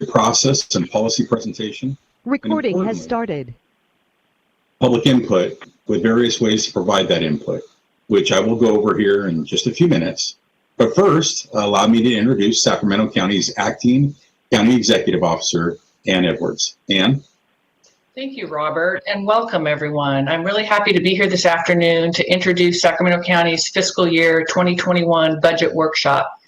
process and policy presentation. Recording has started. Public input with various ways to provide that input, which I will go over here in just a few minutes. But first, allow me to introduce Sacramento County's Acting County Executive Officer, Ann Edwards. Ann? Thank you, Robert, and welcome everyone. I'm really happy to be here this afternoon to introduce Sacramento County's fiscal year 2021 budget workshop.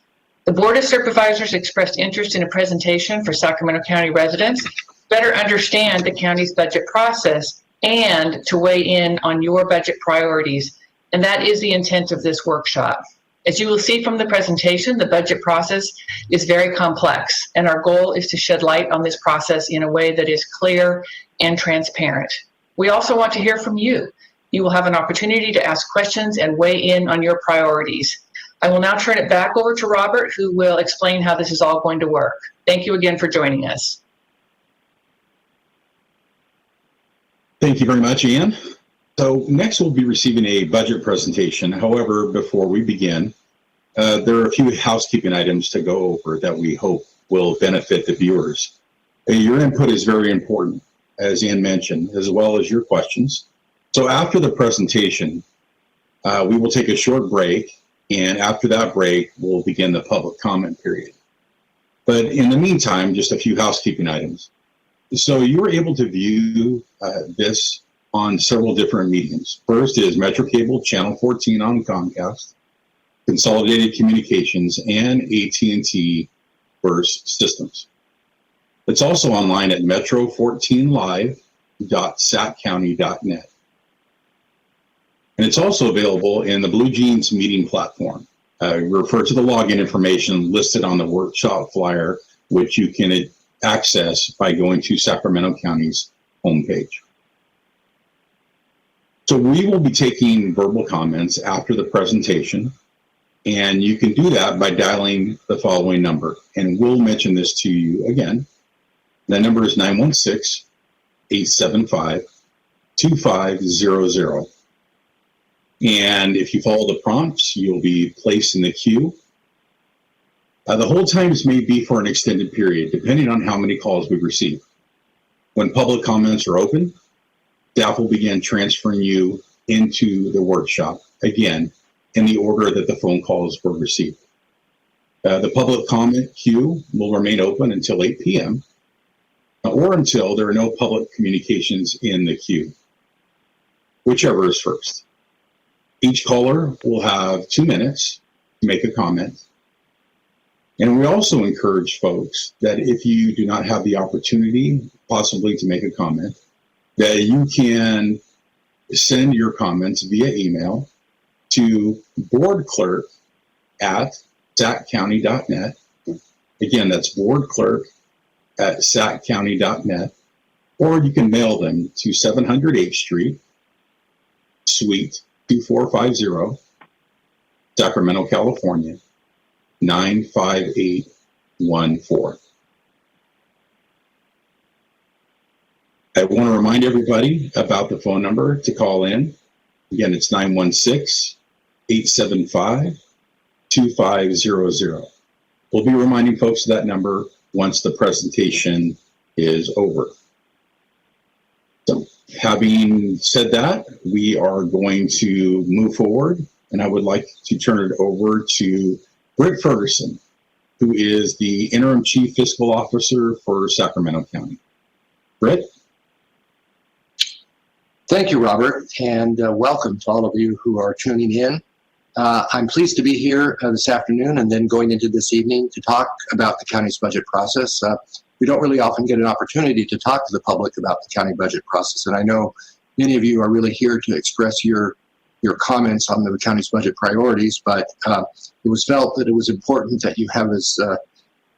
The Board of Supervisors expressed interest in a presentation for Sacramento County residents to better understand the county's budget process and to weigh in on your budget priorities. And that is the intent of this workshop. As you will see from the presentation, the budget process is very complex, and our goal is to shed light on this process in a way that is clear and transparent. We also want to hear from you. You will have an opportunity to ask questions and weigh in on your priorities. I will now turn it back over to Robert, who will explain how this is all going to work. Thank you again for joining us. Thank you very much, Ann. So next we'll be receiving a budget presentation. However, before we begin, there are a few housekeeping items to go over that we hope will benefit the viewers. Your input is very important, as Ann mentioned, as well as your questions. So after the presentation, we will take a short break, and after that break, we'll begin the public comment period. But in the meantime, just a few housekeeping items. So you're able to view this on several different mediums. First is Metro Cable Channel 14 on Comcast, Consolidated Communications, and AT&T First Systems. It's also online at metro14live.saccounty.net. And it's also available in the Blue Jeans meeting platform. Refer to the login information listed on the workshop flyer, which you can access by going to Sacramento County's homepage. So we will be taking verbal comments after the presentation, and you can do that by dialing the following number. And we'll mention this to you again. The number is 916-875-2500. And if you follow the prompts, you'll be placed in the queue. The hold times may be for an extended period, depending on how many calls we receive. When public comments are open, staff will begin transferring you into the workshop, again, in the order that the phone calls were received. The public comment queue will remain open until 8 p.m. or until there are no public communications in the queue, whichever is first. Each caller will have 2 minutes to make a comment. And we also encourage folks that if you do not have the opportunity, possibly to make a comment, that you can send your comments via email to boardclerk@saccounty.net. Again, that's boardclerk@saccounty.net. Or you can mail them to 700 H Street, Suite 2450, Sacramento, California, 95814. I want to remind everybody about the phone number to call in. Again, it's 916-875-2500. We'll be reminding folks of that number once the presentation is over. So, having said that, we are going to move forward, and I would like to turn it over to Britt Ferguson, who is the Interim Chief Fiscal Officer for Sacramento County. Britt? Thank you, Robert, and welcome to all of you who are tuning in. I'm pleased to be here this afternoon and then going into this evening to talk about the county's budget process. We don't really often get an opportunity to talk to the public about the county budget process, and I know many of you are really here to express your comments on the county's budget priorities, but it was felt that it was important that you have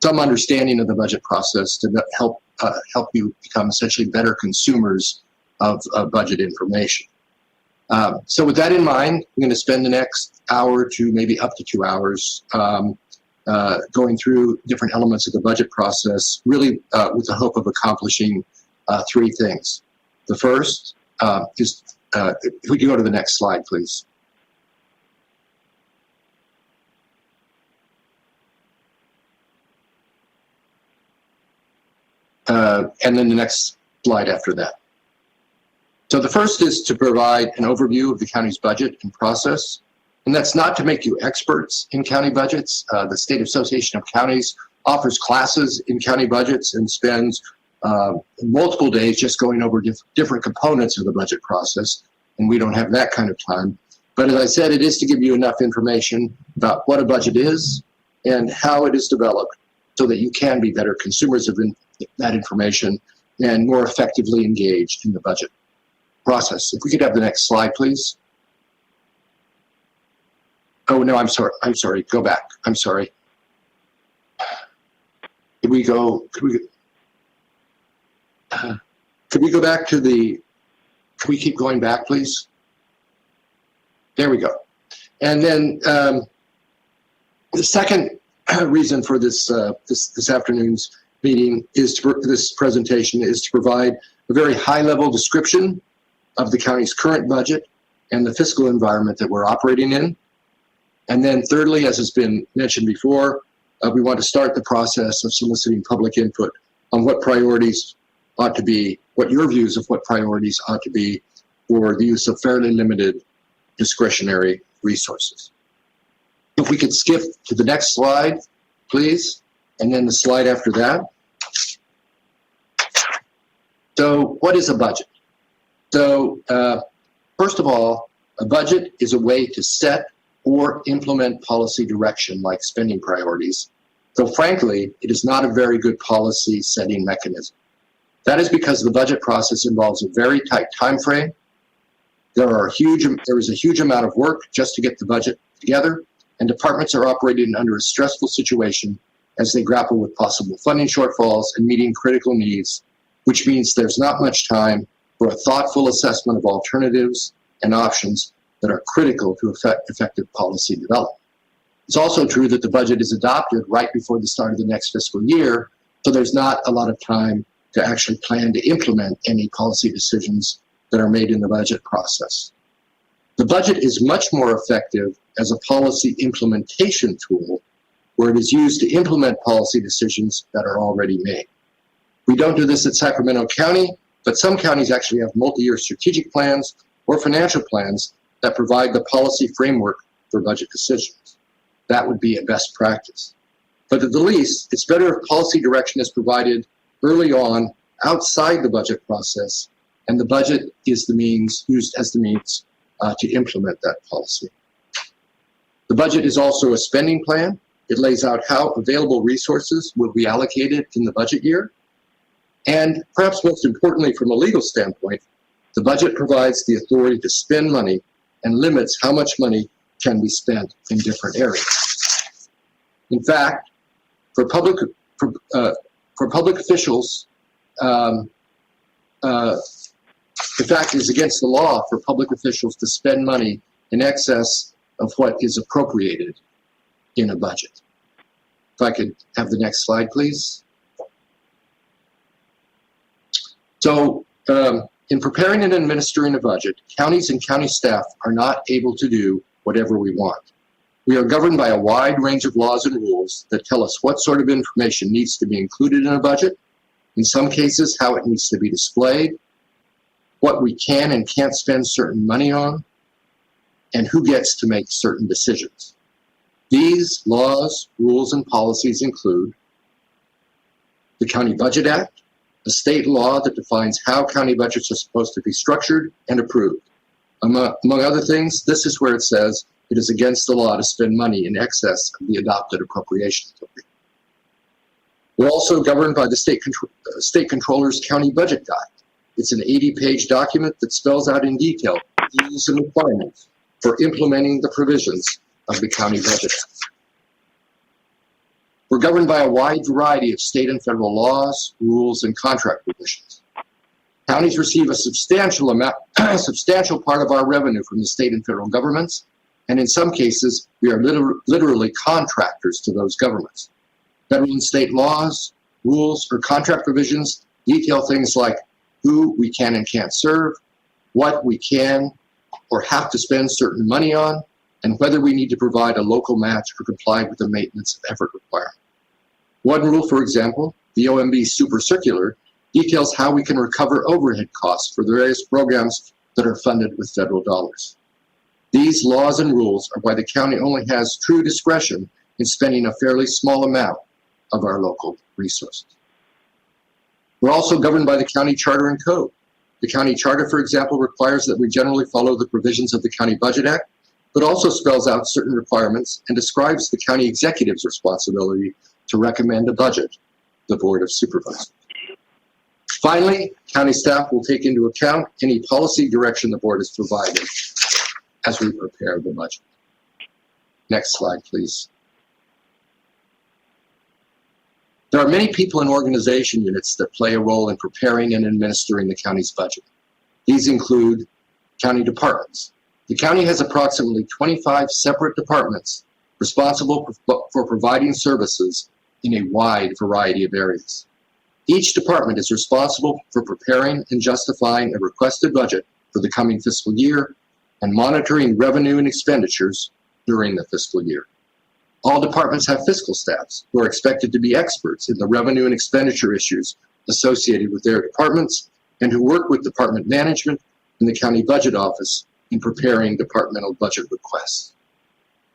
some understanding of the budget process to help you become essentially better consumers of budget information. So with that in mind, I'm going to spend the next hour to maybe up to 2 hours going through different elements of the budget process, really with the hope of accomplishing 3 things. The first is, if we could go to the next slide, please. and then the next slide after that. So the first is to provide an overview of the county's budget and process. And that's not to make you experts in county budgets. The State Association of Counties offers classes in county budgets and spends multiple days just going over different components of the budget process. And we don't have that kind of time. But as I said, it is to give you enough information about what a budget is and how it is developed so that you can be better consumers of that information and more effectively engaged in the budget process. If we could have the next slide, please. Oh, no, I'm sorry. Go back. I'm sorry. Could we go back to the, can we keep going back, please? There we go. And then the second reason for this afternoon's meeting is this presentation is to provide a very high-level description of the county's current budget and the fiscal environment that we're operating in. And then thirdly, as has been mentioned before, we want to start the process of soliciting public input on what priorities ought to be, what your views of what priorities ought to be for the use of fairly limited discretionary resources. If we could skip to the next slide, please, and then the slide after that. So what is a budget? So first of all, a budget is a way to set or implement policy direction like spending priorities. So frankly, it is not a very good policy setting mechanism. That is because the budget process involves a very tight time frame. There is a huge amount of work just to get the budget together, and departments are operating under a stressful situation as they grapple with possible funding shortfalls and meeting critical needs, which means there's not much time for a thoughtful assessment of alternatives and options that are critical to effective policy development. It's also true that the budget is adopted right before the start of the next fiscal year, so there's not a lot of time to actually plan to implement any policy decisions that are made in the budget process. The budget is much more effective as a policy implementation tool where it is used to implement policy decisions that are already made. We don't do this at Sacramento County, but some counties actually have multi-year strategic plans or financial plans that provide the policy framework for budget decisions. That would be a best practice. But at the least, it's better if policy direction is provided early on outside the budget process, and the budget is the means, used as the means to implement that policy. The budget is also a spending plan. It lays out how available resources will be allocated in the budget year. And perhaps most importantly, from a legal standpoint, the budget provides the authority to spend money and limits how much money can be spent in different areas. In fact, for public officials, in fact, it is against the law for public officials to spend money in excess of what is appropriated in a budget. If I could have the next slide, please. So, in preparing and administering a budget, counties and county staff are not able to do whatever we want. We are governed by a wide range of laws and rules that tell us what sort of information needs to be included in a budget, in some cases, how it needs to be displayed, what we can and can't spend certain money on, and who gets to make certain decisions. These laws, rules, and policies include the County Budget Act, a state law that defines how county budgets are supposed to be structured and approved. Among other things, this is where it says it is against the law to spend money in excess of the adopted appropriations. We're also governed by the State Controller's County Budget Guide. It's an 80-page document that spells out in detail rules and requirements for implementing the provisions of the county budget. We're governed by a wide variety of state and federal laws, rules, and contract provisions. Counties receive a substantial part of our revenue from the state and federal governments, and in some cases, we are literally contractors to those governments. Federal and state laws, rules, or contract provisions detail things like who we can and can't serve, what we can or have to spend certain money on, and whether we need to provide a local match or comply with the maintenance of effort requirement. One rule, for example, The OMB Super Circular details how we can recover overhead costs for the various programs that are funded with federal dollars. These laws and rules are why the county only has true discretion in spending a fairly small amount of our local resources. We're also governed by the county charter and code. The county charter, for example, requires that we generally follow the provisions of the County Budget Act, but also spells out certain requirements and describes the county executive's responsibility to recommend a budget to the Board of Supervisors. Finally, county staff will take into account any policy direction the board has provided as we prepare the budget. Next slide, please. There are many people and organization units that play a role in preparing and administering the county's budget. These include county departments. The county has approximately 25 separate departments responsible for providing services in a wide variety of areas. Each department is responsible for preparing and justifying a requested budget for the coming fiscal year and monitoring revenue and expenditures during the fiscal year. All departments have fiscal staffs who are expected to be experts in the revenue and expenditure issues associated with their departments and who work with department management and the county budget office in preparing departmental budget requests.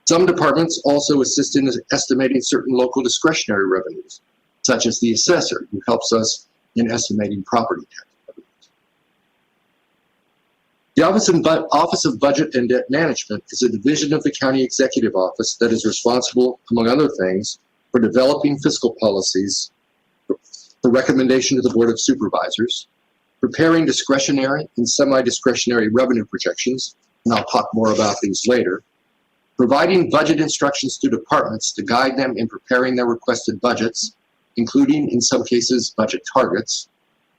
Some departments also assist in estimating certain local discretionary revenues, such as the assessor, who helps us in estimating property tax revenues. The Office of Budget and Debt Management is a division of the County Executive Office that is responsible, among other things, for developing fiscal policies, the recommendation to the Board of Supervisors, preparing discretionary and semi-discretionary revenue projections, and I'll talk more about these later, providing budget instructions to departments to guide them in preparing their requested budgets, including, in some cases, budget targets,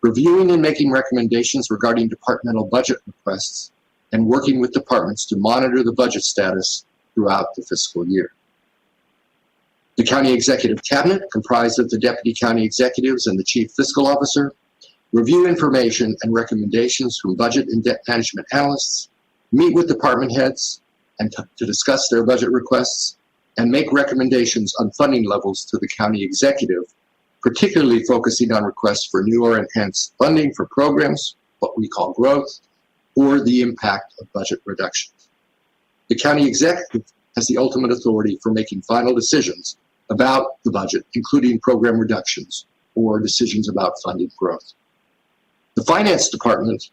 reviewing and making recommendations regarding departmental budget requests, and working with departments to monitor the budget status throughout the fiscal year. The County Executive Cabinet, comprised of the Deputy County Executives and the Chief Fiscal Officer, review information and recommendations from budget and debt management analysts, meet with department heads and to discuss their budget requests, and make recommendations on funding levels to the county executive, particularly focusing on requests for new or enhanced funding for programs, what we call growth, or the impact of budget reductions. The county executive has the ultimate authority for making final decisions about the budget, including program reductions or decisions about funding growth. The finance department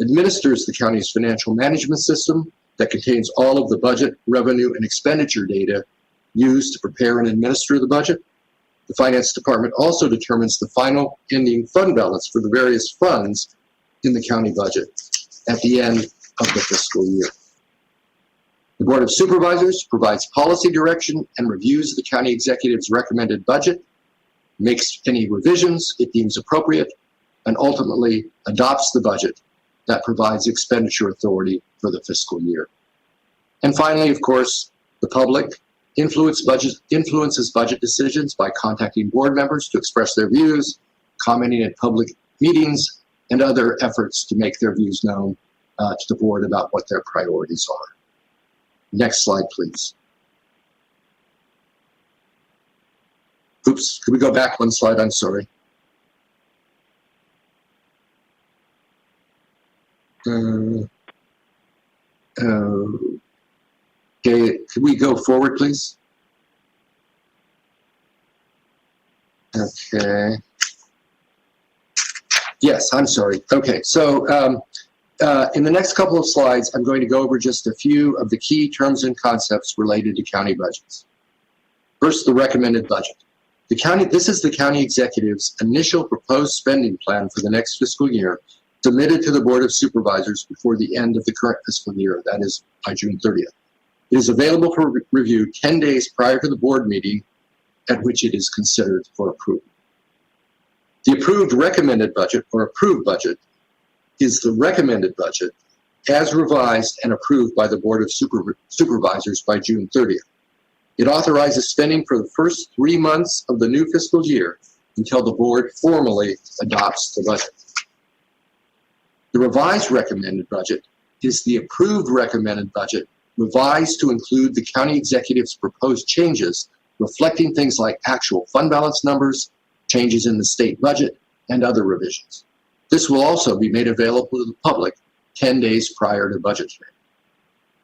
administers the county's financial management system that contains all of the budget, revenue, and expenditure data used to prepare and administer the budget. The finance department also determines the final ending fund balance for the various funds in the county budget at the end of the fiscal year. The Board of Supervisors provides policy direction and reviews the county executive's recommended budget, makes any revisions it deems appropriate, and ultimately adopts the budget that provides expenditure authority for the fiscal year. And finally, of course, the public influences budget decisions by contacting board members to express their views, commenting at public meetings, and other efforts to make their views known to the board about what their priorities are. Next slide, please. Oops, could we go back one slide? I'm sorry. Okay, could we go forward, please? Okay. Yes, I'm sorry. Okay, so in the next couple of slides, I'm going to go over just a few of the key terms and concepts related to county budgets. First, the recommended budget. This is the county executive's initial proposed spending plan for the next fiscal year, submitted to the Board of Supervisors before the end of the current fiscal year, that is by June 30th. It is available for review 10 days prior to the board meeting at which it is considered for approval. The approved recommended budget or approved budget is the recommended budget as revised and approved by the Board of Supervisors by June 30th. It authorizes spending for the first 3 months of the new fiscal year until the board formally adopts the budget. The revised recommended budget is the approved recommended budget revised to include the county executive's proposed changes, reflecting things like actual fund balance numbers, changes in the state budget, and other revisions. This will also be made available to the public 10 days prior to budget hearing.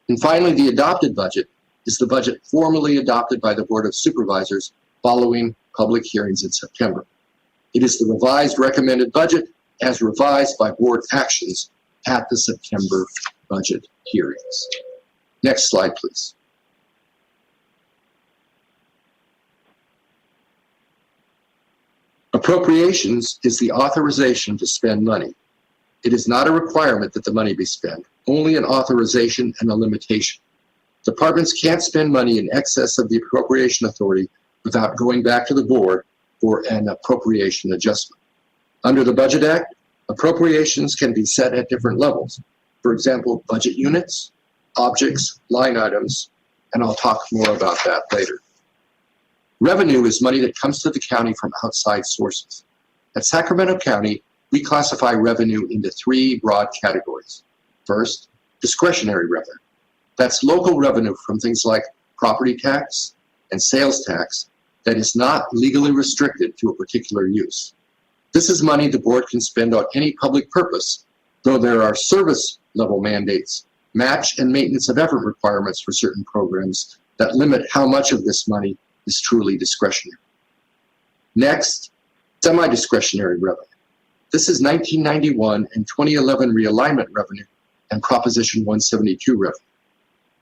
And finally, the adopted budget is the budget formally adopted by the Board of Supervisors following public hearings in September. It is the revised recommended budget as revised by board actions at the September budget hearings. Next slide, please. Appropriations is the authorization to spend money. It is not a requirement that the money be spent, only an authorization and a limitation. Departments can't spend money in excess of the appropriation authority without going back to the board for an appropriation adjustment. Under the Budget Act, appropriations can be set at different levels. For example, budget units, objects, line items, and I'll talk more about that later. Revenue is money that comes to the county from outside sources. At Sacramento County, we classify revenue into three broad categories. First, discretionary revenue. That's local revenue from things like property tax and sales tax that is not legally restricted to a particular use. This is money the board can spend on any public purpose, though there are service level mandates, match and maintenance of effort requirements for certain programs that limit how much of this money is truly discretionary. Next, semi-discretionary revenue. This is 1991 and 2011 realignment revenue and Proposition 172 revenue.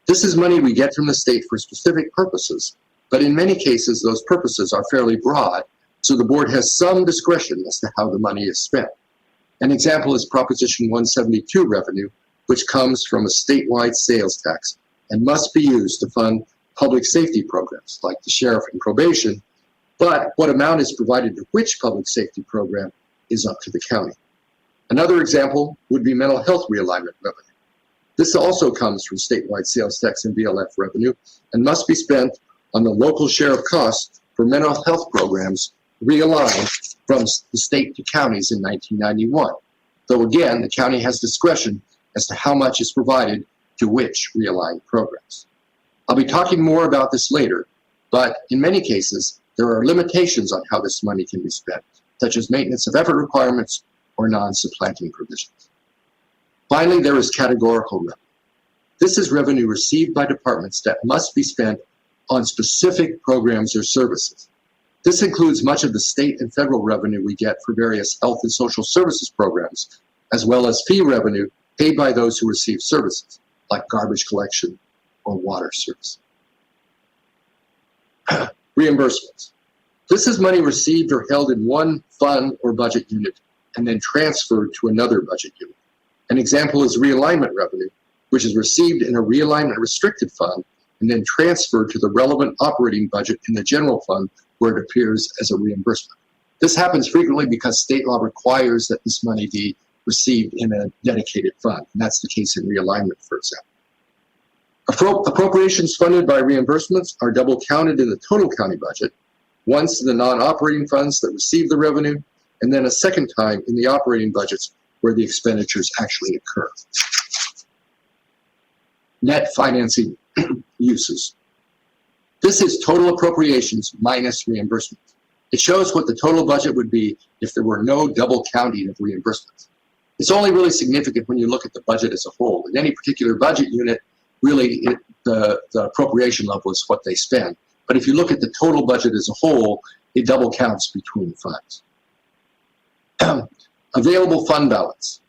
This is money we get from the state for specific purposes, but in many cases those purposes are fairly broad, so the board has some discretion as to how the money is spent. An example is Proposition 172 revenue, which comes from a statewide sales tax and must be used to fund public safety programs like the sheriff and probation, but what amount is provided to which public safety program is up to the county. Another example would be mental health realignment revenue. This also comes from statewide sales tax and BLF revenue and must be spent on the local share of costs for mental health programs realigned from the state to counties in 1991. Though again, the county has discretion as to how much is provided to which realigned programs. I'll be talking more about this later, but in many cases, there are limitations on how this money can be spent, such as maintenance of effort requirements or non-supplanting provisions. Finally, there is categorical revenue. This is revenue received by departments that must be spent on specific programs or services. This includes much of the state and federal revenue we get for various health and social services programs, as well as fee revenue paid by those who receive services, like garbage collection or water service. Reimbursements. This is money received or held in one fund or budget unit and then transferred to another budget unit. An example is realignment revenue, which is received in a realignment restricted fund and then transferred to the relevant operating budget in the general fund where it appears as a reimbursement. This happens frequently because state law requires that this money be received in a dedicated fund, and that's the case in realignment, for example. Appropriations funded by reimbursements are double counted in the total county budget, once in the non-operating funds that receive the revenue, and then a second time in the operating budgets where the expenditures actually occur. Net financing uses. This is total appropriations minus reimbursements. It shows what the total budget would be if there were no double counting of reimbursements. It's only really significant when you look at the budget as a whole. In any particular budget unit, really the appropriation level is what they spend. But if you look at the total budget as a whole, it double counts between funds. Available fund balance.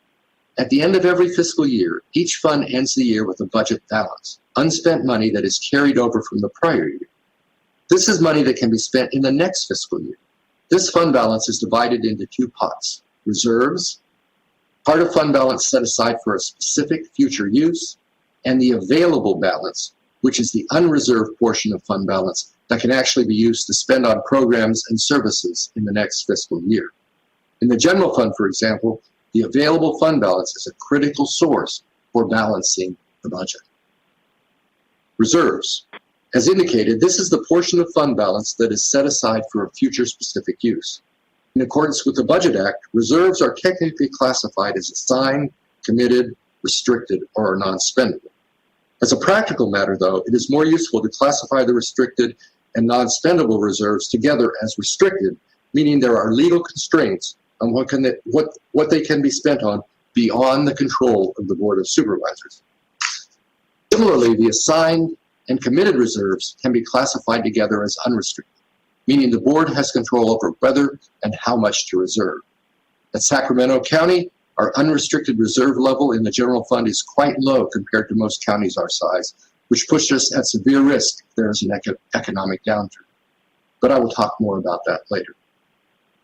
At the end of every fiscal year, each fund ends the year with a budget balance, unspent money that is carried over from the prior year. This is money that can be spent in the next fiscal year. This fund balance is divided into two pots: reserves, part of fund balance set aside for a specific future use, and the available balance, which is the unreserved portion of fund balance that can actually be used to spend on programs and services in the next fiscal year. In the general fund, for example, the available fund balance is a critical source for balancing the budget. Reserves. As indicated, this is the portion of fund balance that is set aside for a future specific use. In accordance with the Budget Act, reserves are technically classified as assigned, committed, restricted, or non-spendable. As a practical matter, though, it is more useful to classify the restricted and non-spendable reserves together as restricted meaning there are legal constraints on what they can be spent on beyond the control of the Board of Supervisors. Similarly, the assigned and committed reserves can be classified together as unrestricted, meaning the board has control over whether and how much to reserve. At Sacramento County, our unrestricted reserve level in the general fund is quite low compared to most counties our size, which puts us at severe risk if there is an economic downturn. But I will talk more about that later.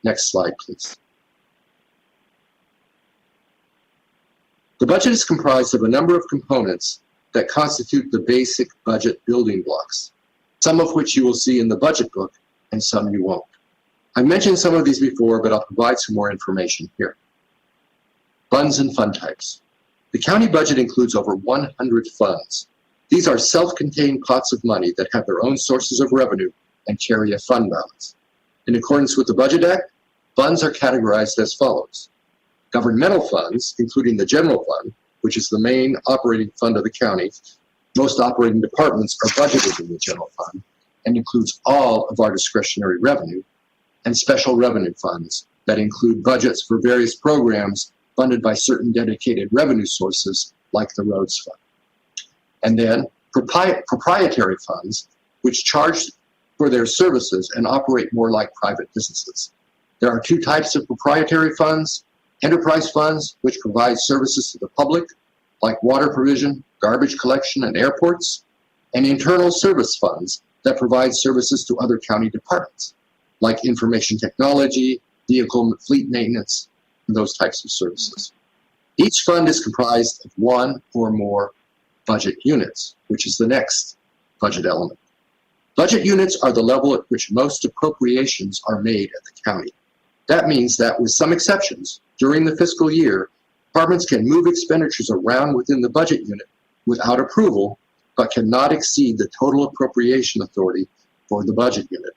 Next slide, please. The budget is comprised of a number of components that constitute the basic budget building blocks, some of which you will see in the budget book and some you won't. I mentioned some of these before, but I'll provide some more information here. Funds and fund types. The county budget includes over 100 funds. These are self-contained pots of money that have their own sources of revenue and carry a fund balance. In accordance with the Budget Act, funds are categorized as follows. Governmental funds, including the general fund, which is the main operating fund of the county. Most operating departments are budgeted in the general fund and includes all of our discretionary revenue, and special revenue funds that include budgets for various programs funded by certain dedicated revenue sources like the roads fund. And then proprietary funds, which charge for their services and operate more like private businesses. There are two types of proprietary funds: enterprise funds, which provide services to the public, like water provision, garbage collection, and airports, and internal service funds that provide services to other county departments, like information technology, vehicle fleet maintenance, and those types of services. Each fund is comprised of one or more budget units, which is the next budget element. Budget units are the level at which most appropriations are made at the county. That means that, with some exceptions, during the fiscal year, departments can move expenditures around within the budget unit without approval, but cannot exceed the total appropriation authority for the budget unit.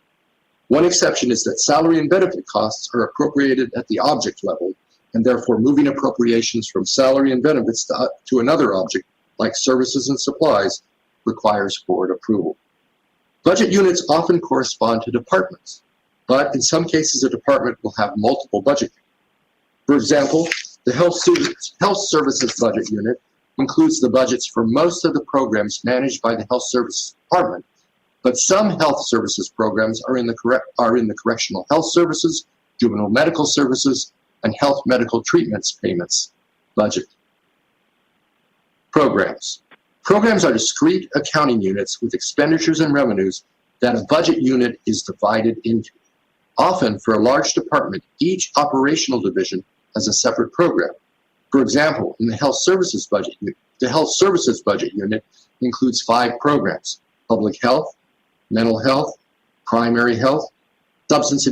One exception is that salary and benefit costs are appropriated at the object level, and therefore moving appropriations from salary and benefits to another object, like services and supplies, requires board approval. Budget units often correspond to departments, but in some cases a department will have multiple budget units. For example, the Health Services Budget Unit includes the budgets for most of the programs managed by the Health Services Department, but some health services programs are in the Correctional Health Services, Juvenile Medical Services, and Health Medical Treatments payments budget. Programs. Programs are discrete accounting units with expenditures and revenues that a budget unit is divided into. Often, for a large department, each operational division has a separate program. For example, in the Health Services Budget Unit, the Health Services Budget Unit includes 5 programs: public health, mental health, primary health, substance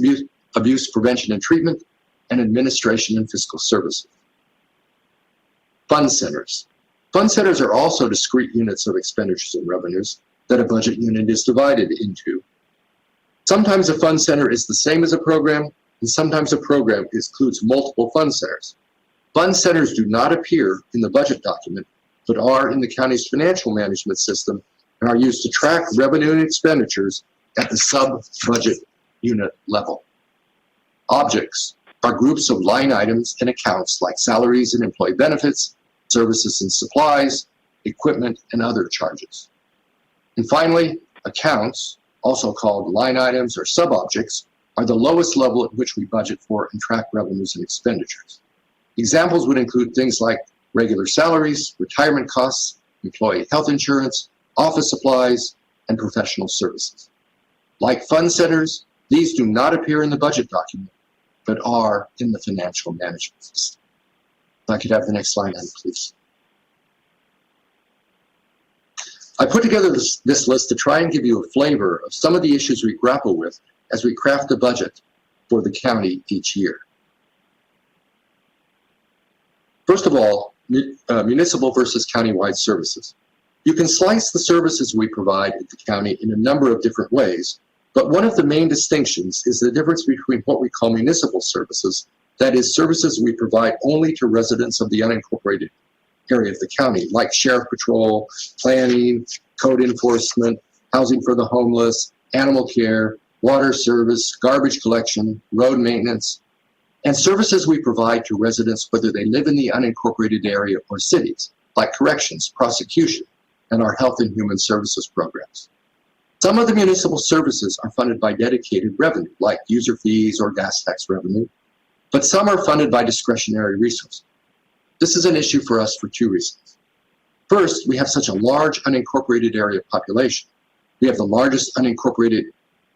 abuse prevention and treatment, and administration and fiscal services. Fund centers. Fund centers are also discrete units of expenditures and revenues that a budget unit is divided into. Sometimes a fund center is the same as a program, and sometimes a program includes multiple fund centers. Fund centers do not appear in the budget document, but are in the county's financial management system and are used to track revenue and expenditures at the sub-budget unit level. Objects are groups of line items and accounts like salaries and employee benefits, services and supplies, equipment, and other charges. And finally, accounts, also called line items or sub-objects, are the lowest level at which we budget for and track revenues and expenditures. Examples would include things like regular salaries, retirement costs, employee health insurance, office supplies, and professional services. Like fund centers, these do not appear in the budget document, but are in the financial management system. If I could have the next slide, please. I put together this list to try and give you a flavor of some of the issues we grapple with as we craft the budget for the county each year. First of all, municipal versus countywide services. You can slice the services we provide at the county in a number of different ways, but one of the main distinctions is the difference between what we call municipal services, that is, services we provide only to residents of the unincorporated area of the county, like sheriff patrol, planning, code enforcement, housing for the homeless, animal care, water service, garbage collection, road maintenance, and services we provide to residents whether they live in the unincorporated area or cities, like corrections, prosecution, and our health and human services programs. Some of the municipal services are funded by dedicated revenue, like user fees or gas tax revenue, but some are funded by discretionary resources. This is an issue for us for two reasons. First, we have such a large unincorporated area population. We have the largest unincorporated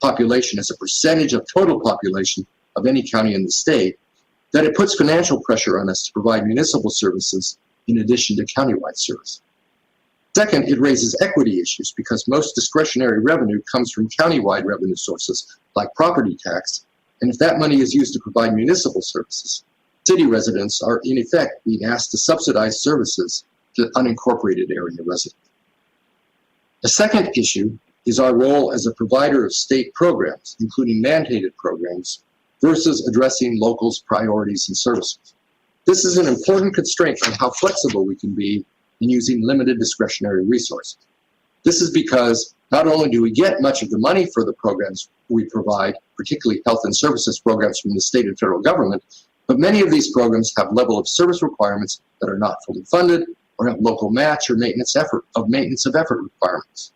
population as a percentage of total population of any county in the state, that it puts financial pressure on us to provide municipal services in addition to countywide service. Second, it raises equity issues because most discretionary revenue comes from countywide revenue sources like property tax, and if that money is used to provide municipal services, city residents are in effect being asked to subsidize services to unincorporated area residents. The second issue is our role as a provider of state programs, including mandated programs, versus addressing locals' priorities and services. This is an important constraint on how flexible we can be in using limited discretionary resources. This is because not only do we get much of the money for the programs we provide, particularly health and services programs from the state and federal government, but many of these programs have level of service requirements that are not fully funded or have local match or maintenance of effort requirements.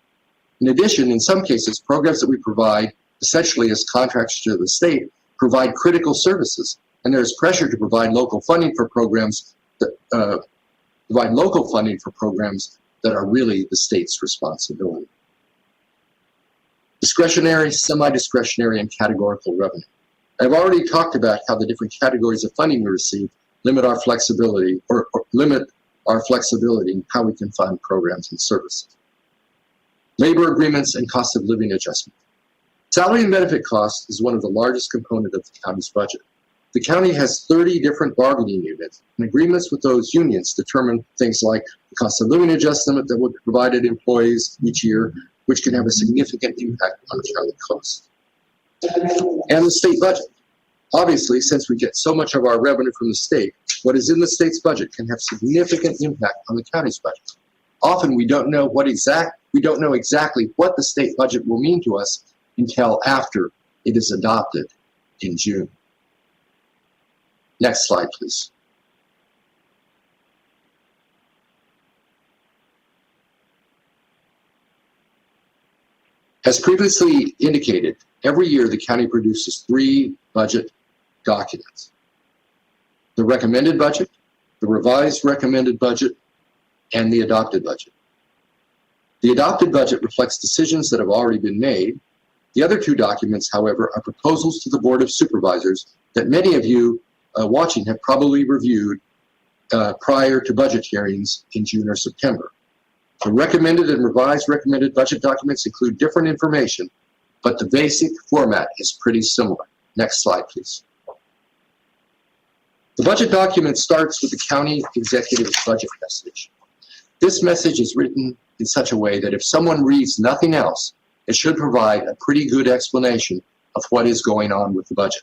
In addition, in some cases, programs that we provide essentially as contracts to the state provide critical services, and there is pressure to provide local funding for programs that are really the state's responsibility. Discretionary, semi-discretionary, and categorical revenue. I've already talked about how the different categories of funding we receive limit our flexibility in how we can fund programs and services. Labor agreements and cost of living adjustment. Salary and benefit cost is one of the largest components of the county's budget. The county has 30 different bargaining units, and agreements with those unions determine things like the cost of living adjustment that will be provided to employees each year, which can have a significant impact on county costs. And the state budget. Obviously, since we get so much of our revenue from the state, what is in the state's budget can have significant impact on the county's budget. Often we don't know exactly what the state budget will mean to us until after it is adopted in June. Next slide, please. As previously indicated, every year the county produces 3 budget documents: the recommended budget, the revised recommended budget, and the adopted budget. The adopted budget reflects decisions that have already been made. The other 2 documents, however, are proposals to the Board of Supervisors that many of you watching have probably reviewed prior to budget hearings in June or September. The recommended and revised recommended budget documents include different information, but the basic format is pretty similar. Next slide, please. The budget document starts with the county executive's budget message. This message is written in such a way that if someone reads nothing else, it should provide a pretty good explanation of what is going on with the budget.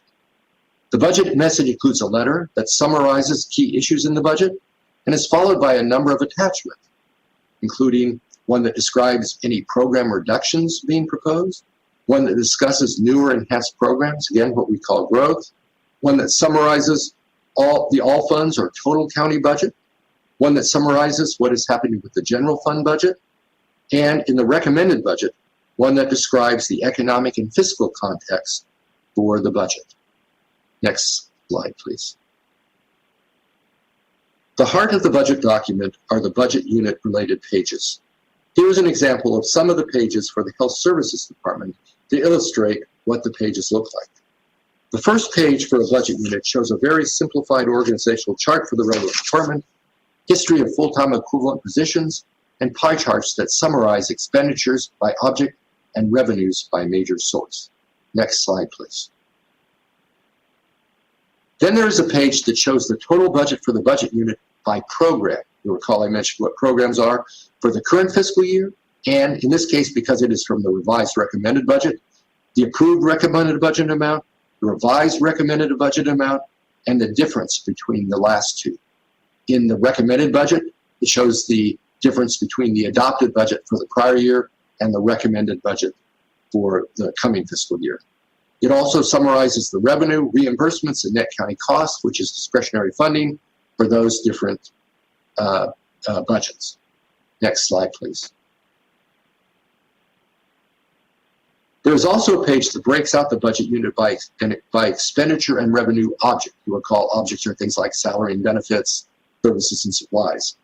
The budget message includes a letter that summarizes key issues in the budget and is followed by a number of attachments, including one that describes any program reductions being proposed, one that discusses new or enhanced programs, again, what we call growth, one that summarizes all funds or total county budget, one that summarizes what is happening with the general fund budget, and in the recommended budget, one that describes the economic and fiscal context for the budget. Next slide, please. The heart of the budget document are the budget unit related pages. Here is an example of some of the pages for the Health Services Department to illustrate what the pages look like. The first page for a budget unit shows a very simplified organizational chart for the relevant department, history of full-time equivalent positions, and pie charts that summarize expenditures by object and revenues by major source. Next slide, please. Then there is a page that shows the total budget for the budget unit by program. You'll recall I mentioned what programs are for the current fiscal year, and in this case, because it is from the revised recommended budget, the approved recommended budget amount, the revised recommended budget amount, and the difference between the last two. In the recommended budget, it shows the difference between the adopted budget for the prior year and the recommended budget for the coming fiscal year. It also summarizes the revenue, reimbursements, and net county costs, which is discretionary funding for those different budgets. Next slide, please. There's also a page that breaks out the budget unit by expenditure and revenue object. You recall objects are things like salary and benefits, services and supplies.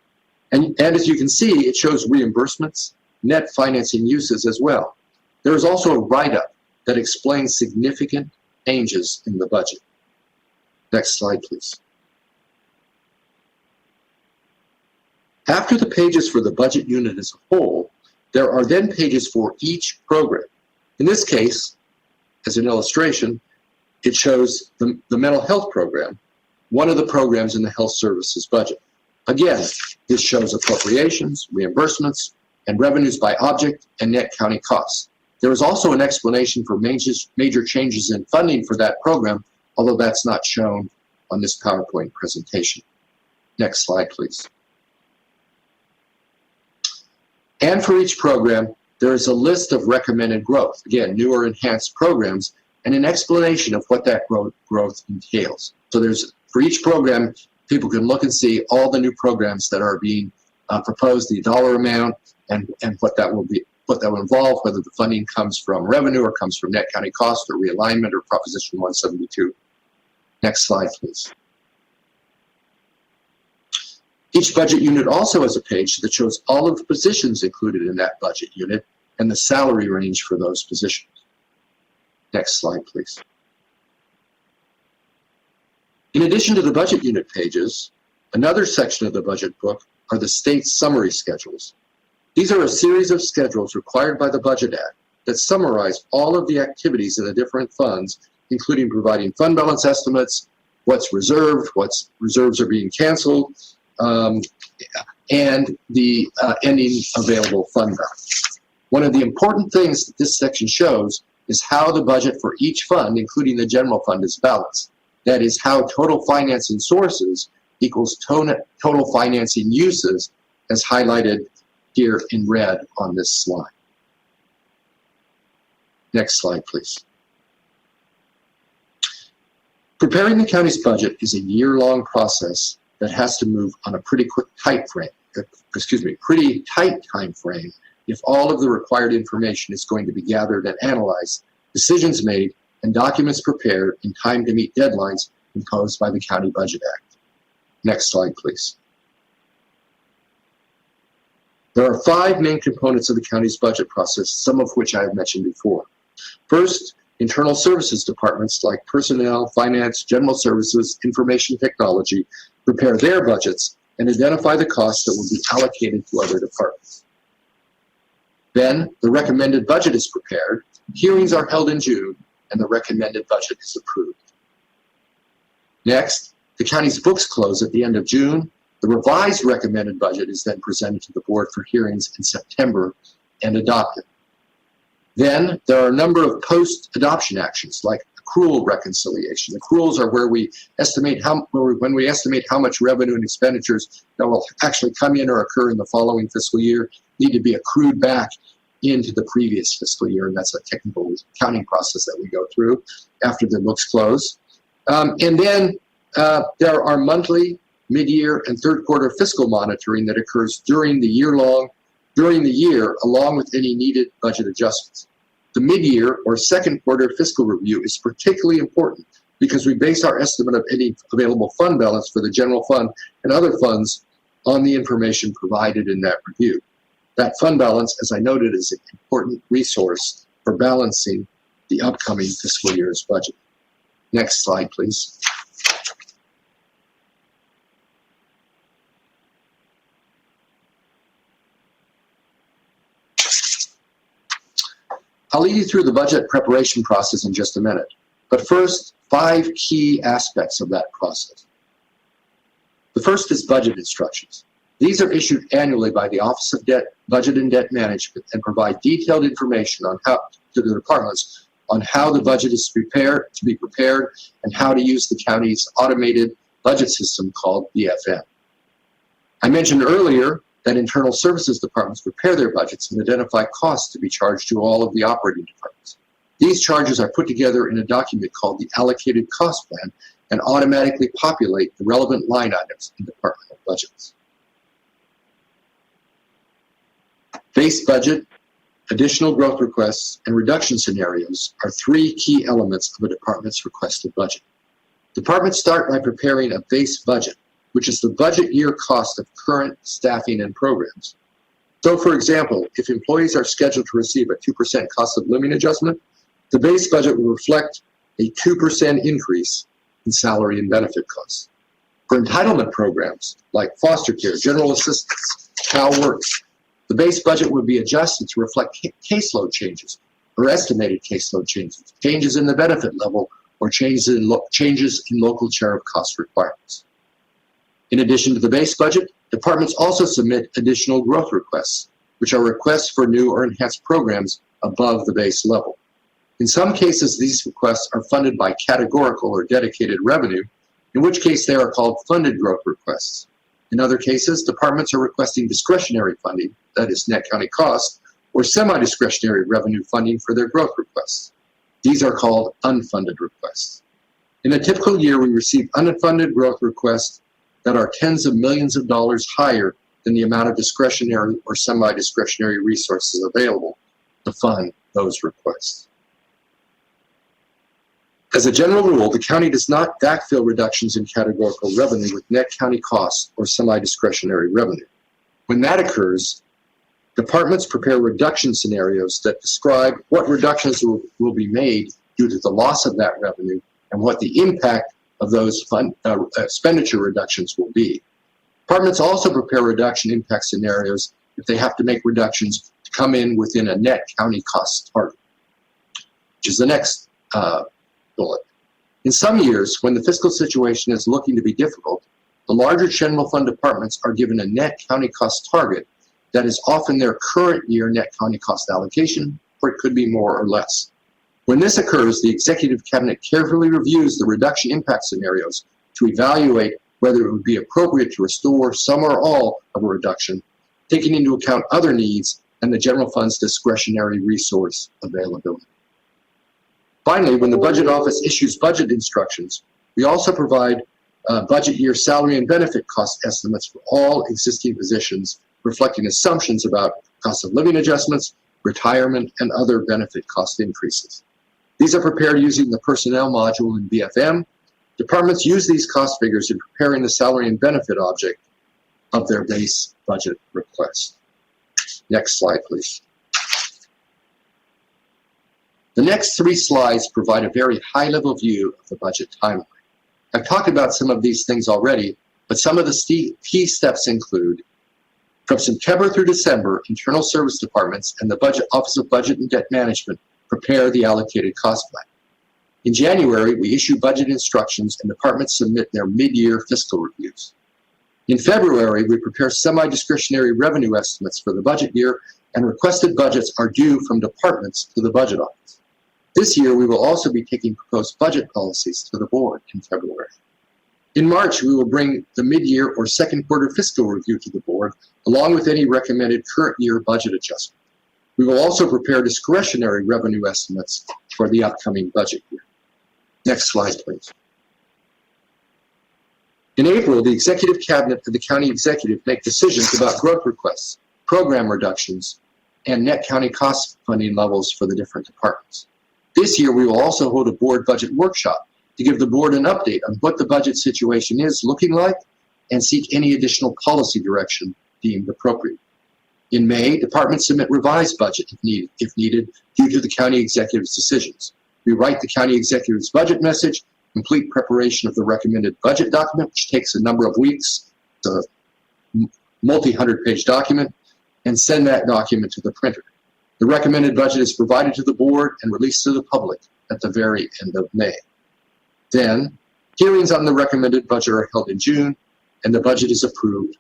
And as you can see, it shows reimbursements, net financing uses as well. There is also a write-up that explains significant changes in the budget. Next slide, please. After the pages for the budget unit as a whole, there are then pages for each program. In this case, as an illustration, it shows the mental health program, one of the programs in the health services budget. Again, this shows appropriations, reimbursements, and revenues by object and net county costs. There is also an explanation for major changes in funding for that program, although that's not shown on this PowerPoint presentation. Next slide, please. And for each program, there is a list of recommended growth. Again, new or enhanced programs, and an explanation of what that growth entails. So there's, for each program, people can look and see all the new programs that are being proposed, the dollar amount, and what that will be, what that will involve, whether the funding comes from revenue or comes from net county cost or realignment or Proposition 172. Next slide, please. Each budget unit also has a page that shows all of the positions included in that budget unit and the salary range for those positions. Next slide, please. In addition to the budget unit pages, another section of the budget book are the state summary schedules. These are a series of schedules required by the Budget Act that summarize all of the activities in the different funds, including providing fund balance estimates, what's reserved, what reserves are being canceled, and the ending available fund balance. One of the important things that this section shows is how the budget for each fund, including the general fund, is balanced. That is how total financing sources equals total financing uses, as highlighted here in red on this slide. Next slide, please. Preparing the county's budget is a year-long process that has to move on a pretty tight time frame if all of the required information is going to be gathered and analyzed, decisions made, and documents prepared in time to meet deadlines imposed by the County Budget Act. Next slide, please. There are 5 main components of the county's budget process, some of which I have mentioned before. First, internal services departments like personnel, finance, general services, information technology prepare their budgets and identify the costs that will be allocated to other departments. Then the recommended budget is prepared, hearings are held in June, and the recommended budget is approved. Next, the county's books close at the end of June. The revised recommended budget is then presented to the board for hearings in September and adopted. Then there are a number of post-adoption actions like accrual reconciliation. Accruals are where we estimate when we estimate how much revenue and expenditures that will actually come in or occur in the following fiscal year need to be accrued back into the previous fiscal year, and that's a technical accounting process that we go through after the books close. And then there are monthly, mid-year, and third quarter fiscal monitoring that occurs during the year, along with any needed budget adjustments. The mid-year or second quarter fiscal review is particularly important because we base our estimate of any available fund balance for the general fund and other funds on the information provided in that review. That fund balance, as I noted, is an important resource for balancing the upcoming fiscal year's budget. Next slide, please. I'll lead you through the budget preparation process in just a minute. But first, 5 key aspects of that process. The first is budget instructions. These are issued annually by the Office of Budget and Debt Management and provide detailed information on how to the departments on how the budget is to be prepared and how to use the county's automated budget system called BFM. I mentioned earlier that internal services departments prepare their budgets and identify costs to be charged to all of the operating departments. These charges are put together in a document called the Allocated Cost Plan and automatically populate the relevant line items in departmental budgets. Base budget, additional growth requests, and reduction scenarios are three key elements of a department's requested budget. Departments start by preparing a base budget, which is the budget year cost of current staffing and programs. So, for example, if employees are scheduled to receive a 2% cost of living adjustment, the base budget will reflect a 2% increase in salary and benefit costs. For entitlement programs like foster care, general assistance, child works, the base budget would be adjusted to reflect caseload changes or estimated caseload changes, changes in the benefit level, or changes in local share of cost requirements. In addition to the base budget, departments also submit additional growth requests, which are requests for new or enhanced programs above the base level. In some cases, these requests are funded by categorical or dedicated revenue, in which case they are called funded growth requests. In other cases, departments are requesting discretionary funding, that is net county cost, or semi-discretionary revenue funding for their growth requests. These are called unfunded requests. In a typical year, we receive unfunded growth requests that are tens of millions of dollars higher than the amount of discretionary or semi-discretionary resources available to fund those requests. As a general rule, the county does not backfill reductions in categorical revenue with net county costs or semi-discretionary revenue. When that occurs, departments prepare reduction scenarios that describe what reductions will be made due to the loss of that revenue and what the impact of those expenditure reductions will be. Departments also prepare reduction impact scenarios if they have to make reductions to come in within a net county cost target, which is the next bullet. In some years, when the fiscal situation is looking to be difficult, the larger general fund departments are given a net county cost target that is often their current year net county cost allocation, or it could be more or less. When this occurs, the Executive Cabinet carefully reviews the reduction impact scenarios to evaluate whether it would be appropriate to restore some or all of a reduction, taking into account other needs and the general fund's discretionary resource availability. Finally, when the Budget Office issues budget instructions, we also provide budget year salary and benefit cost estimates for all existing positions, reflecting assumptions about cost of living adjustments, retirement, and other benefit cost increases. These are prepared using the personnel module in BFM. Departments use these cost figures in preparing the salary and benefit object of their base budget request. Next slide, please. The next three slides provide a very high-level view of the budget timeline. I've talked about some of these things already, but some of the key steps include: from September through December, internal service departments and the Office of Budget and Debt Management prepare the allocated cost plan. In January, we issue budget instructions and departments submit their mid-year fiscal reviews. In February, we prepare semi-discretionary revenue estimates for the budget year, and requested budgets are due from departments to the Budget Office. This year, we will also be taking proposed budget policies to the board in February. In March, we will bring the mid-year or second quarter fiscal review to the board, along with any recommended current year budget adjustment. We will also prepare discretionary revenue estimates for the upcoming budget year. Next slide, please. In April, the Executive Cabinet and the County Executive make decisions about growth requests, program reductions, and net county cost funding levels for the different departments. This year, we will also hold a board budget workshop to give the board an update on what the budget situation is looking like and seek any additional policy direction deemed appropriate. In May, departments submit revised budget if needed due to the county executive's decisions. We write the county executive's budget message, complete preparation of the recommended budget document, which takes a number of weeks, it's a multi-hundred-page document, and send that document to the printer. The recommended budget is provided to the board and released to the public at the very end of May. Then, hearings on the recommended budget are held in June, and the budget is approved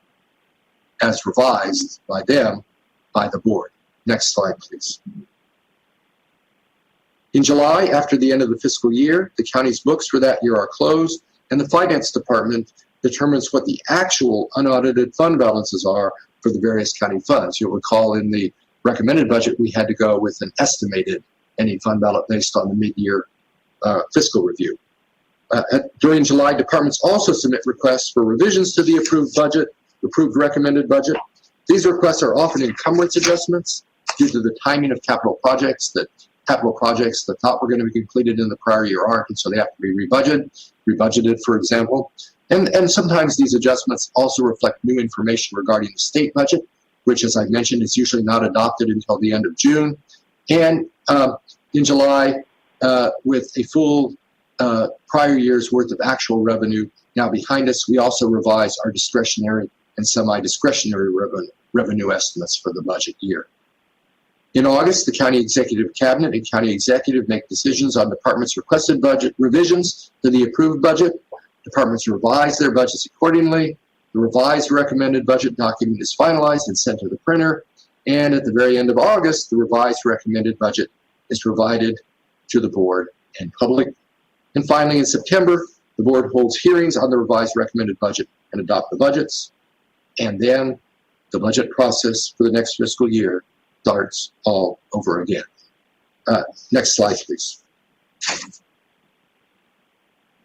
as revised by them, by the board. Next slide, please. In July, after the end of the fiscal year, the county's books for that year are closed, and the finance department determines what the actual unaudited fund balances are for the various county funds. You'll recall in the recommended budget, we had to go with an estimated ending fund balance based on the mid-year fiscal review. During July, departments also submit requests for revisions to the approved recommended budget. These requests are often encumbrance adjustments due to the timing of capital projects that thought were going to be completed in the prior year aren't, and so they have to be rebudgeted, for example. And sometimes these adjustments also reflect new information regarding the state budget, which, as I mentioned, is usually not adopted until the end of June. And in July, with a full prior year's worth of actual revenue now behind us, we also revise our discretionary and semi-discretionary revenue estimates for the budget year. In August, the County Executive Cabinet and County Executive make decisions on departments' requested budget revisions to the approved budget. Departments revise their budgets accordingly. The revised recommended budget document is finalized and sent to the printer. And at the very end of August, the revised recommended budget is provided to the board and public. And finally, in September, the board holds hearings on the revised recommended budget and adopt the budgets. And then the budget process for the next fiscal year starts all over again. Next slide, please.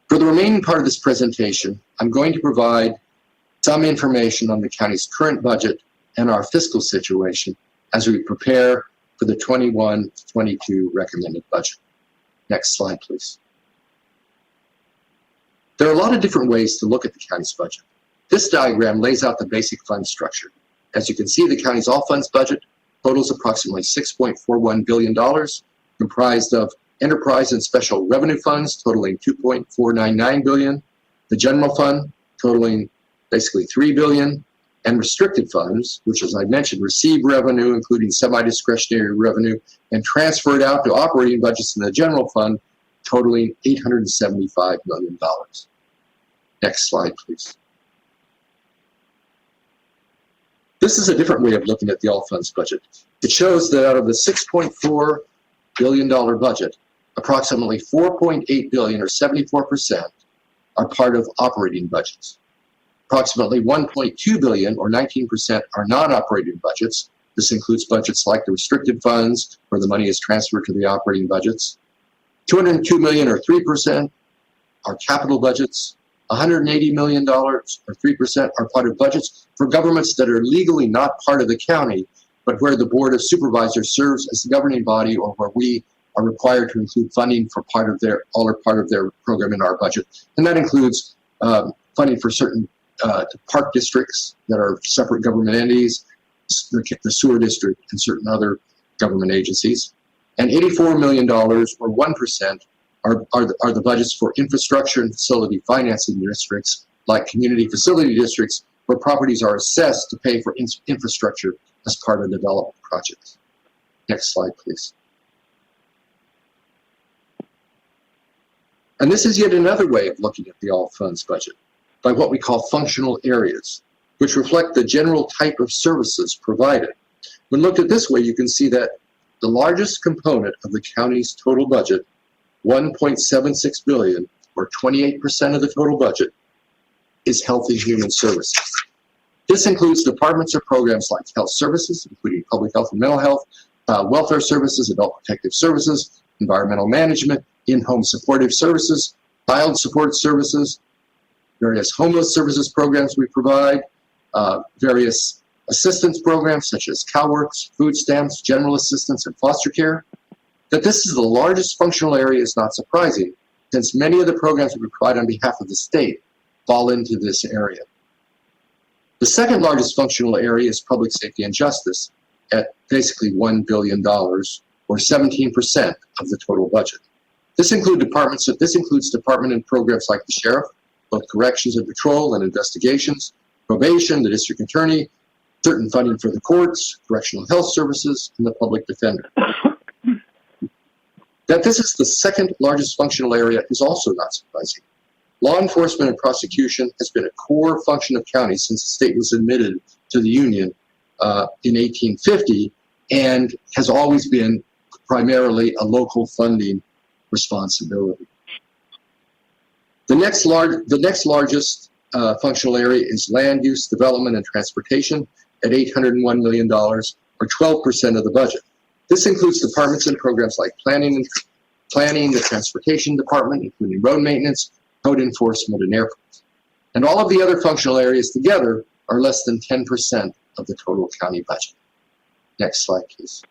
For the remaining part of this presentation, I'm going to provide some information on the county's current budget and our fiscal situation as we prepare for the 21-22 recommended budget. Next slide, please. There are a lot of different ways to look at the county's budget. This diagram lays out the basic fund structure. As you can see, the county's all funds budget totals approximately $6.41 billion, comprised of enterprise and special revenue funds totaling $2.499 billion, the general fund totaling basically $3 billion, and restricted funds, which, as I mentioned, receive revenue, including semi-discretionary revenue, and transfer it out to operating budgets in the general fund, totaling $875 million. Next slide, please. This is a different way of looking at the all funds budget. It shows that out of the $6.4 billion budget, approximately $4.8 billion, or 74%, are part of operating budgets. Approximately $1.2 billion, or 19%, are non-operating budgets. This includes budgets like the restricted funds, where the money is transferred to the operating budgets. $202 million, or 3%, are capital budgets. $180 million, or 3%, are part of budgets for governments that are legally not part of the county, but where the Board of Supervisors serves as the governing body, or where we are required to include funding for all or part of their program in our budget. And that includes funding for certain park districts that are separate government entities, the sewer district, and certain other government agencies. And $84 million, or 1%, are the budgets for infrastructure and facility financing districts, like community facility districts, where properties are assessed to pay for infrastructure as part of development projects. Next slide, please. And this is yet another way of looking at the all funds budget, by what we call functional areas, which reflect the general type of services provided. When looked at this way, you can see that the largest component of the county's total budget, $1.76 billion, or 28% of the total budget, is health and human services. This includes departments or programs like health services, including public health and mental health, welfare services, adult protective services, environmental management, in-home supportive services, child support services, various homeless services programs we provide, various assistance programs such as CalWorks, food stamps, general assistance, and foster care. That this is the largest functional area is not surprising, since many of the programs we provide on behalf of the state fall into this area. The second largest functional area is public safety and justice, at basically $1 billion, or 17% of the total budget. This includes department and programs like the sheriff, both corrections and patrol and investigations, probation, the district attorney, certain funding for the courts, correctional health services, and the public defender. That this is the second largest functional area is also not surprising. Law enforcement and prosecution has been a core function of county since the state was admitted to the Union in 1850, and has always been primarily a local funding responsibility. The next largest functional area is land use, development, and transportation at $801 million, or 12% of the budget. This includes departments and programs like planning, the transportation department, including road maintenance, code enforcement, and airports. And all of the other functional areas together are less than 10% of the total county budget. Next slide, please.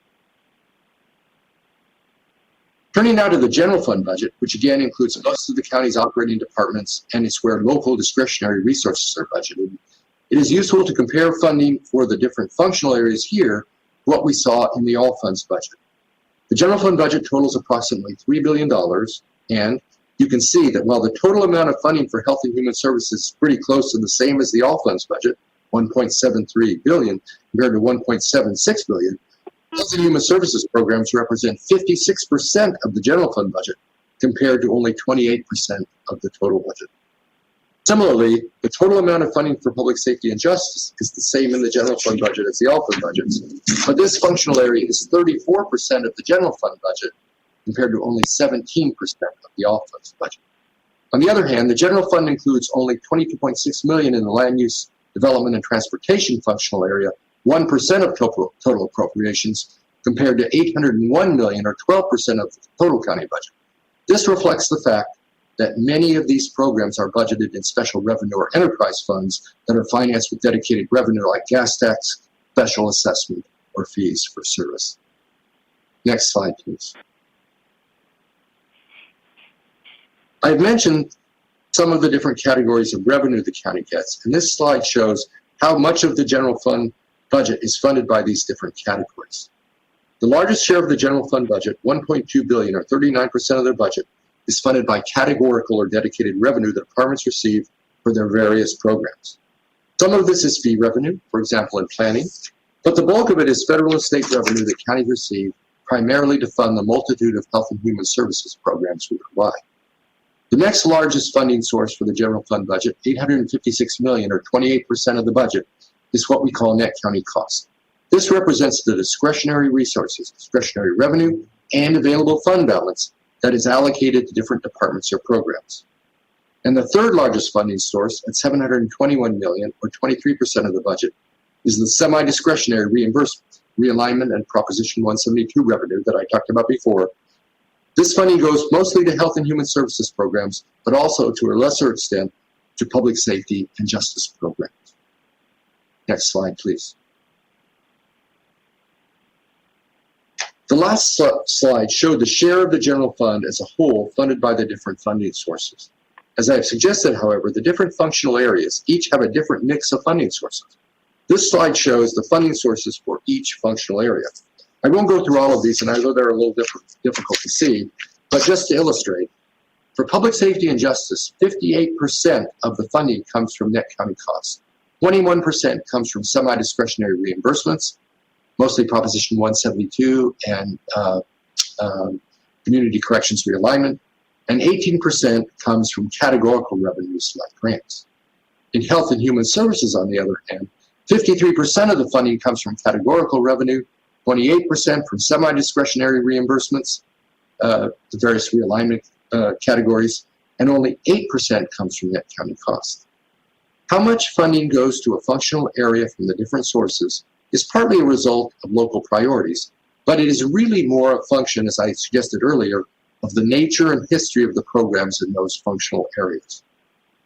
Turning now to the general fund budget, which again includes most of the county's operating departments and is where local discretionary resources are budgeted. It is useful to compare funding for the different functional areas here to what we saw in the all funds budget. The general fund budget totals approximately $3 billion, and you can see that while the total amount of funding for health and human services is pretty close to the same as the all funds budget, $1.73 billion compared to $1.76 billion, health and human services programs represent 56% of the general fund budget compared to only 28% of the total budget. Similarly, the total amount of funding for public safety and justice is the same in the general fund budget as the all fund budgets, but this functional area is 34% of the general fund budget compared to only 17% of the all funds budget. On the other hand, the general fund includes only $22.6 million in the land use, development, and transportation functional area, 1% of total appropriations, compared to $801 million or 12% of the total county budget. This reflects the fact that many of these programs are budgeted in special revenue or enterprise funds that are financed with dedicated revenue like gas tax, special assessment, or fees for service. Next slide, please. I've mentioned some of the different categories of revenue the county gets, and this slide shows how much of the general fund budget is funded by these different categories. The largest share of the general fund budget, $1.2 billion or 39% of their budget, is funded by categorical or dedicated revenue that departments receive for their various programs. Some of this is fee revenue, for example, in planning, but the bulk of it is federal and state revenue that counties receive primarily to fund the multitude of health and human services programs we provide. The next largest funding source for the general fund budget, $856 million or 28% of the budget, is what we call net county costs. This represents the discretionary resources, discretionary revenue, and available fund balance that is allocated to different departments or programs. And the third largest funding source at $721 million or 23% of the budget is the semi-discretionary reimbursement, realignment, and Proposition 172 revenue that I talked about before. This funding goes mostly to health and human services programs, but also to a lesser extent to public safety and justice programs. Next slide, please. The last slide showed the share of the general fund as a whole funded by the different funding sources. As I have suggested, however, the different functional areas each have a different mix of funding sources. This slide shows the funding sources for each functional area. I won't go through all of these, and I know they're a little difficult to see, but just to illustrate, for public safety and justice, 58% of the funding comes from net county costs. 21% comes from semi-discretionary reimbursements, mostly Proposition 172 and community corrections realignment, and 18% comes from categorical revenues like grants. In health and human services, on the other hand, 53% of the funding comes from categorical revenue, 28% from semi-discretionary reimbursements, the various realignment categories, and only 8% comes from net county costs. How much funding goes to a functional area from the different sources is partly a result of local priorities, but it is really more a function, as I suggested earlier, of the nature and history of the programs in those functional areas.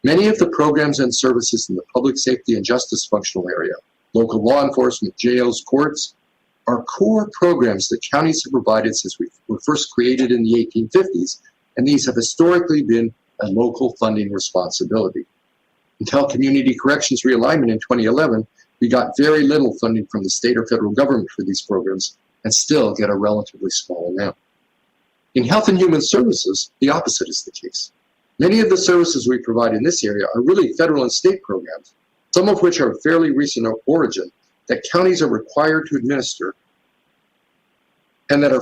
Many of the programs and services in the public safety and justice functional area, local law enforcement, jails, courts, are core programs that counties have provided since we were first created in the 1850s, and these have historically been a local funding responsibility. Until community corrections realignment in 2011, we got very little funding from the state or federal government for these programs and still get a relatively small amount. In health and human services, the opposite is the case. Many of the services we provide in this area are really federal and state programs, some of which are fairly recent origin, that counties are required to administer and that are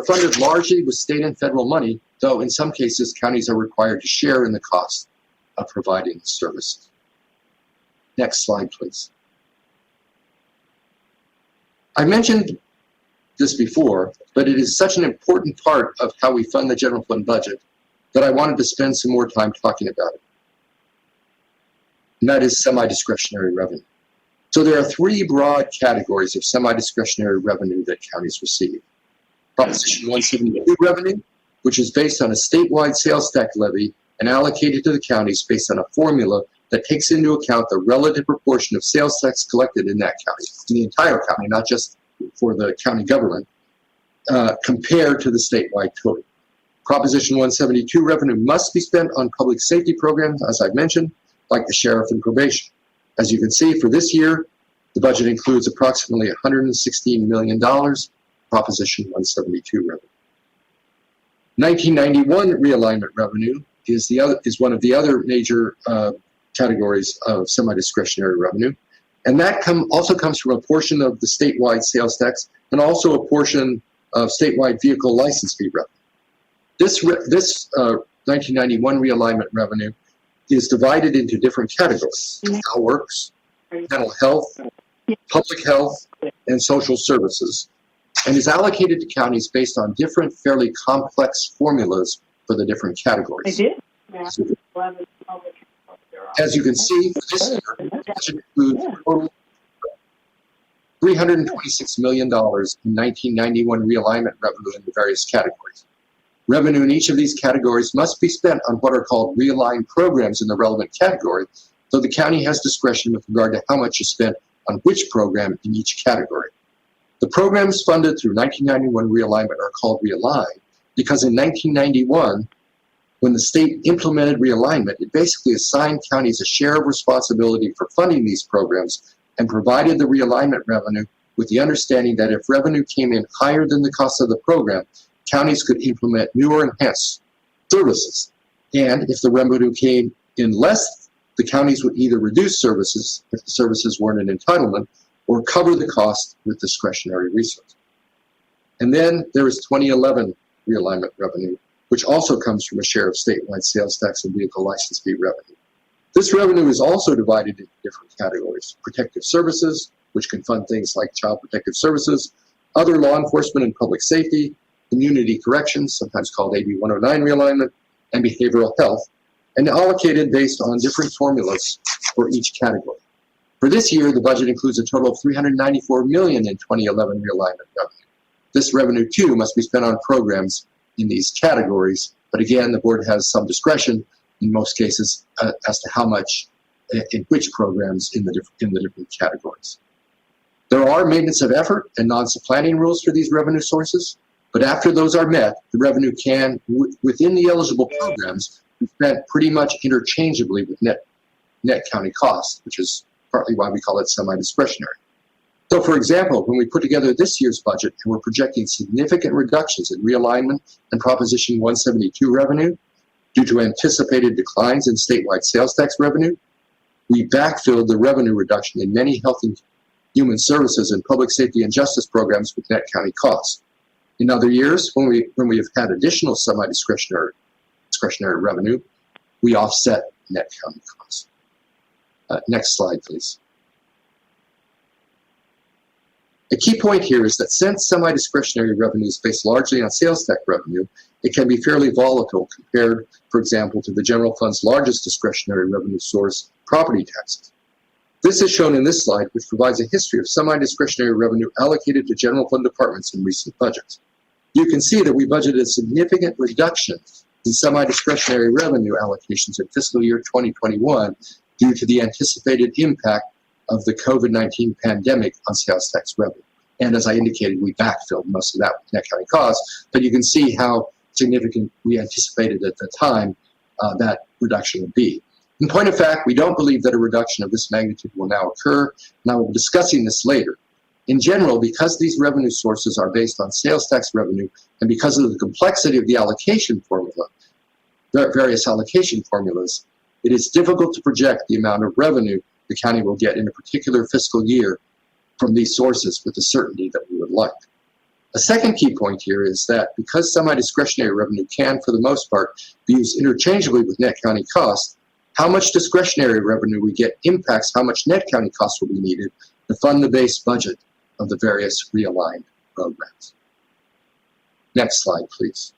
funded largely with state and federal money, though in some cases counties are required to share in the cost of providing the services. Next slide, please. I mentioned this before, but it is such an important part of how we fund the general fund budget that I wanted to spend some more time talking about it. And that is semi-discretionary revenue. So there are three broad categories of semi-discretionary revenue that counties receive. Proposition 172 revenue, which is based on a statewide sales tax levy and allocated to the counties based on a formula that takes into account the relative proportion of sales tax collected in that county, in the entire county, not just for the county government, compared to the statewide total. Proposition 172 revenue must be spent on public safety programs, as I've mentioned, like the sheriff and probation. As you can see, for this year, the budget includes approximately $116 million, Proposition 172 revenue. 1991 realignment revenue is one of the other major categories of semi-discretionary revenue, and that also comes from a portion of the statewide sales tax and also a portion of statewide vehicle license fee revenue. This 1991 realignment revenue is divided into different categories: how works, mental health, public health, and social services, and is allocated to counties based on different fairly complex formulas for the different categories. As you can see, for this year, the budget includes a total $326 million in 1991 realignment revenue in the various categories. Revenue in each of these categories must be spent on what are called realigned programs in the relevant category, so the county has discretion with regard to how much is spent on which program in each category. The programs funded through 1991 realignment are called realigned because in 1991, when the state implemented realignment, it basically assigned counties a share of responsibility for funding these programs and provided the realignment revenue with the understanding that if revenue came in higher than the cost of the program, counties could implement new or enhanced services. And if the revenue came in less, the counties would either reduce services if the services weren't an entitlement or cover the cost with discretionary resources. And then there is 2011 realignment revenue, which also comes from a share of statewide sales tax and vehicle license fee revenue. This revenue is also divided into different categories: protective services, which can fund things like child protective services, other law enforcement and public safety, community corrections, sometimes called AB 109 realignment, and behavioral health, and allocated based on different formulas for each category. For this year, the budget includes a total of $394 million in 2011 realignment revenue. This revenue, too, must be spent on programs in these categories, but again, the board has some discretion in most cases as to how much in which programs in the different categories. There are maintenance of effort and non-supplanting rules for these revenue sources, but after those are met, the revenue can, within the eligible programs, be spent pretty much interchangeably with net county costs, which is partly why we call it semi-discretionary. So, for example, when we put together this year's budget and we're projecting significant reductions in realignment and Proposition 172 revenue due to anticipated declines in statewide sales tax revenue, we backfilled the revenue reduction in many health and human services and public safety and justice programs with net county costs. In other years, when we have had additional semi-discretionary revenue, we offset net county costs. Next slide, please. A key point here is that since semi-discretionary revenue is based largely on sales tax revenue, it can be fairly volatile compared, for example, to the general fund's largest discretionary revenue source, property taxes. This is shown in this slide, which provides a history of semi-discretionary revenue allocated to general fund departments in recent budgets. You can see that we budgeted a significant reduction in semi-discretionary revenue allocations in fiscal year 2021 due to the anticipated impact of the COVID-19 pandemic on sales tax revenue. And as I indicated, we backfilled most of that with net county costs, but you can see how significant we anticipated at the time that reduction would be. In point of fact, we don't believe that a reduction of this magnitude will now occur, and I will be discussing this later. In general, because these revenue sources are based on sales tax revenue, and because of the complexity of the allocation formula, the various allocation formulas, it is difficult to project the amount of revenue the county will get in a particular fiscal year from these sources with the certainty that we would like. A second key point here is that because semi-discretionary revenue can, for the most part, be used interchangeably with net county costs, how much discretionary revenue we get impacts how much net county costs will be needed to fund the base budget of the various realigned programs. Next slide, please.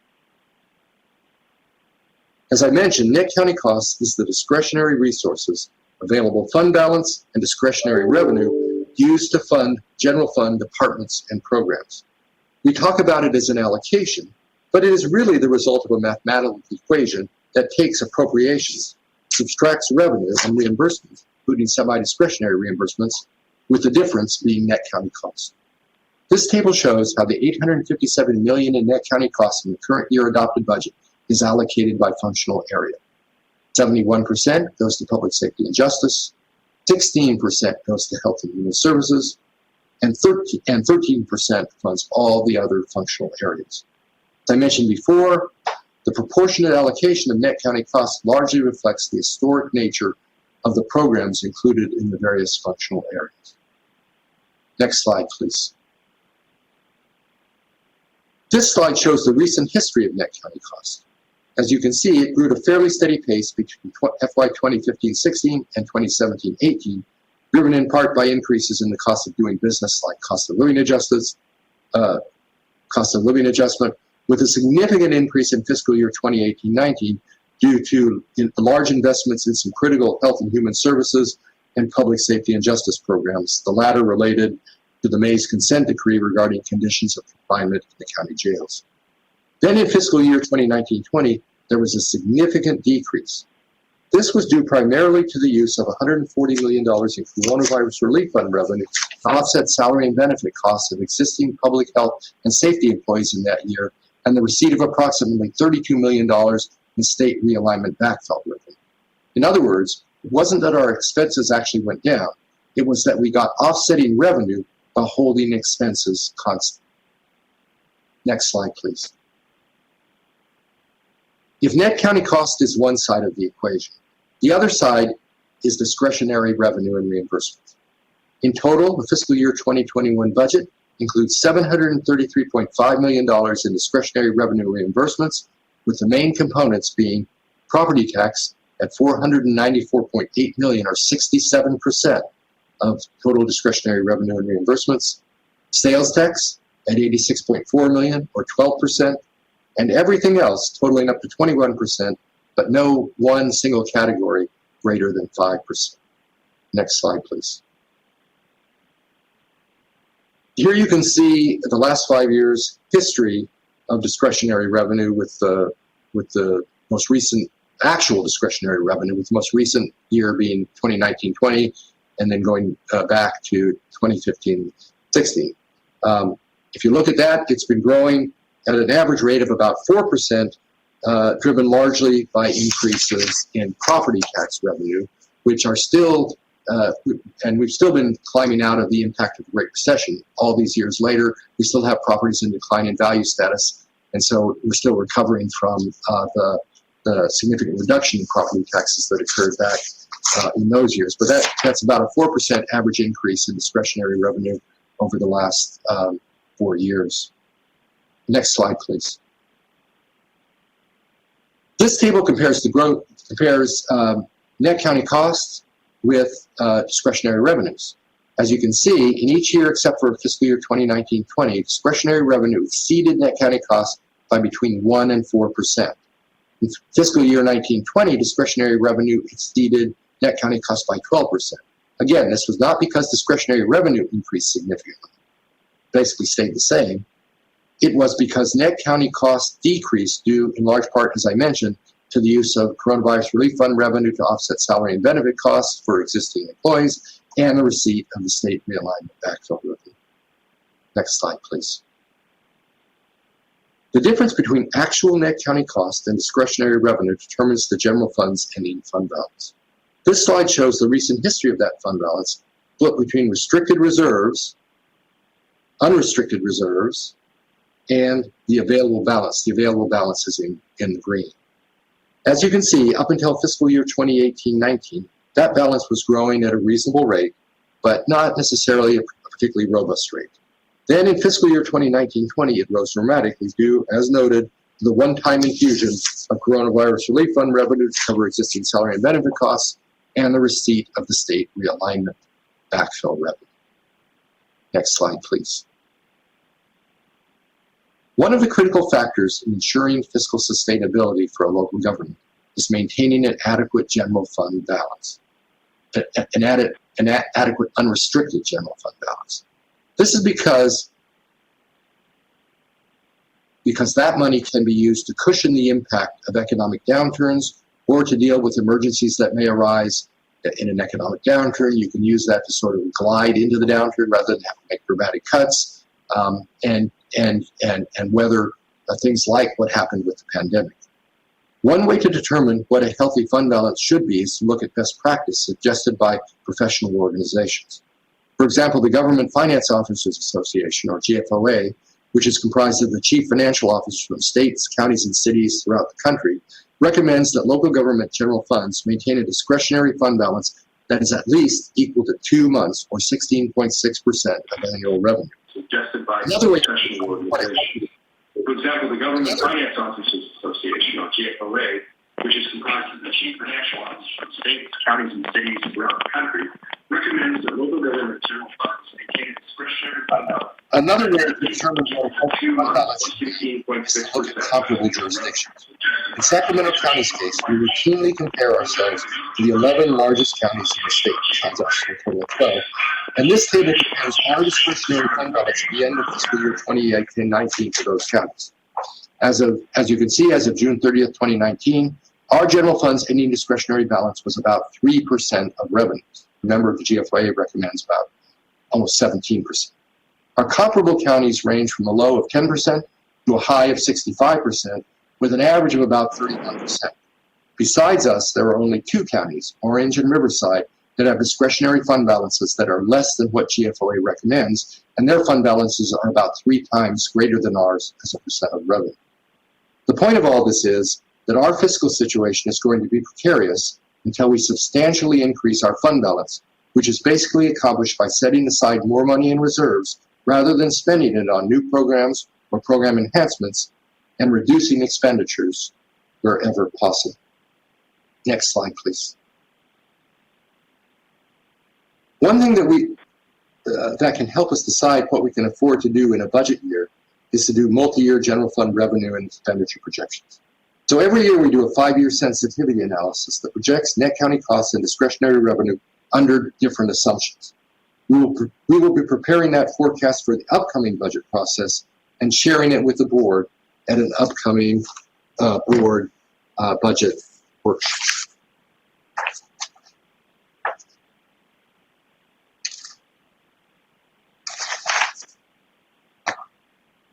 As I mentioned, net county costs is the discretionary resources, available fund balance, and discretionary revenue used to fund general fund departments and programs. We talk about it as an allocation, but it is really the result of a mathematical equation that takes appropriations, subtracts revenue and reimbursements, including semi-discretionary reimbursements, with the difference being net county costs. This table shows how the $857 million in net county costs in the current year adopted budget is allocated by functional area. 71% goes to public safety and justice, 16% goes to health and human services, and 13% funds all the other functional areas. As I mentioned before, the proportionate allocation of net county costs largely reflects the historic nature of the programs included in the various functional areas. Next slide, please. This slide shows the recent history of net county costs. As you can see, it grew at a fairly steady pace between FY 2015-16 and 2017-18, driven in part by increases in the cost of doing business like cost of living adjustment, with a significant increase in fiscal year 2018-19 due to large investments in some critical health and human services and public safety and justice programs, the latter related to the May's consent decree regarding conditions of confinement in the county jails. Then in fiscal year 2019-20, there was a significant decrease. This was due primarily to the use of $140 million in coronavirus relief fund revenue to offset salary and benefit costs of existing public health and safety employees in that year, and the receipt of approximately $32 million in state realignment backfill revenue. In other words, it wasn't that our expenses actually went down, it was that we got offsetting revenue by holding expenses constant. Next slide, please. If net county cost is one side of the equation, the other side is discretionary revenue and reimbursements. In total, the fiscal year 2021 budget includes $733.5 million in discretionary revenue reimbursements, with the main components being property tax at $494.8 million, or 67% of total discretionary revenue and reimbursements, sales tax at $86.4 million, or 12%, and everything else totaling up to 21%, but no one single category greater than 5%. Next slide, please. Here you can see the last 5 years' history of discretionary revenue with the most recent actual discretionary revenue, with the most recent year being 2019-20, and then going back to 2015-16. If you look at that, it's been growing at an average rate of about 4%, driven largely by increases in property tax revenue, which are still, and we've still been climbing out of the impact of the Great Recession. All these years later, we still have properties in decline in value status, and so we're still recovering from the significant reduction in property taxes that occurred back in those years. But that's about a 4% average increase in discretionary revenue over the last 4 years. Next slide, please. This table compares net county costs with discretionary revenues. As you can see, in each year except for fiscal year 2019-20, discretionary revenue exceeded net county costs by between 1% and 4%. In fiscal year 19-20, discretionary revenue exceeded net county costs by 12%. Again, this was not because discretionary revenue increased significantly, basically stayed the same. It was because net county costs decreased due in large part, as I mentioned, to the use of coronavirus relief fund revenue to offset salary and benefit costs for existing employees and the receipt of the state realignment backfill revenue. Next slide, please. The difference between actual net county cost and discretionary revenue determines the general fund's ending fund balance. This slide shows the recent history of that fund balance, split between restricted reserves, unrestricted reserves, and the available balance. The available balance is in the green. As you can see, up until fiscal year 2018-19, that balance was growing at a reasonable rate, but not necessarily a particularly robust rate. Then in fiscal year 2019-20, it rose dramatically due, as noted, to the one-time infusion of coronavirus relief fund revenue to cover existing salary and benefit costs and the receipt of the state realignment backfill revenue. Next slide, please. One of the critical factors in ensuring fiscal sustainability for a local government is maintaining an adequate general fund balance. an adequate unrestricted general fund balance. This is because that money can be used to cushion the impact of economic downturns or to deal with emergencies that may arise in an economic downturn. You can use that to sort of glide into the downturn rather than have to make dramatic cuts and weather things like what happened with the pandemic. One way to determine what a healthy fund balance should be is to look at best practice suggested by professional organizations. For example, the Government Finance Officers Association, or GFOA, which is comprised of the chief financial officers from states, counties, and cities throughout the country, recommends that local government general funds maintain a discretionary fund balance that is at least equal to 2 months or 16.6% of annual revenue. Suggested by Another way professional organizations. For example, the Government Finance Officers Association, or GFOA, which is comprised of the chief financial officers from states, counties, and cities throughout the country, recommends that local government general funds maintain a discretionary fund balance. Another way to determine what a healthy 2 fund months balance or is to look at 16.6%. comparable jurisdictions. In Sacramento County's case, we routinely compare ourselves to the 11 largest counties in the state, besides us, for a total of 12. And this table compares our discretionary fund balance at the end of fiscal year 2018-19 for those counties. As you can see, as of June 30th, 2019, our general fund's ending discretionary balance was about 3% of revenues. Remember, the GFOA recommends about almost 17%. Our comparable counties range from a low of 10% to a high of 65%, with an average of about 31%. Besides us, there are only 2 counties, Orange and Riverside, that have discretionary fund balances that are less than what GFOA recommends, and their fund balances are about 3 times greater than ours as a percent of revenue. The point of all this is that our fiscal situation is going to be precarious until we substantially increase our fund balance, which is basically accomplished by setting aside more money in reserves rather than spending it on new programs or program enhancements and reducing expenditures wherever possible. Next slide, please. One thing that can help us decide what we can afford to do in a budget year is to do multi-year general fund revenue and expenditure projections. So every year we do a 5-year sensitivity analysis that projects net county costs and discretionary revenue under different assumptions. We will be preparing that forecast for the upcoming budget process and sharing it with the board at an upcoming board budget workshop.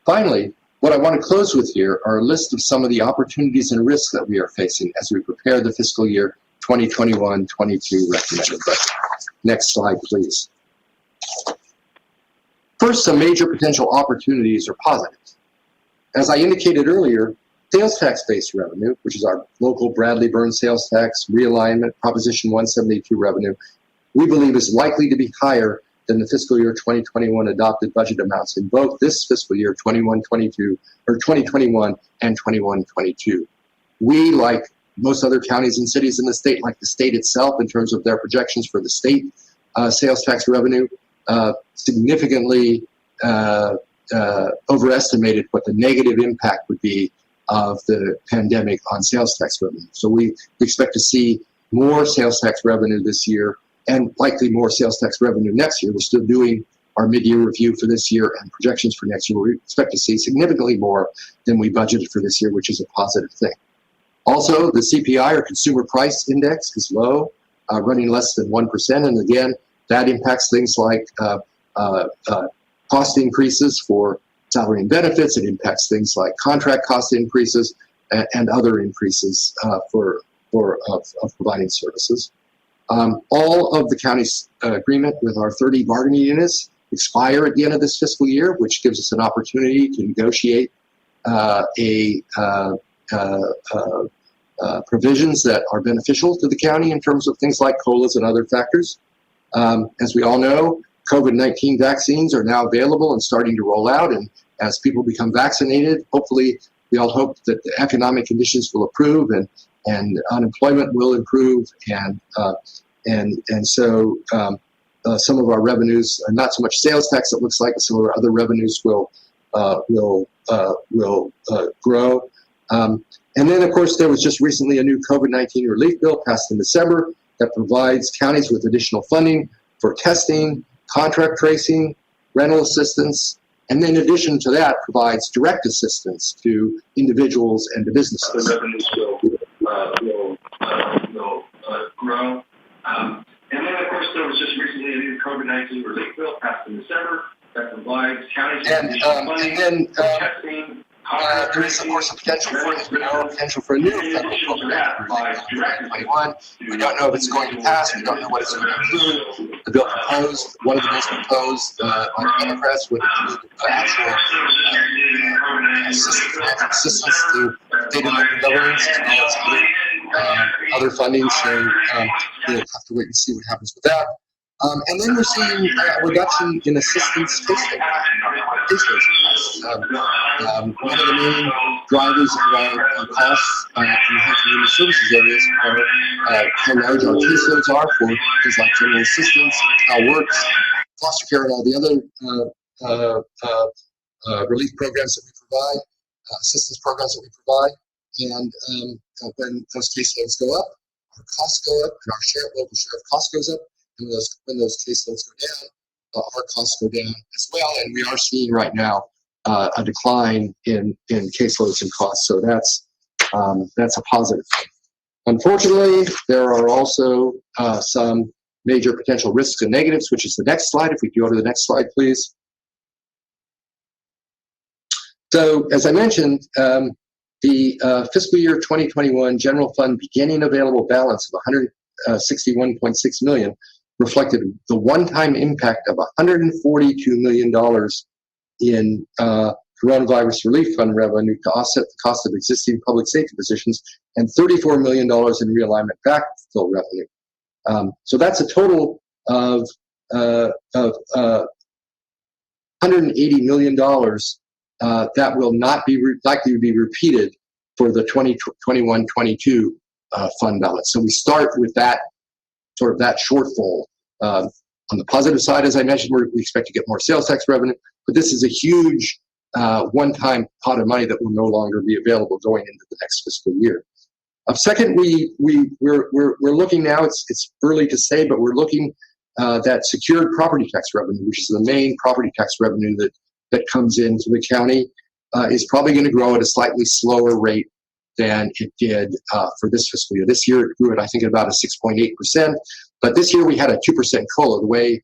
Finally, what I want to close with here are a list of some of the opportunities and risks that we are facing as we prepare the fiscal year 2021-22 recommended budget. Next slide, please. First, some major potential opportunities or positives. As I indicated earlier, sales tax-based revenue, which is our local Bradley-Byrne sales tax, realignment, Proposition 172 revenue, we believe is likely to be higher than the fiscal year 2021 adopted budget amounts in both this fiscal year 21-22 or 2021 and 21-22. We, like most other counties and cities in the state, like the state itself in terms of their projections for the state sales tax revenue, significantly overestimated what the negative impact would be of the pandemic on sales tax revenue. So we expect to see more sales tax revenue this year and likely more sales tax revenue next year. We're still doing our mid-year review for this year and projections for next year. We expect to see significantly more than we budgeted for this year, which is a positive thing. Also, the CPI, or Consumer Price Index, is low, running less than 1%. And again, that impacts things like cost increases for salary and benefits. It impacts things like contract cost increases and other increases for providing services. All of the county's agreement with our 30 bargaining units expire at the end of this fiscal year, which gives us an opportunity to negotiate provisions that are beneficial to the county in terms of things like COLAs and other factors. As we all know, COVID-19 vaccines are now available and starting to roll out, and as people become vaccinated, hopefully we all hope that the economic conditions will improve and unemployment will improve, and so some of our revenues, not so much sales tax, it looks like, some of our other revenues will grow. And then, of course, there was just recently a new COVID-19 relief bill passed in December, that provides counties with additional funding for testing, contract tracing, rental assistance, and then in addition to that, provides direct assistance to individuals and to businesses. The revenues will grow. And then, of course, there was just recently a new COVID-19 relief bill passed in December that provides counties with additional funding for testing. There is, of course, a potential for a new federal program in 2021. We don't know if it's going to pass. We don't know what it's going to include. The bill proposed, one of the bills proposed by the Democrats would include actual financial assistance to state and local governments as well as other funding. So we'll have to wait and see what happens with that. And then we're seeing a reduction in assistance caseload costs. One of the main drivers of our costs in health and human services areas are how large our caseloads are for things like general assistance, child works, foster care, and all the other relief programs that we provide, assistance programs that we provide. And when those caseloads go up, our costs go up, and our local share of costs goes up. And when those caseloads go down, our costs go down as well. And we are seeing right now a decline in caseloads and costs. So that's a positive thing. Unfortunately, there are also some major potential risks and negatives, which is the next slide. If we go to the next slide, please. So as I mentioned, the fiscal year 2021 general fund beginning available balance of $161.6 million reflected the one-time impact of $142 million in coronavirus relief fund revenue to offset the cost of existing public safety positions and $34 million in realignment backfill revenue. So that's a total of $180 million that will not be likely to be repeated for the 2021-22 fund balance. So we start with that sort of that shortfall. On the positive side, as I mentioned, we expect to get more sales tax revenue, but this is a huge one-time pot of money that will no longer be available going into the next fiscal year. Second, we're looking now. It's early to say, but we're looking that secured property tax revenue, which is the main property tax revenue that comes into the county, is probably going to grow at a slightly slower rate than it did for this fiscal year. This year it grew at, I think, about a 6.8%, but this year we had a 2% COLA. The way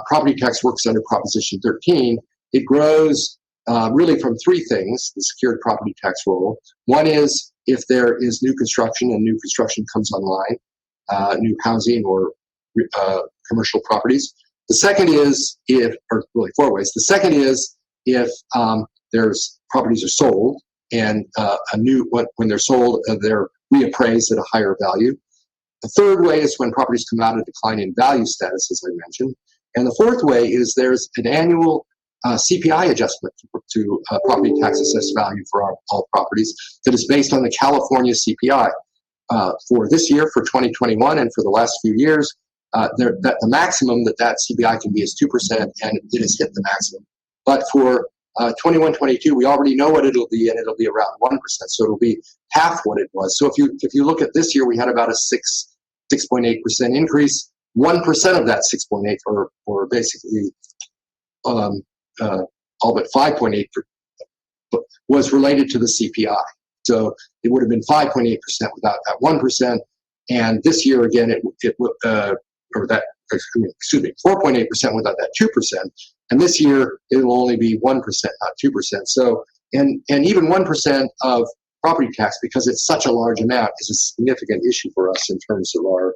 property tax works under Proposition 13, it grows really from three things, the secured property tax roll. One is if there is new construction and new construction comes online, new housing or commercial properties. The second is or really four ways. The second is if there's properties are sold and when they're sold, they're reappraised at a higher value. The third way is when properties come out of declining value status, as I mentioned. And the fourth way is there's an annual CPI adjustment to property tax assessed value for all properties that is based on the California CPI. For this year, for 2021, and for the last few years, the maximum that CPI can be is 2%, and it has hit the maximum. But for 21-22, we already know what it'll be, and it'll be around 1%. So it'll be half what it was. So if you look at this year, we had about a 6.8% increase. 1% of that 6.8, or basically all but 5.8, was related to the CPI. So it would have been 5.8% without that 1%. And this year again, it 4.8% without that 2%. And this year it will only be 1%, not 2%. So and even 1% of property tax, because it's such a large amount, is a significant issue for us in terms of our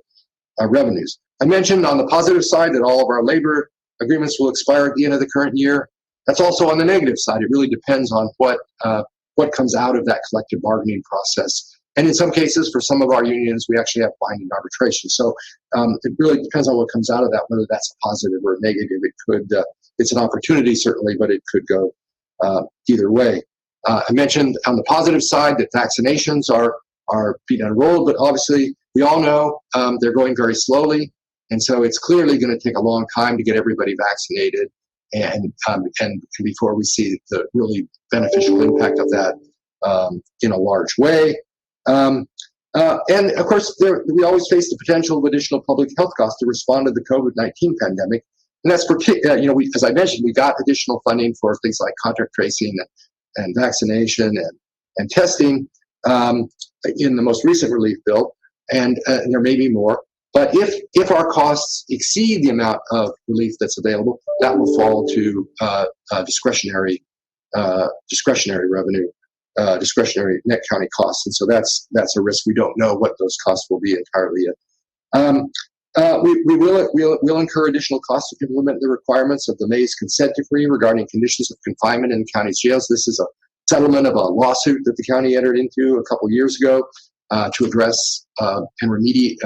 revenues. I mentioned on the positive side that all of our labor agreements will expire at the end of the current year. That's also on the negative side. It really depends on what comes out of that collective bargaining process. And in some cases, for some of our unions, we actually have binding arbitration. So it really depends on what comes out of that, whether that's a positive or a negative. It's an opportunity, certainly, but it could go either way. I mentioned on the positive side that vaccinations are being enrolled, but obviously we all know they're going very slowly. And so it's clearly going to take a long time to get everybody vaccinated and before we see the really beneficial impact of that in a large way. And of course, we always face the potential of additional public health costs to respond to the COVID-19 pandemic. And that's as I mentioned, we got additional funding for things like contact tracing and vaccination and testing in the most recent relief bill, and there may be more. But if our costs exceed the amount of relief that's available, that will fall to discretionary revenue, discretionary net county costs, and so that's a risk. We don't know what those costs will be entirely yet. We'll incur additional costs to implement the requirements of the May's consent decree regarding conditions of confinement in the county's jails. This is a settlement of a lawsuit that the county entered into a couple years ago to address and remediate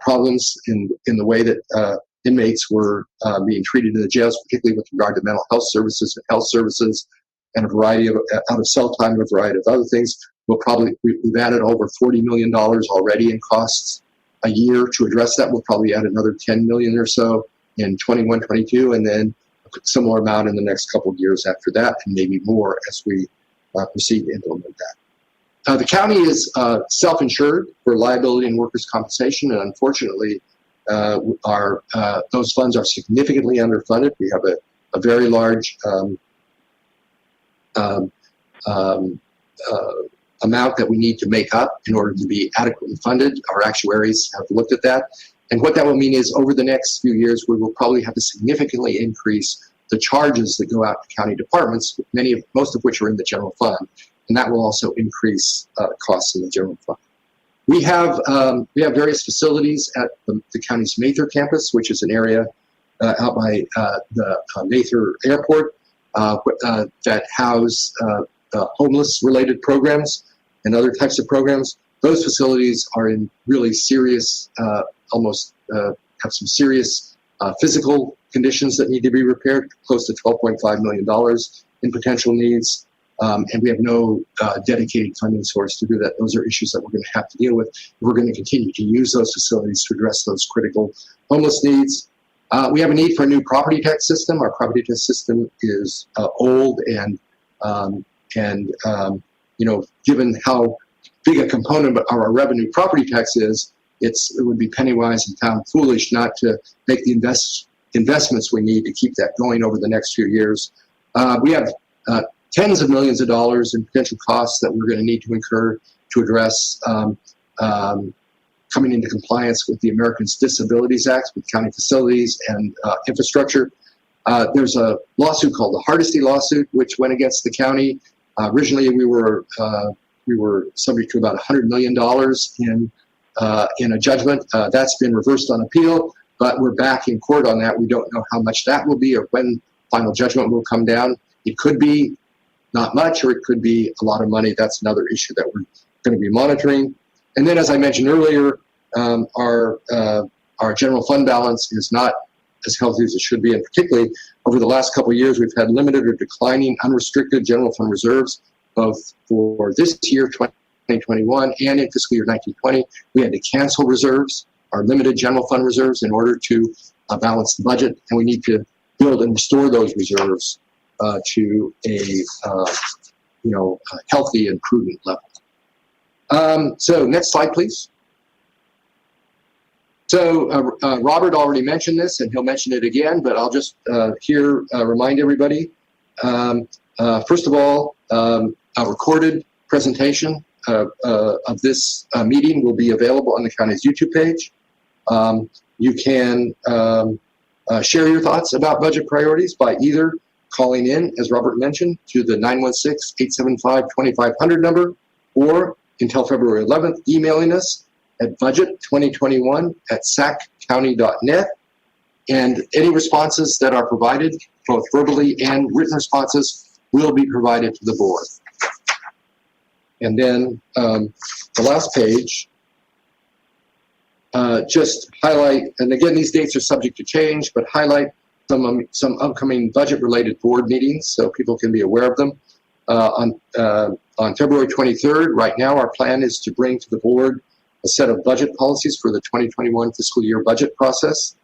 problems in the way that inmates were being treated in the jails, particularly with regard to mental health services and health services, and a variety of out of cell time and a variety of other things. We've added over $40 million already in costs a year to address that. We'll probably add another $10 million or so in 21-22, and then a similar amount in the next couple of years after that, and maybe more as we proceed to implement that. The county is self-insured for liability and workers' compensation, and unfortunately, those funds are significantly underfunded. We have a very large amount that we need to make up in order to be adequately funded. Our actuaries have looked at that. And what that will mean is over the next few years, we will probably have to significantly increase the charges that go out to county departments, most of which are in the general fund. And that will also increase costs in the general fund. We have various facilities at the county's Mather campus, which is an area out by the Mather Airport that house homeless-related programs and other types of programs. Those facilities are in really serious, have some serious physical conditions that need to be repaired, close to $12.5 million in potential needs. And we have no dedicated funding source to do that. Those are issues that we're going to have to deal with. We're going to continue to use those facilities to address those critical homeless needs. We have a need for a new property tax system. Our property tax system is old, and given how big a component of our revenue property tax is, it would be penny wise and pound foolish not to make the investments we need to keep that going over the next few years. We have tens of millions of dollars in potential costs that we're going to need to incur to address coming into compliance with the Americans with Disabilities Act, with county facilities and infrastructure. There's a lawsuit called the Hardesty lawsuit, which went against the county. Originally, we were subject to about $100 million in a judgment. That's been reversed on appeal, but we're back in court on that. We don't know how much that will be or when final judgment will come down. It could be not much, or it could be a lot of money. That's another issue that we're going to be monitoring. And then, as I mentioned earlier, our general fund balance is not as healthy as it should be, and particularly over the last couple of years, we've had limited or declining unrestricted general fund reserves, both for this year, 2021, and in fiscal year 1920. We had to cancel reserves, our limited general fund reserves, in order to balance the budget, and we need to build and restore those reserves to a healthy and prudent level. So next slide, please. So Robert already mentioned this, and he'll mention it again, but I'll just remind everybody. First of all, a recorded presentation of this meeting will be available on the county's YouTube page. You can share your thoughts about budget priorities by either calling in, as Robert mentioned, to the 916-875-2500 number, or until February 11th, emailing us at budget2021@saccounty.net. And any responses that are provided, both verbally and written responses, will be provided to the board. And then the last page, just highlight, and again, these dates are subject to change, but highlight some upcoming budget-related board meetings so people can be aware of them. On February 23rd, right now, our plan is to bring to the board a set of budget policies for the 2021 fiscal year budget process.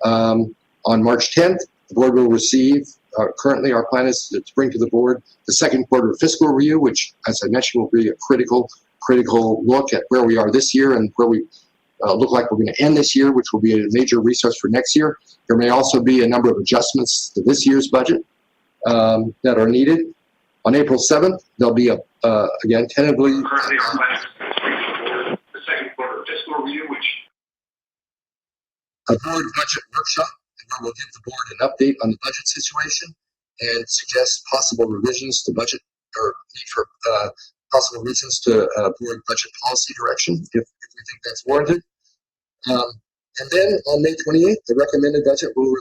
On March 10th, the board will receive, currently our plan is to bring to the board the second quarter fiscal review, which, as I mentioned, will be a critical critical look at where we are this year and where we look like we're going to end this year, which will be a major resource for next year. There may also be a number of adjustments to this year's budget that are needed. On April 7th, there'll be again, tentatively. Currently, our plan is for the second quarter fiscal review, which A board budget workshop, where we'll give the board an update on the budget situation and suggest possible revisions to budget or need for possible revisions to board budget policy direction if we think that's warranted. And then on May 28th, the recommended budget will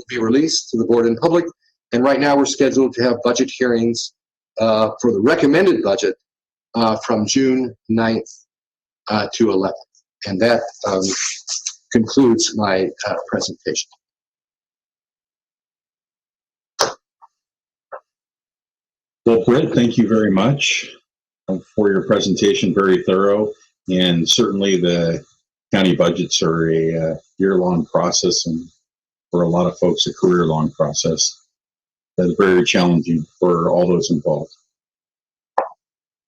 be released to the board and public. And right now we're scheduled to have budget hearings for the recommended budget from June 9th to 11th. And that concludes my presentation. Well, Britt, thank you very much for your presentation. Very thorough, and certainly the county budgets are a year-long process, and for a lot of folks, a career-long process. That's very challenging for all those involved.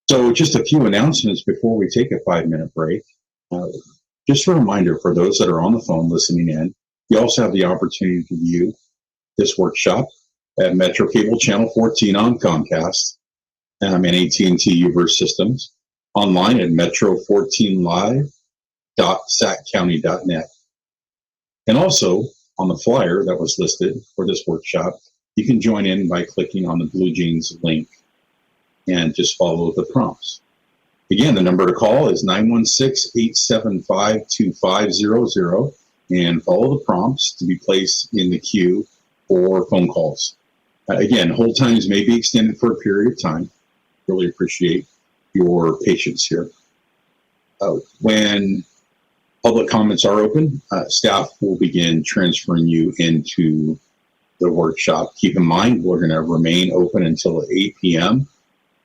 So just a few announcements before we take a 5-minute break. Just a reminder for those that are on the phone listening in, you also have the opportunity to view this workshop at Metro Cable Channel 14 on Comcast and AT&T Uverse Systems, online at metro14live.saccounty.net. And also on the flyer that was listed for this workshop, you can join in by clicking on the Blue Jeans link and just follow the prompts. Again, the number to call is 916-875-2500 and follow the prompts to be placed in the queue for phone calls. Again, hold times may be extended for a period of time. Really appreciate your patience here. When public comments are open, staff will begin transferring you into the workshop. Keep in mind, we're going to remain open until 8 p.m.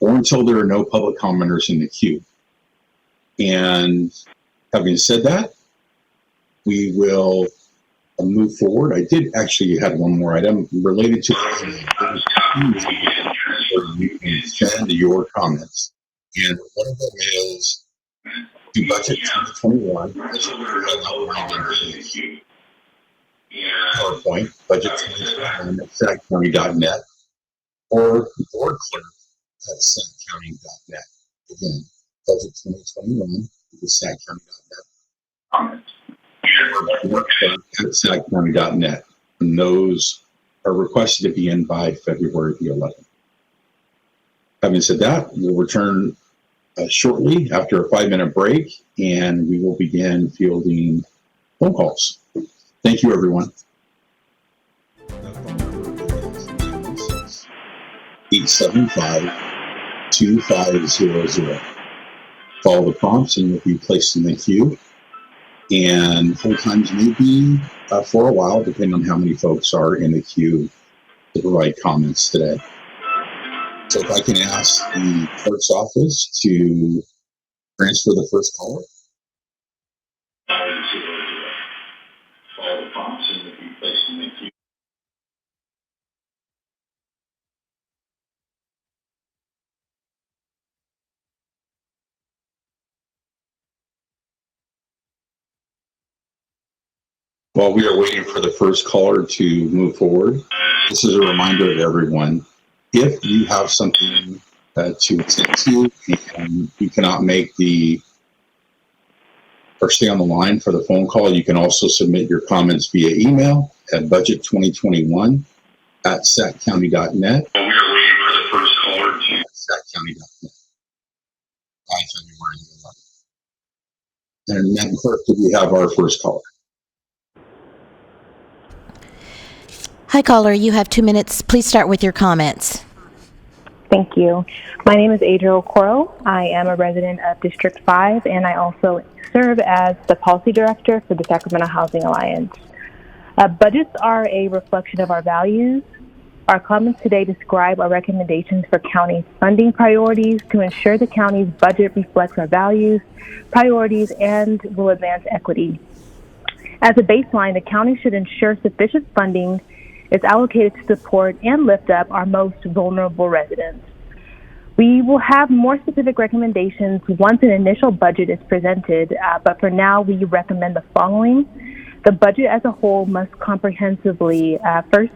or until there are no public commenters in the queue. And having said that, we will move forward. I did actually have one more item related to you can send your comments. And one of them is to budget 2021. PowerPoint, budget 2021 at saccounty.net or board clerk at saccounty.net. Again, budget 2021 at saccounty.net. Or board clerk at saccounty.net. And those are requested to be in by February the 11th. Having said that, we'll return shortly after a 5-minute break, and we will begin fielding phone calls. Thank you, everyone. 875-2500. Follow the prompts and you'll be placed in the queue. And hold times may be for a while, depending on how many folks are in the queue to provide comments today. So if I can ask the clerk's office to transfer the first caller. Follow the prompts and you'll be placed in the queue. While we are waiting for the first caller to move forward, this is a reminder to everyone, if you have something to attend to and you cannot make or stay on the line for the phone call, you can also submit your comments via email at budget2021@saccounty.net. We are waiting for the first caller to saccounty.net by February 11th. And Madam Clerk, do we have our first caller? Hi, caller. You have 2 minutes. Please start with your comments. Thank you. My name is Adriel Coro. I am a resident of District 5, and I also serve as the Policy Director for the Sacramento Housing Alliance. Budgets are a reflection of our values. Our comments today describe our recommendations for county funding priorities to ensure the county's budget reflects our values, priorities, and will advance equity. As a baseline, the county should ensure sufficient funding is allocated to support and lift up our most vulnerable residents. We will have more specific recommendations once an initial budget is presented, but for now we recommend the following. The budget as a whole must comprehensively first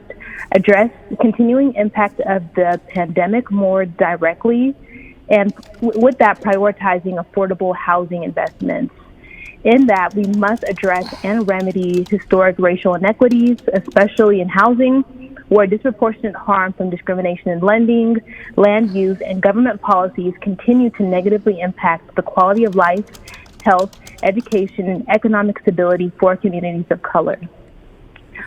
address the continuing impact of the pandemic more directly, and with that prioritizing affordable housing investments. In that, we must address and remedy historic racial inequities, especially in housing, where disproportionate harm from discrimination in lending, land use, and government policies continue to negatively impact the quality of life, health, education, and economic stability for communities of color.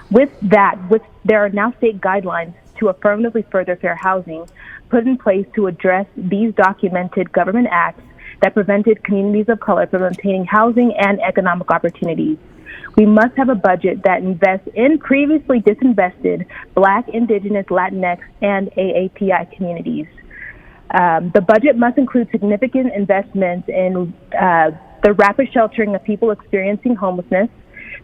With that, there are now state guidelines to affirmatively further fair housing put in place to address these documented government acts that prevented communities of color from obtaining housing and economic opportunities. We must have a budget that invests in previously disinvested Black, Indigenous, Latinx, and AAPI communities. The budget must include significant investments in the rapid sheltering of people experiencing homelessness.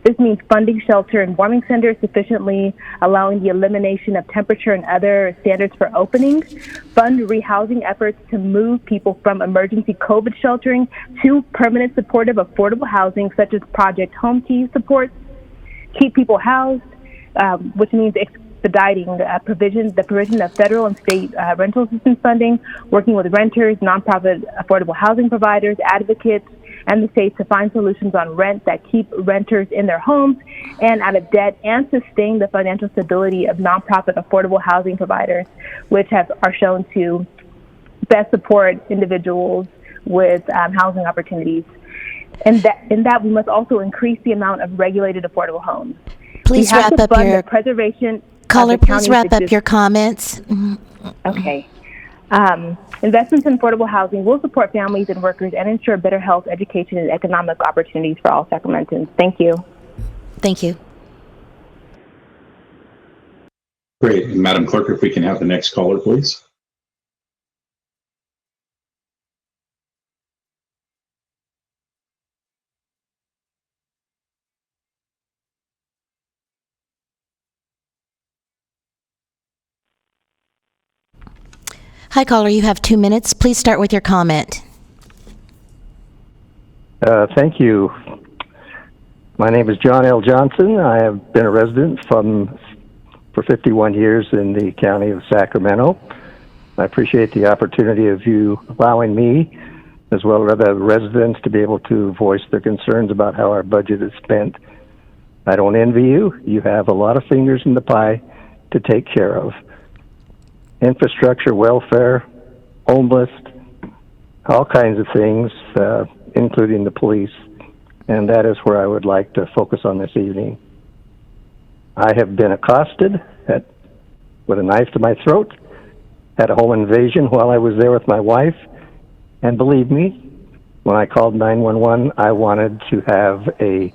This means funding shelter and warming centers sufficiently, allowing the elimination of temperature and other standards for opening, fund rehousing efforts to move people from emergency COVID sheltering to permanent supportive affordable housing, such as Project Home Key supports, keep people housed, which means expediting the provision of federal and state rental assistance funding, working with renters, nonprofit affordable housing providers, advocates, and the states to find solutions on rent that keep renters in their homes and out of debt, and sustain the financial stability of nonprofit affordable housing providers, which are shown to best support individuals with housing opportunities. And in that, we must also increase the amount of regulated affordable homes. Please wrap up your preservation. caller. Please wrap up your comments. Okay. Investments in affordable housing will support families and workers and ensure better health, education, and economic opportunities for all Sacramentans. Thank you. Thank you. Great. And Madam Clerk, if we can have the next caller, please. Hi, caller. You have 2 minutes. Please start with your comment. Thank you. My name is John L. Johnson. I have been a resident for 51 years in the county of Sacramento. I appreciate the opportunity of you allowing me, as well as other residents, to be able to voice their concerns about how our budget is spent. I don't envy you. You have a lot of fingers in the pie to take care of. Infrastructure, welfare, homeless, all kinds of things, including the police. And that is where I would like to focus on this evening. I have been accosted with a knife to my throat, had a home invasion while I was there with my wife, and believe me, when I called 911, I wanted to have a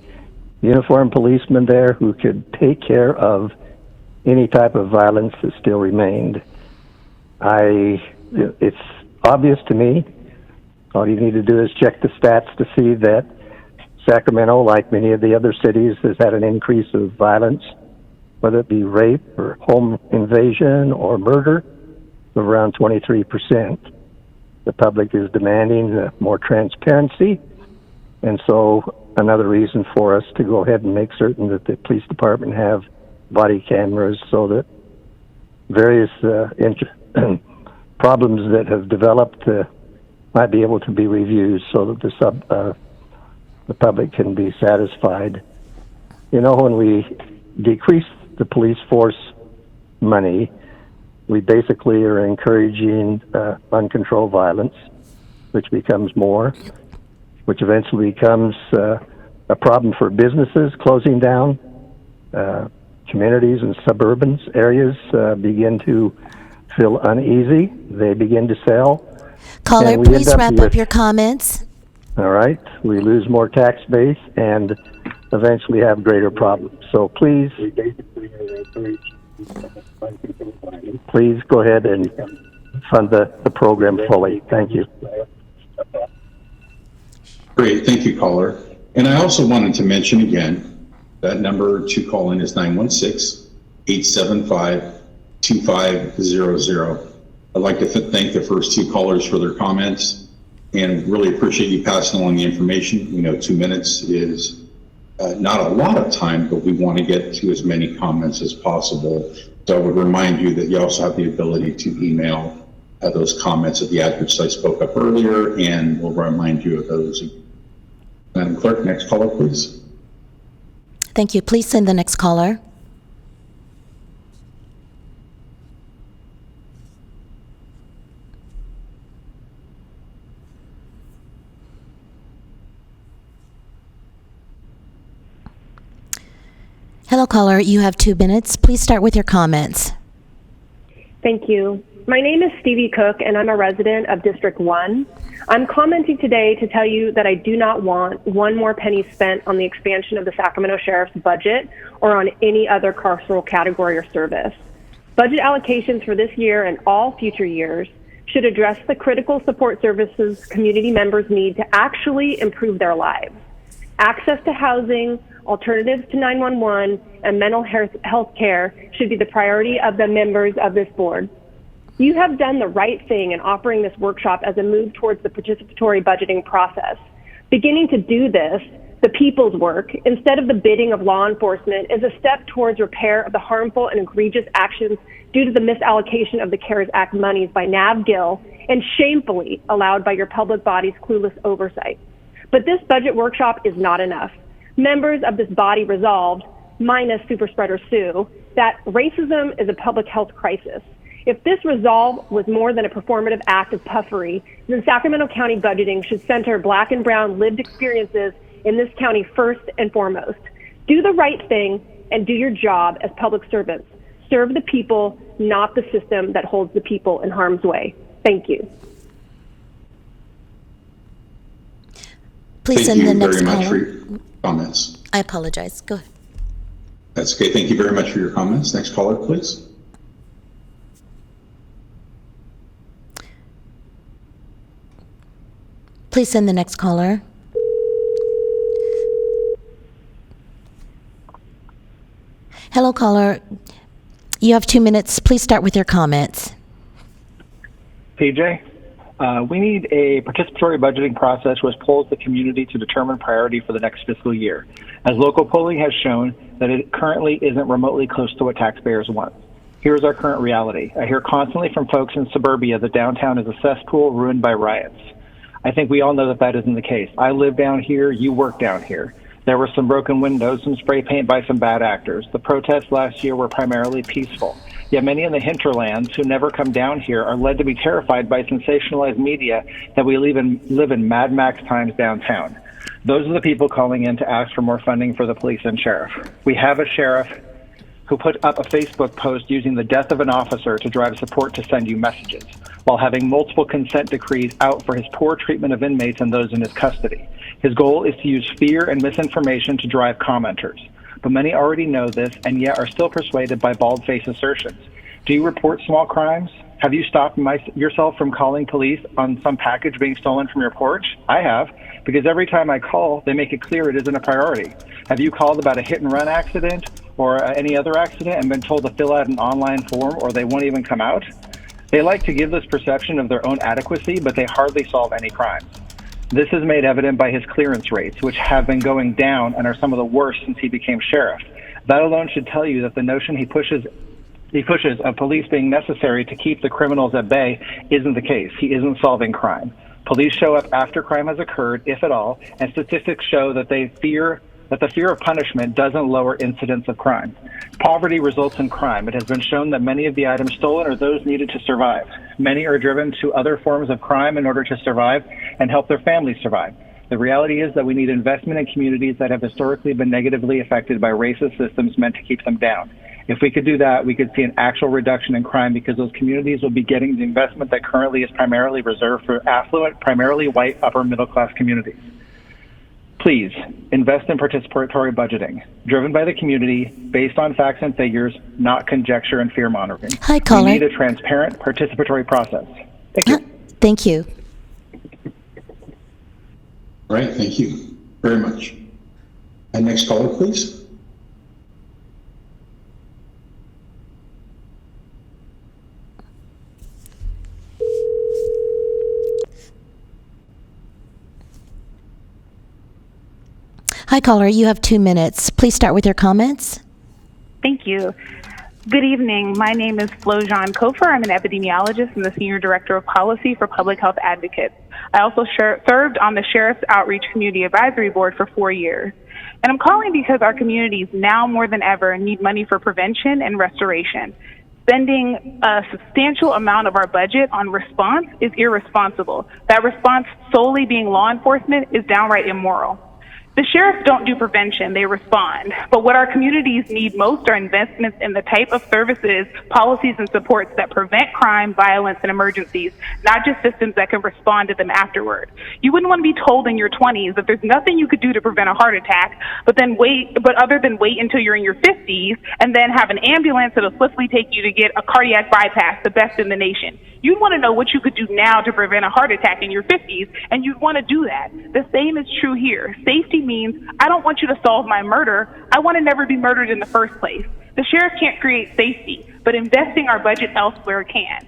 uniformed policeman there who could take care of any type of violence that still remained. It's obvious to me. All you need to do is check the stats to see that Sacramento, like many of the other cities, has had an increase of violence, whether it be rape or home invasion or murder, of around 23%. The public is demanding more transparency, and so another reason for us to go ahead and make certain that the police department have body cameras so that various problems that have developed might be able to be reviewed so that the public can be satisfied. You know, when we decrease the police force money, we basically are encouraging uncontrolled violence, which becomes more, which eventually becomes a problem for businesses closing down. Communities and suburban areas begin to feel uneasy. They begin to sell. Caller, please wrap up your comments. All right. We lose more tax base and eventually have greater problems. So please go ahead and fund the program fully. Thank you. Great. Thank you, caller. And I also wanted to mention again, that number to call in is 916-875-2500. I'd like to thank the first two callers for their comments and really appreciate you passing along the information. We know 2 minutes is not a lot of time, but we want to get to as many comments as possible. So I would remind you that you also have the ability to email those comments at the address I spoke up earlier, and we'll remind you of those. Madam Clerk, next caller, please. Thank you. Please send the next caller. Hello, caller. You have 2 minutes. Please start with your comments. Thank you. My name is Stevie Cook, and I'm a resident of District 1. I'm commenting today to tell you that I do not want one more penny spent on the expansion of the Sacramento Sheriff's budget or on any other carceral category or service. Budget allocations for this year and all future years should address the critical support services community members need to actually improve their lives. Access to housing, alternatives to 911, and mental health care should be the priority of the members of this board. You have done the right thing in offering this workshop as a move towards the participatory budgeting process. Beginning to do this, the people's work, instead of the bidding of law enforcement, is a step towards repair of the harmful and egregious actions due to the misallocation of the CARES Act monies by Nav Gill and shamefully allowed by your public body's clueless oversight. But this budget workshop is not enough. Members of this body resolved, minus Super Spreader Sue, that racism is a public health crisis. If this resolve was more than a performative act of puffery, then Sacramento County budgeting should center Black and brown lived experiences in this county first and foremost. Do the right thing and do your job as public servants. Serve the people, not the system that holds the people in harm's way. Thank you. Please send the next Thank you very much for caller. your comments. I apologize. Go ahead. That's okay. Thank you very much for your comments. Next caller, please. Please send the next caller. Hello, caller. You have 2 minutes. Please start with your comments. PJ, we need a participatory budgeting process which polls the community to determine priority for the next fiscal year, as local polling has shown that it currently isn't remotely close to what taxpayers want. Here's our current reality. I hear constantly from folks in suburbia that downtown is a cesspool ruined by riots. I think we all know that that isn't the case. I live down here, you work down here. There were some broken windows, some spray paint by some bad actors. The protests last year were primarily peaceful. Yet many in the hinterlands who never come down here are led to be terrified by sensationalized media that we live in Mad Max times downtown. Those are the people calling in to ask for more funding for the police and sheriff. We have a sheriff who put up a Facebook post using the death of an officer to drive support to send you messages, while having multiple consent decrees out for his poor treatment of inmates and those in his custody. His goal is to use fear and misinformation to drive commenters. But many already know this and yet are still persuaded by bald-faced assertions. Do you report small crimes? Have you stopped yourself from calling police on some package being stolen from your porch? I have, because every time I call, they make it clear it isn't a priority. Have you called about a hit-and-run accident or any other accident and been told to fill out an online form or they won't even come out? They like to give this perception of their own adequacy, but they hardly solve any crimes. This is made evident by his clearance rates, which have been going down and are some of the worst since he became sheriff. That alone should tell you that the notion he pushes of police being necessary to keep the criminals at bay isn't the case. He isn't solving crime. Police show up after crime has occurred, if at all, and statistics show that the fear of punishment doesn't lower incidents of crime. Poverty results in crime. It has been shown that many of the items stolen are those needed to survive. Many are driven to other forms of crime in order to survive and help their families survive. The reality is that we need investment in communities that have historically been negatively affected by racist systems meant to keep them down. If we could do that, we could see an actual reduction in crime because those communities will be getting the investment that currently is primarily reserved for affluent, primarily white, upper middle class communities. Please invest in participatory budgeting, driven by the community, based on facts and figures, not conjecture and fear mongering. Hi, caller. We need a transparent, participatory process. Thank you. Thank you. All right, thank you very much. And next caller, please. Hi, caller. You have 2 minutes. Please start with your comments. Thank you. Good evening. My name is Flojan Kofer. I'm an epidemiologist and the Senior Director of Policy for Public Health Advocates. I also served on the Sheriff's Outreach Community Advisory Board for 4 years. And I'm calling because our communities now more than ever need money for prevention and restoration. Spending a substantial amount of our budget on response is irresponsible. That response solely being law enforcement is downright immoral. The sheriffs don't do prevention, they respond. But what our communities need most are investments in the type of services, policies, and supports that prevent crime, violence, and emergencies, not just systems that can respond to them afterward. You wouldn't want to be told in your 20s that there's nothing you could do to prevent a heart attack, but other than wait until you're in your 50s and then have an ambulance that'll swiftly take you to get a cardiac bypass, the best in the nation. You'd want to know what you could do now to prevent a heart attack in your 50s, and you'd want to do that. The same is true here. Safety means I don't want you to solve my murder. I want to never be murdered in the first place. The sheriff can't create safety, but investing our budget elsewhere can.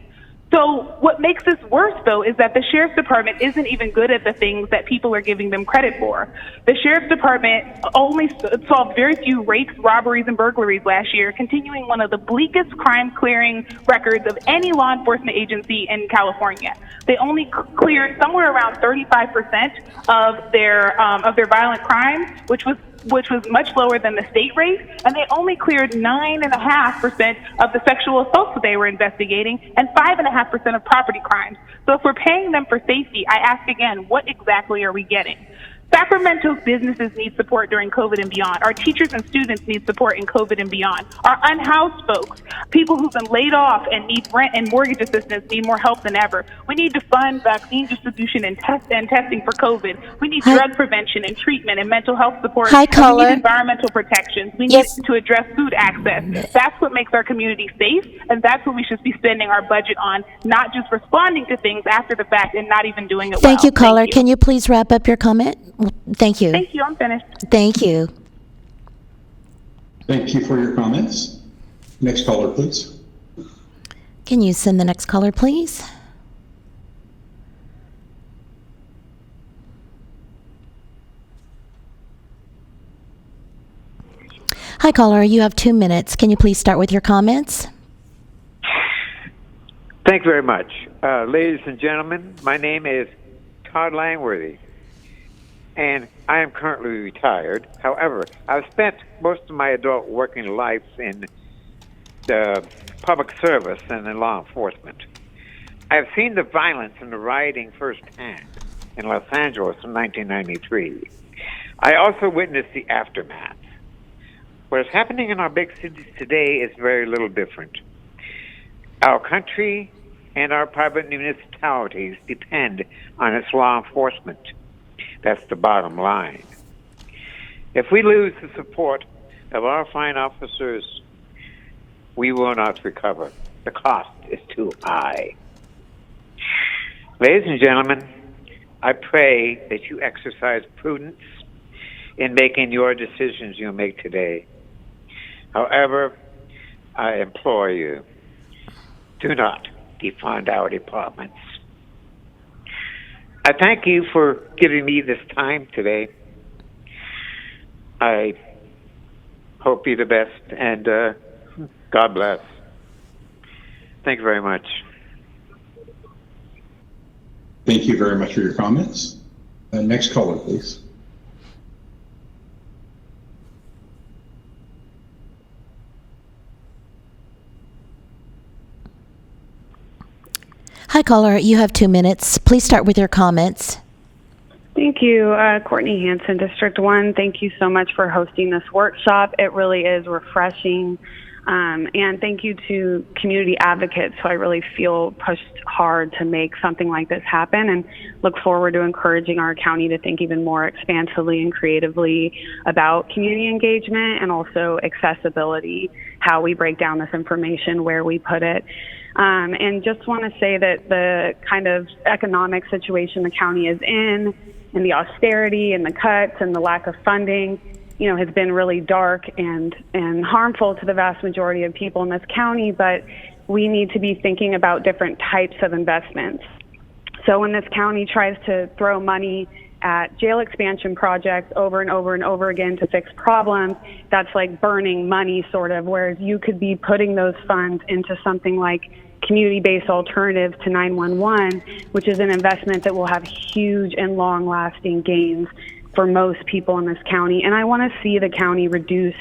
So what makes this worse, though, is that the sheriff's department isn't even good at the things that people are giving them credit for. The sheriff's department only solved very few rapes, robberies, and burglaries last year, continuing one of the bleakest crime-clearing records of any law enforcement agency in California. They only cleared somewhere around 35% of their violent crimes, which was much lower than the state rate, and they only cleared 9.5% of the sexual assaults that they were investigating and 5.5% of property crimes. So if we're paying them for safety, I ask again, what exactly are we getting? Sacramento's businesses need support during COVID and beyond. Our teachers and students need support in COVID and beyond. Our unhoused folks, people who've been laid off and need rent and mortgage assistance, need more help than ever. We need to fund vaccine distribution and testing for COVID. We need drug prevention and treatment and mental health support. Hi, caller. We need environmental protections. We need to address food access. That's what makes our community safe, and that's what we should be spending our budget on, not just responding to things after the fact and not even doing it well. Thank you, caller. Can you please wrap up your comment? Thank you. Thank you. I'm finished. Thank you. Thank you for your comments. Next caller, please. Can you send the next caller, please? Hi, caller. You have 2 minutes. Can you please start with your comments? Thank you very much. Ladies and gentlemen, my name is Todd Langworthy, and I am currently retired. However, I've spent most of my adult working life in the public service and in law enforcement. I've seen the violence and the rioting firsthand in Los Angeles in 1993. I also witnessed the aftermath. What is happening in our big cities today is very little different. Our country and our private municipalities depend on its law enforcement. That's the bottom line. If we lose the support of our fine officers, we will not recover. The cost is too high. Ladies and gentlemen, I pray that you exercise prudence in making your decisions you make today. However, I implore you, do not defund our departments. I thank you for giving me this time today. I hope you're the best, and God bless. Thank you very much. Thank you very much for your comments. Next caller, please. Hi, caller. You have 2 minutes. Please start with your comments. Thank you, Courtney Hanson, District 1. Thank you so much for hosting this workshop. It really is refreshing. And thank you to community advocates who I really feel pushed hard to make something like this happen, and look forward to encouraging our county to think even more expansively and creatively about community engagement and also accessibility, how we break down this information, where we put it. And just want to say that the kind of economic situation the county is in, and the austerity and the cuts and the lack of funding, you know, has been really dark and harmful to the vast majority of people in this county, but we need to be thinking about different types of investments. So when this county tries to throw money at jail expansion projects over and over and over again to fix problems, that's like burning money sort of, whereas you could be putting those funds into something like community-based alternatives to 911, which is an investment that will have huge and long-lasting gains for most people in this county. And I want to see the county reduce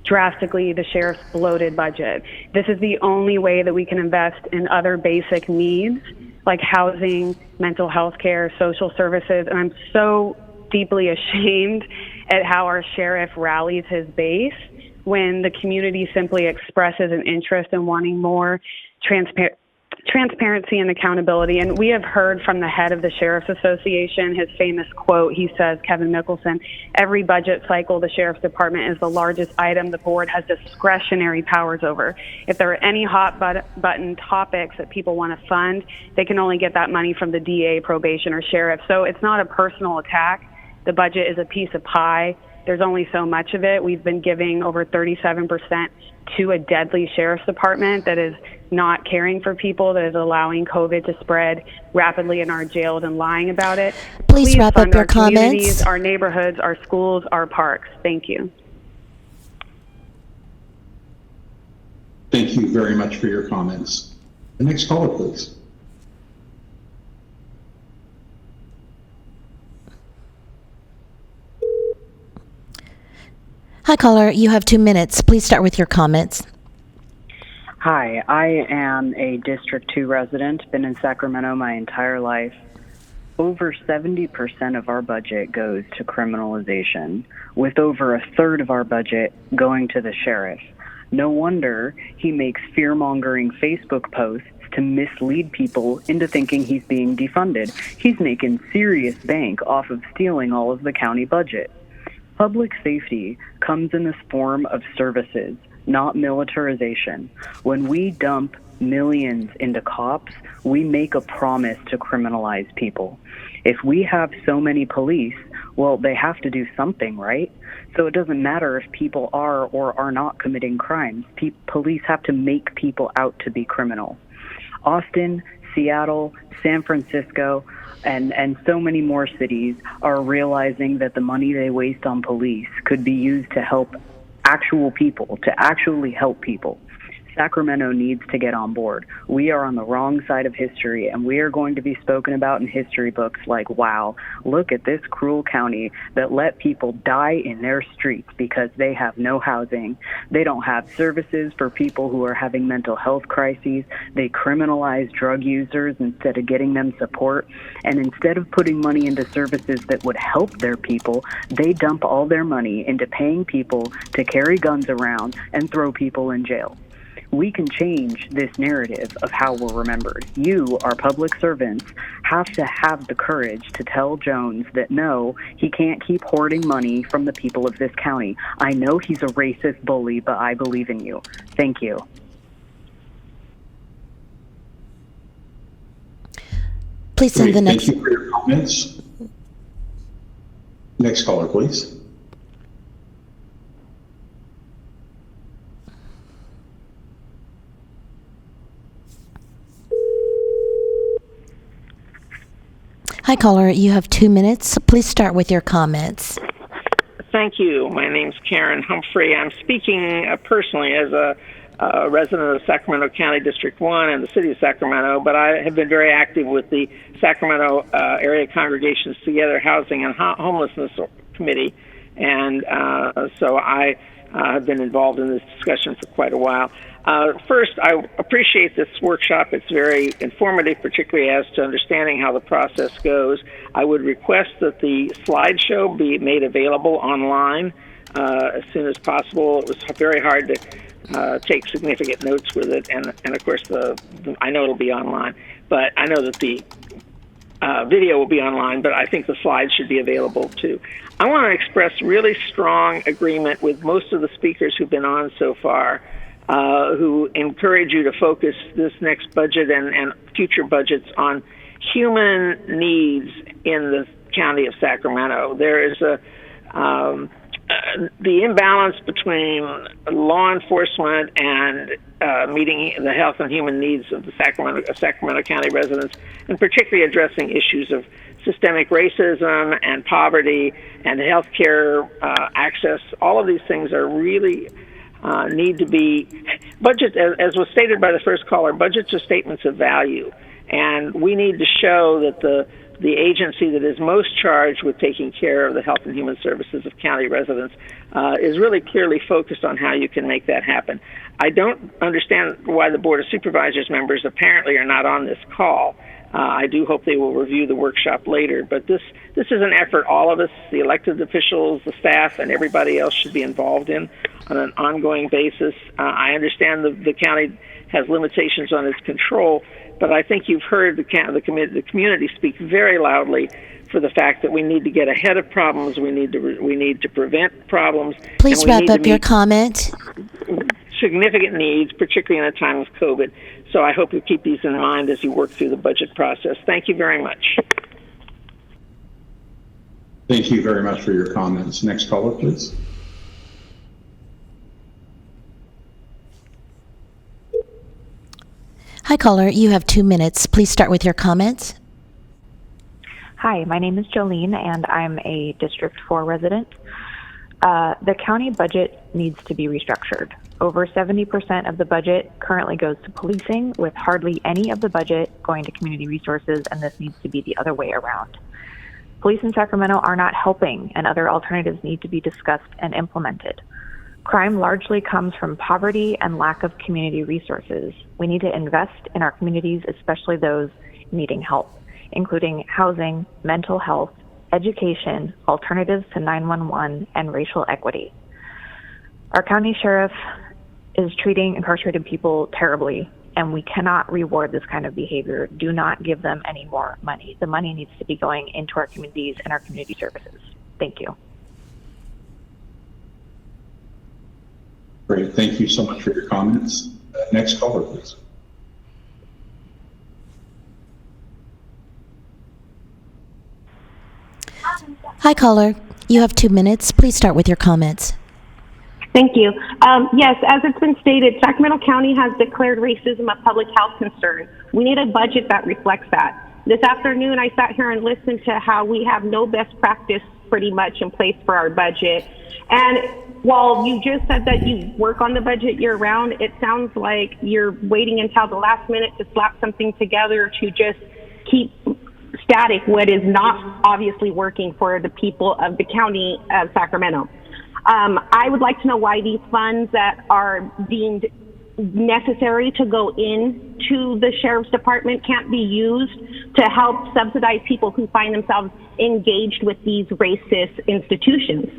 drastically the sheriff's bloated budget. This is the only way that we can invest in other basic needs like housing, mental health care, social services. And I'm so deeply ashamed at how our sheriff rallies his base when the community simply expresses an interest in wanting more transparency and accountability. And we have heard from the head of the Sheriff's Association, his famous quote, he says, Kevin Mickelson, every budget cycle, the Sheriff's Department is the largest item the board has discretionary powers over. If there are any hot button topics that people want to fund, they can only get that money from the DA, probation, or sheriff. So it's not a personal attack. The budget is a piece of pie. There's only so much of it. We've been giving over 37% to a deadly sheriff's department that is not caring for people, that is allowing COVID to spread rapidly in our jails and lying about it. Please wrap fund up your our communities, comments. our neighborhoods, our schools, our parks. Thank you. Thank you very much for your comments. The next caller, please. Hi, caller. You have 2 minutes. Please start with your comments. Hi, I am a District 2 resident, been in Sacramento my entire life. Over 70% of our budget goes to criminalization, with over a third of our budget going to the sheriff. No wonder he makes fear-mongering Facebook posts to mislead people into thinking he's being defunded. He's making serious bank off of stealing all of the county budget. Public safety comes in this form of services, not militarization. When we dump millions into cops, we make a promise to criminalize people. If we have so many police, well, they have to do something, right? So it doesn't matter if people are or are not committing crimes. Police have to make people out to be criminal. Austin, Seattle, San Francisco, and so many more cities are realizing that the money they waste on police could be used to help actual people, to actually help people. Sacramento needs to get on board. We are on the wrong side of history, and we are going to be spoken about in history books like, wow, look at this cruel county that let people die in their streets because they have no housing. They don't have services for people who are having mental health crises. They criminalize drug users instead of getting them support. And instead of putting money into services that would help their people, they dump all their money into paying people to carry guns around and throw people in jail. We can change this narrative of how we're remembered. You, our public servants, have to have the courage to tell Jones that no, he can't keep hoarding money from the people of this county. I know he's a racist bully, but I believe in you. Thank you. Please send the next. Thank you for your comments. Next caller, please. Hi, caller. You have 2 minutes. Please start with your comments. Thank you. My name's Karen Humphrey. I'm speaking personally as a resident of Sacramento County District 1 and the City of Sacramento, but I have been very active with the Sacramento Area Congregations Together Housing and Homelessness Committee, and so I have been involved in this discussion for quite a while. First, I appreciate this workshop. It's very informative, particularly as to understanding how the process goes. I would request that the slideshow be made available online as soon as possible. It was very hard to take significant notes with it, and of course, I know it'll be online, but I know that the video will be online, but I think the slides should be available too. I want to express really strong agreement with most of the speakers who've been on so far, who encourage you to focus this next budget and future budgets on human needs in the county of Sacramento. There is the imbalance between law enforcement and meeting the health and human needs of the Sacramento County residents, and particularly addressing issues of systemic racism and poverty and healthcare access. All of these things are really need to be budget, as was stated by the first caller. Budgets are statements of value, and we need to show that the agency that is most charged with taking care of the health and human services of county residents is really clearly focused on how you can make that happen. I don't understand why the Board of Supervisors members apparently are not on this call. I do hope they will review the workshop later, but this is an effort all of us, the elected officials, the staff, and everybody else should be involved in on an ongoing basis. I understand the county has limitations on its control, but I think you've heard the community speak very loudly for the fact that we need to get ahead of problems. We need to prevent problems. Please wrap up your comment. Significant needs, particularly in a time of COVID. So I hope you keep these in mind as you work through the budget process. Thank you very much. Thank you very much for your comments. Next caller, please. Hi, caller. You have 2 minutes. Please start with your comments. Hi, my name is Jolene, and I'm a District 4 resident. The county budget needs to be restructured. Over 70% of the budget currently goes to policing, with hardly any of the budget going to community resources, and this needs to be the other way around. Police in Sacramento are not helping, and other alternatives need to be discussed and implemented. Crime largely comes from poverty and lack of community resources. We need to invest in our communities, especially those needing help, including housing, mental health, education, alternatives to 911, and racial equity. Our county sheriff is treating incarcerated people terribly, and we cannot reward this kind of behavior. Do not give them any more money. The money needs to be going into our communities and our community services. Thank you. Great. Thank you so much for your comments. Next caller, please. Hi, caller. You have 2 minutes. Please start with your comments. Thank you. Yes, as it's been stated, Sacramento County has declared racism a public health concern. We need a budget that reflects that. This afternoon, I sat here and listened to how we have no best practice pretty much in place for our budget. And while you just said that you work on the budget year round, it sounds like you're waiting until the last minute to slap something together to just keep static what is not obviously working for the people of the county of Sacramento. I would like to know why these funds that are deemed necessary to go into the sheriff's department can't be used to help subsidize people who find themselves engaged with these racist institutions.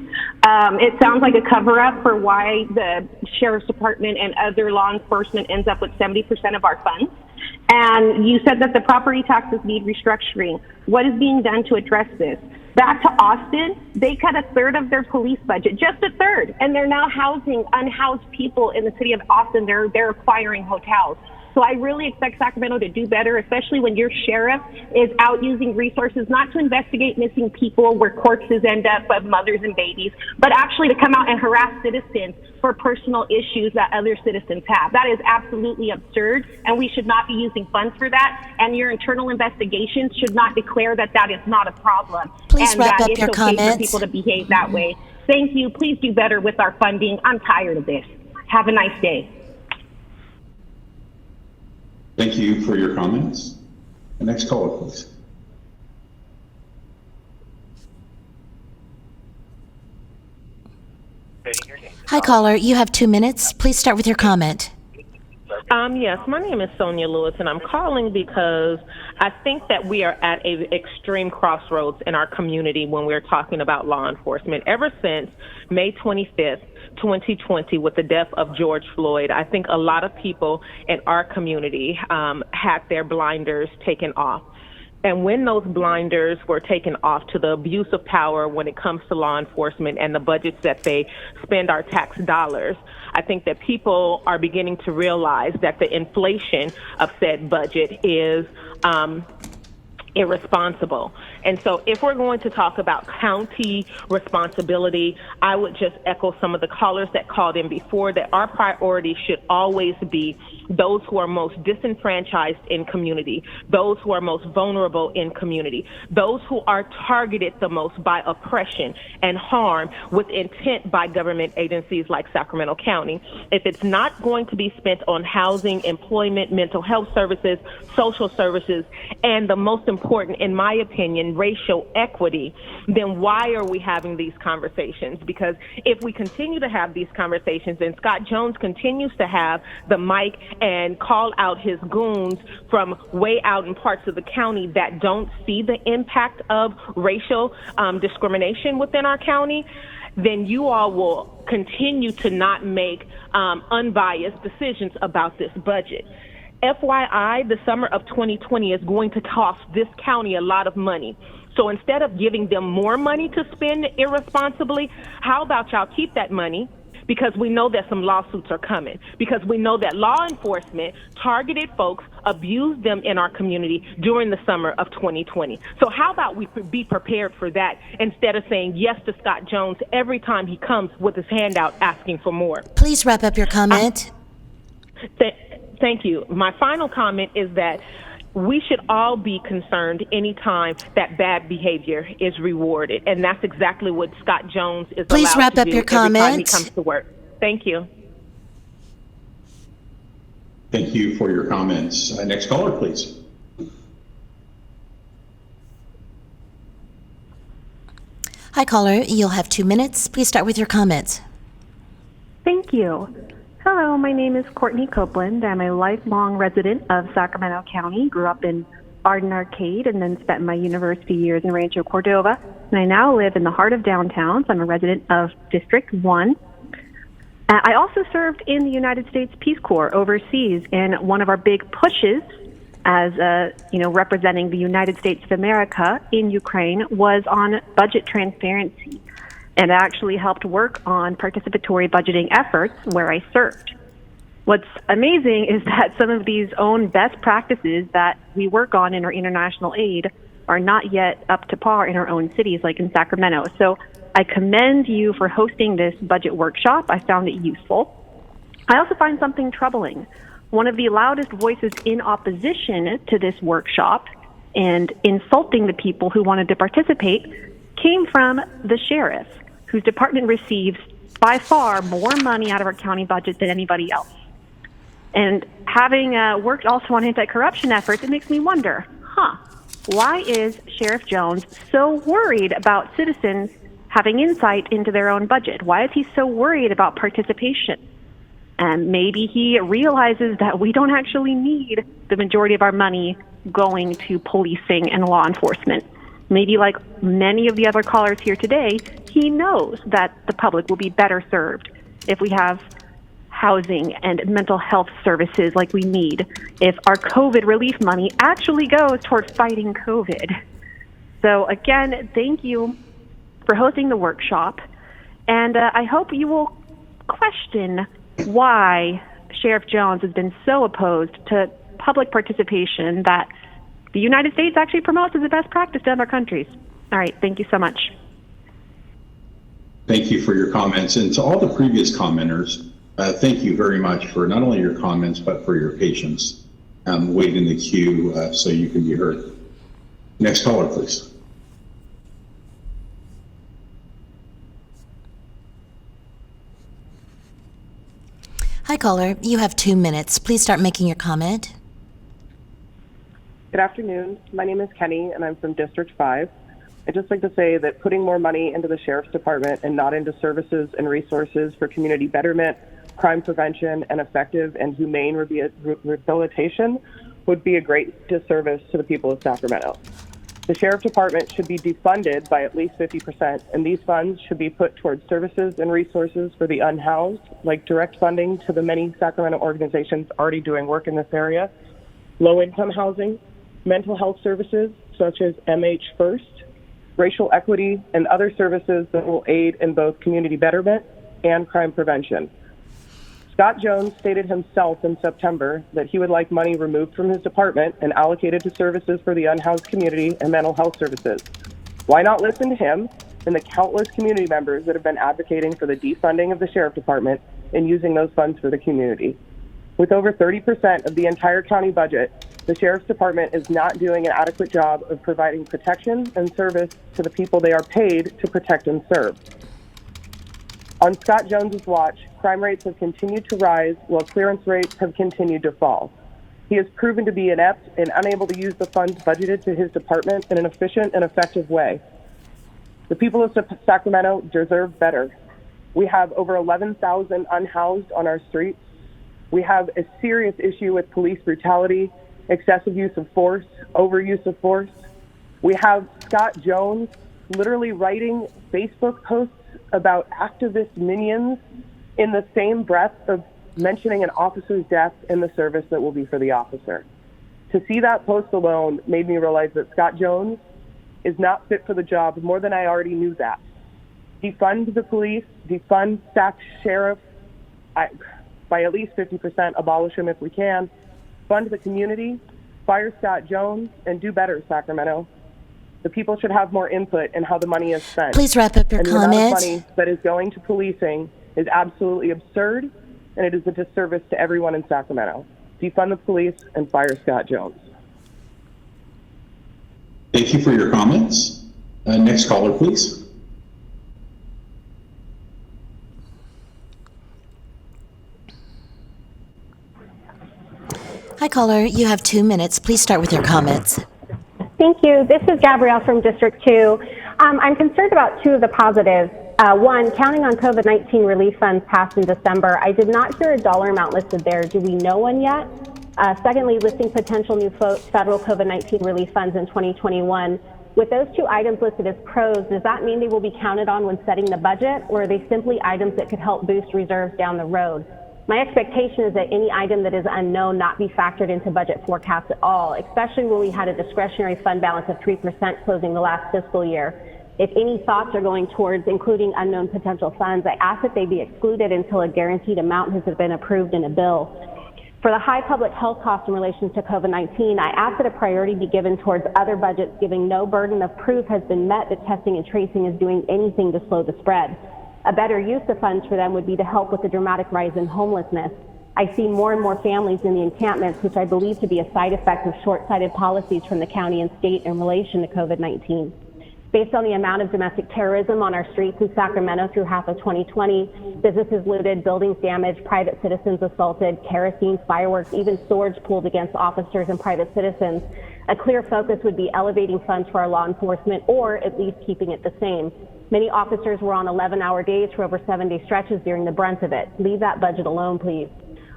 It sounds like a cover-up for why the sheriff's department and other law enforcement ends up with 70% of our funds. And you said that the property taxes need restructuring. What is being done to address this? Back to Austin, they cut a third of their police budget, just a third, and they're now housing unhoused people in the city of Austin. They're acquiring hotels. So I really expect Sacramento to do better, especially when your sheriff is out using resources not to investigate missing people where corpses end up of mothers and babies, but actually to come out and harass citizens for personal issues that other citizens have. That is absolutely absurd, and we should not be using funds for that. And your internal investigations should not declare that that is not a problem. Please and wrap that up it's your okay comments. for people to behave that way. Thank you. Please do better with our funding. I'm tired of this. Have a nice day. Thank you for your comments. The next caller, please. Hi, caller. You have 2 minutes. Please start with your comment. Yes, my name is Sonia Lewis, and I'm calling because I think that we are at an extreme crossroads in our community when we're talking about law enforcement. Ever since May 25th, 2020, with the death of George Floyd, I think a lot of people in our community had their blinders taken off. And when those blinders were taken off to the abuse of power when it comes to law enforcement and the budgets that they spend our tax dollars, I think that people are beginning to realize that the inflation of said budget is irresponsible. And so if we're going to talk about county responsibility, I would just echo some of the callers that called in before that our priority should always be those who are most disenfranchised in community, those who are most vulnerable in community, those who are targeted the most by oppression and harm with intent by government agencies like Sacramento County. If it's not going to be spent on housing, employment, mental health services, social services, and the most important, in my opinion, racial equity, then why are we having these conversations? Because if we continue to have these conversations and Scott Jones continues to have the mic and call out his goons from way out in parts of the county that don't see the impact of racial discrimination within our county, then you all will continue to not make unbiased decisions about this budget. FYI, the summer of 2020 is going to cost this county a lot of money. So instead of giving them more money to spend irresponsibly, how about y'all keep that money? Because we know that some lawsuits are coming. Because we know that law enforcement targeted folks, abused them in our community during the summer of 2020. So how about we be prepared for that instead of saying yes to Scott Jones every time he comes with his hand out asking for more? Please wrap up your comment. Thank you. My final comment is that we should all be concerned anytime that bad behavior is rewarded. And that's exactly what Scott Jones is Please allowed wrap to up do your every time he comment. comes to work. Thank you. Thank you for your comments. Next caller, please. Hi, caller. You'll have 2 minutes. Please start with your comments. Thank you. Hello, my name is Courtney Copeland. I'm a lifelong resident of Sacramento County. Grew up in Arden Arcade and then spent my university years in Rancho Cordova. And I now live in the heart of downtown, so I'm a resident of District 1. I also served in the United States Peace Corps overseas, and one of our big pushes as representing the United States of America in Ukraine was on budget transparency. And I actually helped work on participatory budgeting efforts where I served. What's amazing is that some of these own best practices that we work on in our international aid are not yet up to par in our own cities, like in Sacramento. So I commend you for hosting this budget workshop. I found it useful. I also find something troubling. One of the loudest voices in opposition to this workshop and insulting the people who wanted to participate came from the sheriff, whose department receives by far more money out of our county budget than anybody else. And having worked also on anti-corruption efforts, it makes me wonder, why is Sheriff Jones so worried about citizens having insight into their own budget? Why is he so worried about participation? And maybe he realizes that we don't actually need the majority of our money going to policing and law enforcement. Maybe like many of the other callers here today, he knows that the public will be better served if we have housing and mental health services like we need, if our COVID relief money actually goes toward fighting COVID. So again, thank you for hosting the workshop, and I hope you will question why Sheriff Jones has been so opposed to public participation that the United States actually promotes as a best practice to other countries. All right, thank you so much. Thank you for your comments. And to all the previous commenters, thank you very much for not only your comments, but for your patience. Wait in the queue so you can be heard. Next caller, please. Hi, caller. You have 2 minutes. Please start making your comment. Good afternoon. My name is Kenny, and I'm from District 5. I'd just like to say that putting more money into the Sheriff's Department and not into services and resources for community betterment, crime prevention, and effective and humane rehabilitation would be a great disservice to the people of Sacramento. The Sheriff's Department should be defunded by at least 50%, and these funds should be put towards services and resources for the unhoused, like direct funding to the many Sacramento organizations already doing work in this area, low-income housing, mental health services such as MH First, racial equity, and other services that will aid in both community betterment and crime prevention. Scott Jones stated himself in September that he would like money removed from his department and allocated to services for the unhoused community and mental health services. Why not listen to him and the countless community members that have been advocating for the defunding of the sheriff department and using those funds for the community? With over 30% of the entire county budget, the sheriff's department is not doing an adequate job of providing protection and service to the people they are paid to protect and serve. On Scott Jones's watch, crime rates have continued to rise while clearance rates have continued to fall. He has proven to be inept and unable to use the funds budgeted to his department in an efficient and effective way. The people of Sacramento deserve better. We have over 11,000 unhoused on our streets. We have a serious issue with police brutality, excessive use of force, overuse of force. We have Scott Jones literally writing Facebook posts about activist minions in the same breath of mentioning an officer's death and the service that will be for the officer. To see that post alone made me realize that Scott Jones is not fit for the job more than I already knew that. Defund the police, defund Sac Sheriff by at least 50%, abolish him if we can, fund the community, fire Scott Jones, and do better, Sacramento. The people should have more input in how the money is spent. Please wrap up your and the amount of comment. money that is going to policing is absolutely absurd, and it is a disservice to everyone in Sacramento. Defund the police and fire Scott Jones. Thank you for your comments. Next caller, please. Hi, caller. You have 2 minutes. Please start with your comments. Thank you. This is Gabrielle from District 2. I'm concerned about two of the positives. One, counting on COVID-19 relief funds passed in December. I did not hear a dollar amount listed there. Do we know one yet? Secondly, listing potential new federal COVID-19 relief funds in 2021. With those two items listed as pros, does that mean they will be counted on when setting the budget, or are they simply items that could help boost reserves down the road? My expectation is that any item that is unknown not be factored into budget forecasts at all, especially when we had a discretionary fund balance of 3% closing the last fiscal year. If any thoughts are going towards including unknown potential funds, I ask that they be excluded until a guaranteed amount has been approved in a bill. For the high public health costs in relation to COVID-19, I ask that a priority be given towards other budgets giving no burden of proof has been met that testing and tracing is doing anything to slow the spread. A better use of funds for them would be to help with the dramatic rise in homelessness. I see more and more families in the encampments, which I believe to be a side effect of short-sighted policies from the county and state in relation to COVID-19. Based on the amount of domestic terrorism on our streets in Sacramento through half of 2020, businesses looted, buildings damaged, private citizens assaulted, kerosene, fireworks, even swords pulled against officers and private citizens, a clear focus would be elevating funds for our law enforcement or at least keeping it the same. Many officers were on 11-hour days for over 7-day stretches during the brunt of it. Leave that budget alone, please.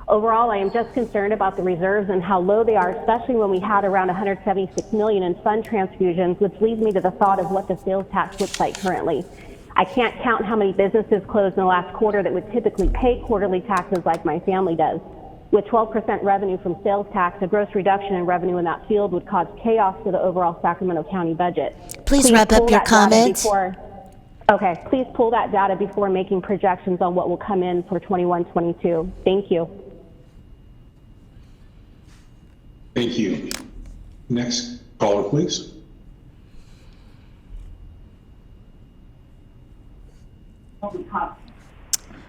Overall, I am just concerned about the reserves and how low they are, especially when we had around $176 million in fund transfusions, which leads me to the thought of what the sales tax looks like currently. I can't count how many businesses closed in the last quarter that would typically pay quarterly taxes like my family does. With 12% revenue from sales tax, a gross reduction in revenue in that field would cause chaos to the overall Sacramento County budget. Please wrap up your comments. Okay, please pull that data before making projections on what will come in for 21-22. Thank you. Thank you. Next caller, please.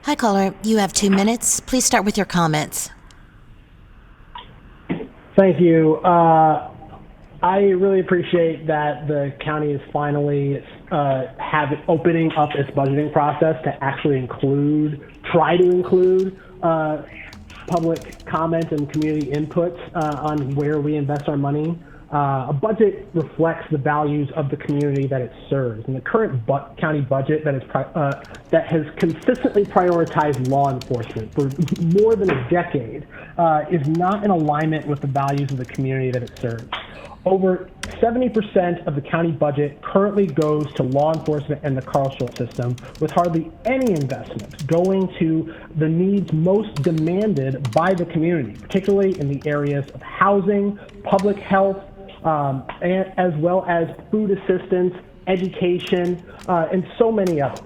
Hi, caller. You have 2 minutes. Please start with your comments. Thank you. I really appreciate that the county is finally opening up its budgeting process to actually try to include public comment and community input on where we invest our money. A budget reflects the values of the community that it serves, and the current county budget that has consistently prioritized law enforcement for more than a decade is not in alignment with the values of the community that it serves. Over 70% of the county budget currently goes to law enforcement and the carceral system, with hardly any investment going to the needs most demanded by the community, particularly in the areas of housing, public health, as well as food assistance, education, and so many others.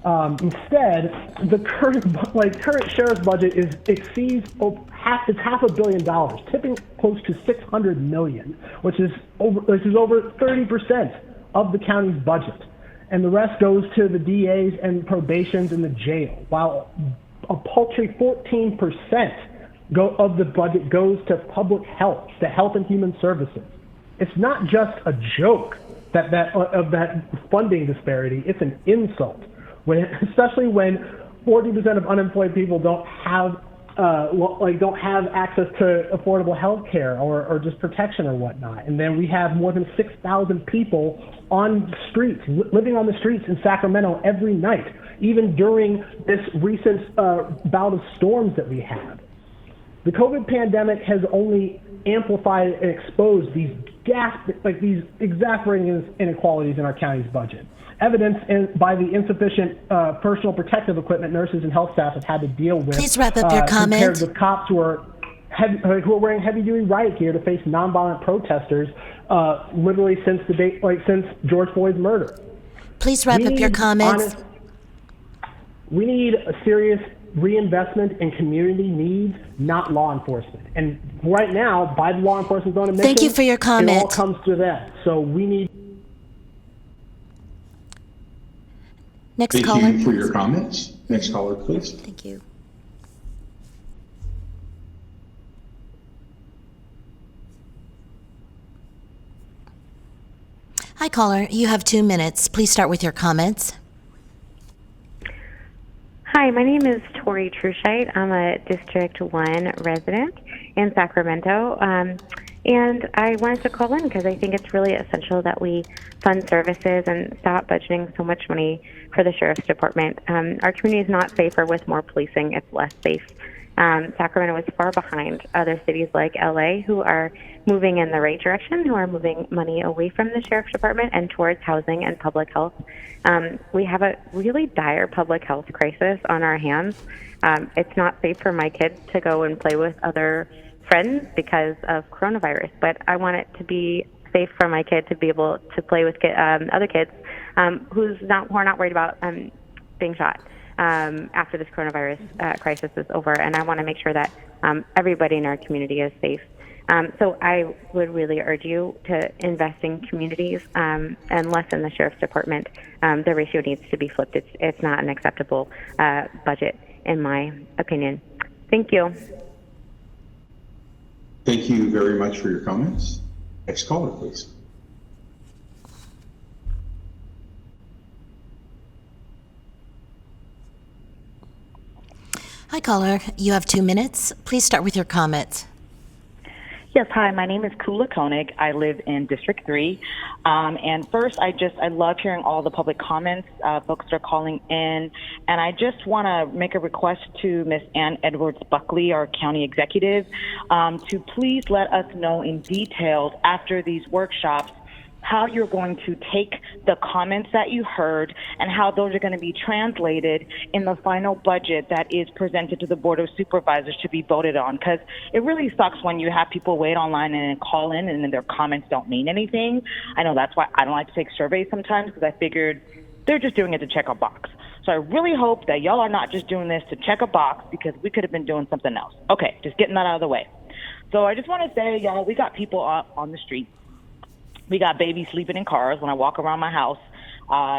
Instead, the current sheriff's budget exceeds $500 million, tipping close to $600 million, which is over 30% of the county's budget, and the rest goes to the DAs and probations in the jail, while a paltry 14% of the budget goes to public health, to health and human services. It's not just a joke of that funding disparity; it's an insult. Especially when 40% of unemployed people don't have access to affordable health care or just protection or whatnot. And then we have more than 6,000 people on streets, living on the streets in Sacramento every night, even during this recent bout of storms that we had. The COVID pandemic has only amplified and exposed these exasperating inequalities in our county's budget. Evidenced by the insufficient personal protective equipment nurses and health staff have had to deal with. Please wrap up your comment. Compared with cops who are wearing heavy-duty riot gear to face nonviolent protesters, literally since George Floyd's murder. Please wrap up your comments. We need a serious reinvestment in community needs, not law enforcement. And right now, by the law enforcement's own admission, thank you for your comment. It all comes to that. So we need. Next Thank caller. Thank you for your comments. Next caller, please. Thank you. Hi, caller. You have 2 minutes. Please start with your comments. Hi, my name is Tori Trushite. I'm a District 1 resident in Sacramento. And I wanted to call in because I think it's really essential that we fund services and stop budgeting so much money for the Sheriff's Department. Our community is not safer with more policing. It's less safe. Sacramento is far behind other cities like LA who are moving in the right direction, who are moving money away from the Sheriff's Department and towards housing and public health. We have a really dire public health crisis on our hands. It's not safe for my kids to go and play with other friends because of coronavirus, but I want it to be safe for my kid to be able to play with other kids who are not worried about being shot after this coronavirus crisis is over. And I want to make sure that everybody in our community is safe. So I would really urge you to invest in communities and less in the Sheriff's Department. The ratio needs to be flipped. It's not an acceptable budget, in my opinion. Thank you. Thank you very much for your comments. Next caller, please. Hi, caller. You have 2 minutes. Please start with your comments. Yes, hi, my name is Kula Koenig. I live in District 3. And first, I love hearing all the public comments. Folks are calling in. And I just want to make a request to Ms. Ann Edwards-Buckley, our county executive, to please let us know in detail after these workshops how you're going to take the comments that you heard and how those are going to be translated in the final budget that is presented to the Board of Supervisors to be voted on. Because it really sucks when you have people wait online and then call in and then their comments don't mean anything. I know that's why I don't like to take surveys sometimes, because I figured they're just doing it to check a box. So I really hope that y'all are not just doing this to check a box, because we could have been doing something else. Okay, just getting that out of the way. So I just want to say, y'all, we got people on the street. We got babies sleeping in cars. When I walk around my house,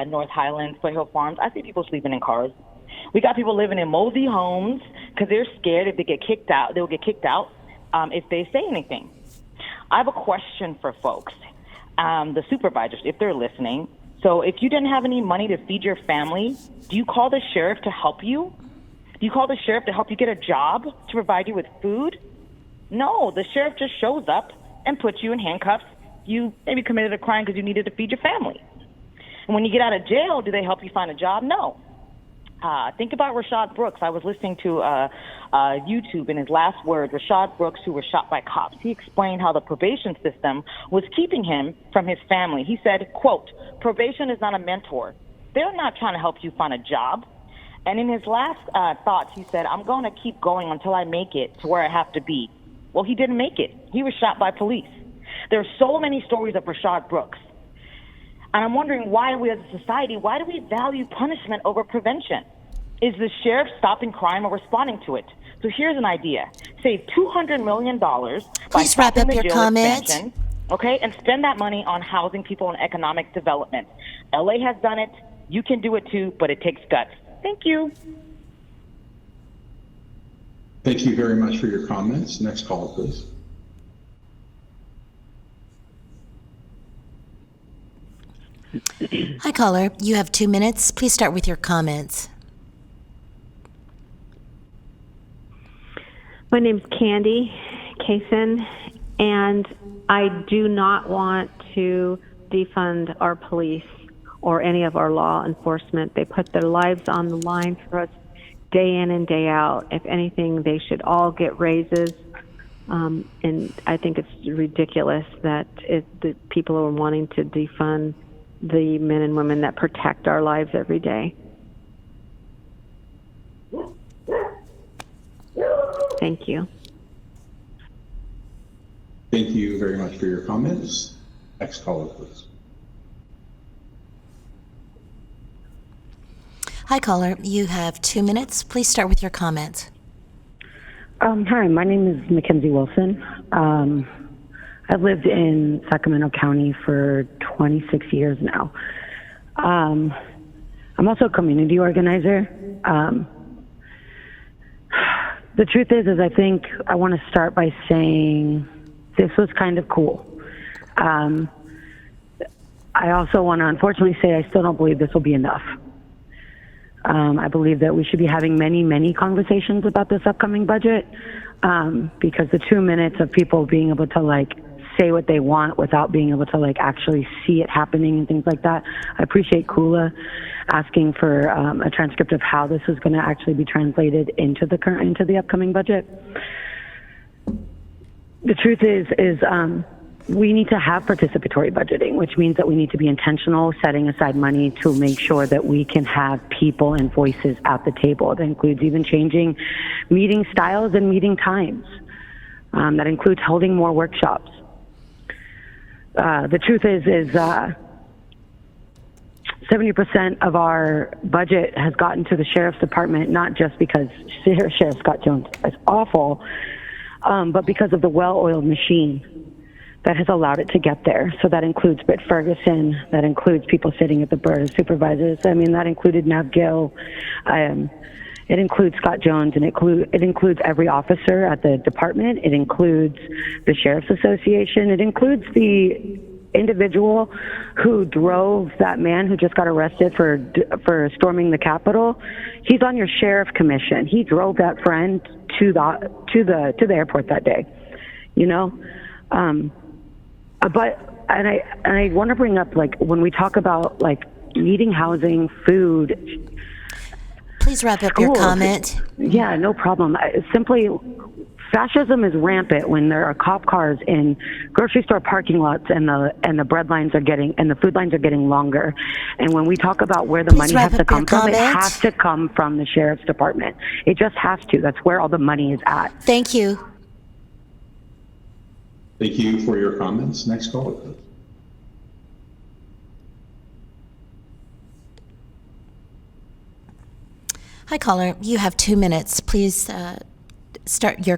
North Highlands, Foothill Farms, I see people sleeping in cars. We got people living in mosey homes because they're scared if they get kicked out, they'll get kicked out if they say anything. I have a question for folks, the supervisors, if they're listening. So if you didn't have any money to feed your family, do you call the sheriff to help you? Do you call the sheriff to help you get a job to provide you with food? No, the sheriff just shows up and puts you in handcuffs. You maybe committed a crime because you needed to feed your family. And when you get out of jail, do they help you find a job? No. Think about Rashad Brooks. I was listening to YouTube, in his last words, Rashad Brooks, who was shot by cops. He explained how the probation system was keeping him from his family. He said, quote, "Probation is not a mentor. They're not trying to help you find a job." And in his last thoughts, he said, "I'm going to keep going until I make it to where I have to be." Well, he didn't make it. He was shot by police. There are so many stories of Rashad Brooks. And I'm wondering why we as a society, why do we value punishment over prevention? Is the sheriff stopping crime or responding to it? So here's an idea. Save $200 million by Please wrap stopping up the your jail comment. expansion, okay, and spend that money on housing people and economic development. LA has done it. You can do it too, but it takes guts. Thank you. Thank you very much for your comments. Next caller, please. Hi, caller. You have 2 minutes. Please start with your comments. My name's Candy Kaysen, and I do not want to defund our police or any of our law enforcement. They put their lives on the line for us day in and day out. If anything, they should all get raises. And I think it's ridiculous that the people are wanting to defund the men and women that protect our lives every day. Thank you. Thank you very much for your comments. Next caller, please. Hi, caller. You have 2 minutes. Please start with your comments. Hi, my name is Mackenzie Wilson. I've lived in Sacramento County for 26 years now. I'm also a community organizer. The truth is I think I want to start by saying this was kind of cool. I also want to unfortunately say I still don't believe this will be enough. I believe that we should be having many, many conversations about this upcoming budget because the 2 minutes of people being able to say what they want without being able to actually see it happening and things like that. I appreciate Kula asking for a transcript of how this is going to actually be translated into the upcoming budget. The truth is we need to have participatory budgeting, which means that we need to be intentional, setting aside money to make sure that we can have people and voices at the table. That includes even changing meeting styles and meeting times. That includes holding more workshops. The truth is 70% of our budget has gotten to the sheriff's department, not just because Sheriff Scott Jones is awful, but because of the well-oiled machine that has allowed it to get there. So that includes Britt Ferguson, that includes people sitting at the board of supervisors. I mean, that included Nav Gill. It includes Scott Jones, and it includes every officer at the department. It includes the Sheriff's Association. It includes the individual who drove that man who just got arrested for storming the Capitol. He's on your sheriff commission. He drove that friend to the airport that day. You know, but I want to bring up when we talk about needing housing, food. Please wrap up your comment. Yeah, no problem. Simply, fascism is rampant when there are cop cars in grocery store parking lots and the bread lines are getting and the food lines are getting longer. And when we talk about where the money has to come from, it has to come from the sheriff's department. It just has to. That's where all the money is at. Thank you. Thank you for your comments. Next caller, please. Hi, caller. You have 2 minutes. Please start with your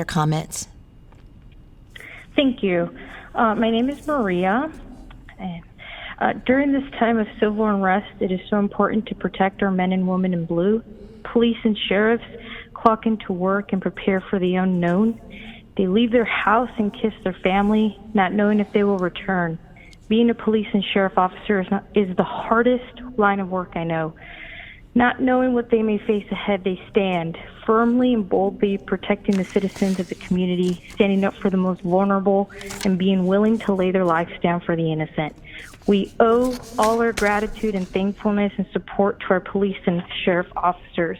comments. Thank you. My name is Maria. And, during this time of civil unrest, it is so important to protect our men and women in blue. Police and sheriffs clock into work and prepare for the unknown. They leave their house and kiss their family, not knowing if they will return. Being a police and sheriff officer is the hardest line of work I know. Not knowing what they may face ahead, they stand firmly and boldly protecting the citizens of the community, standing up for the most vulnerable, and being willing to lay their lives down for the innocent. We owe all our gratitude and thankfulness and support to our police and sheriff officers.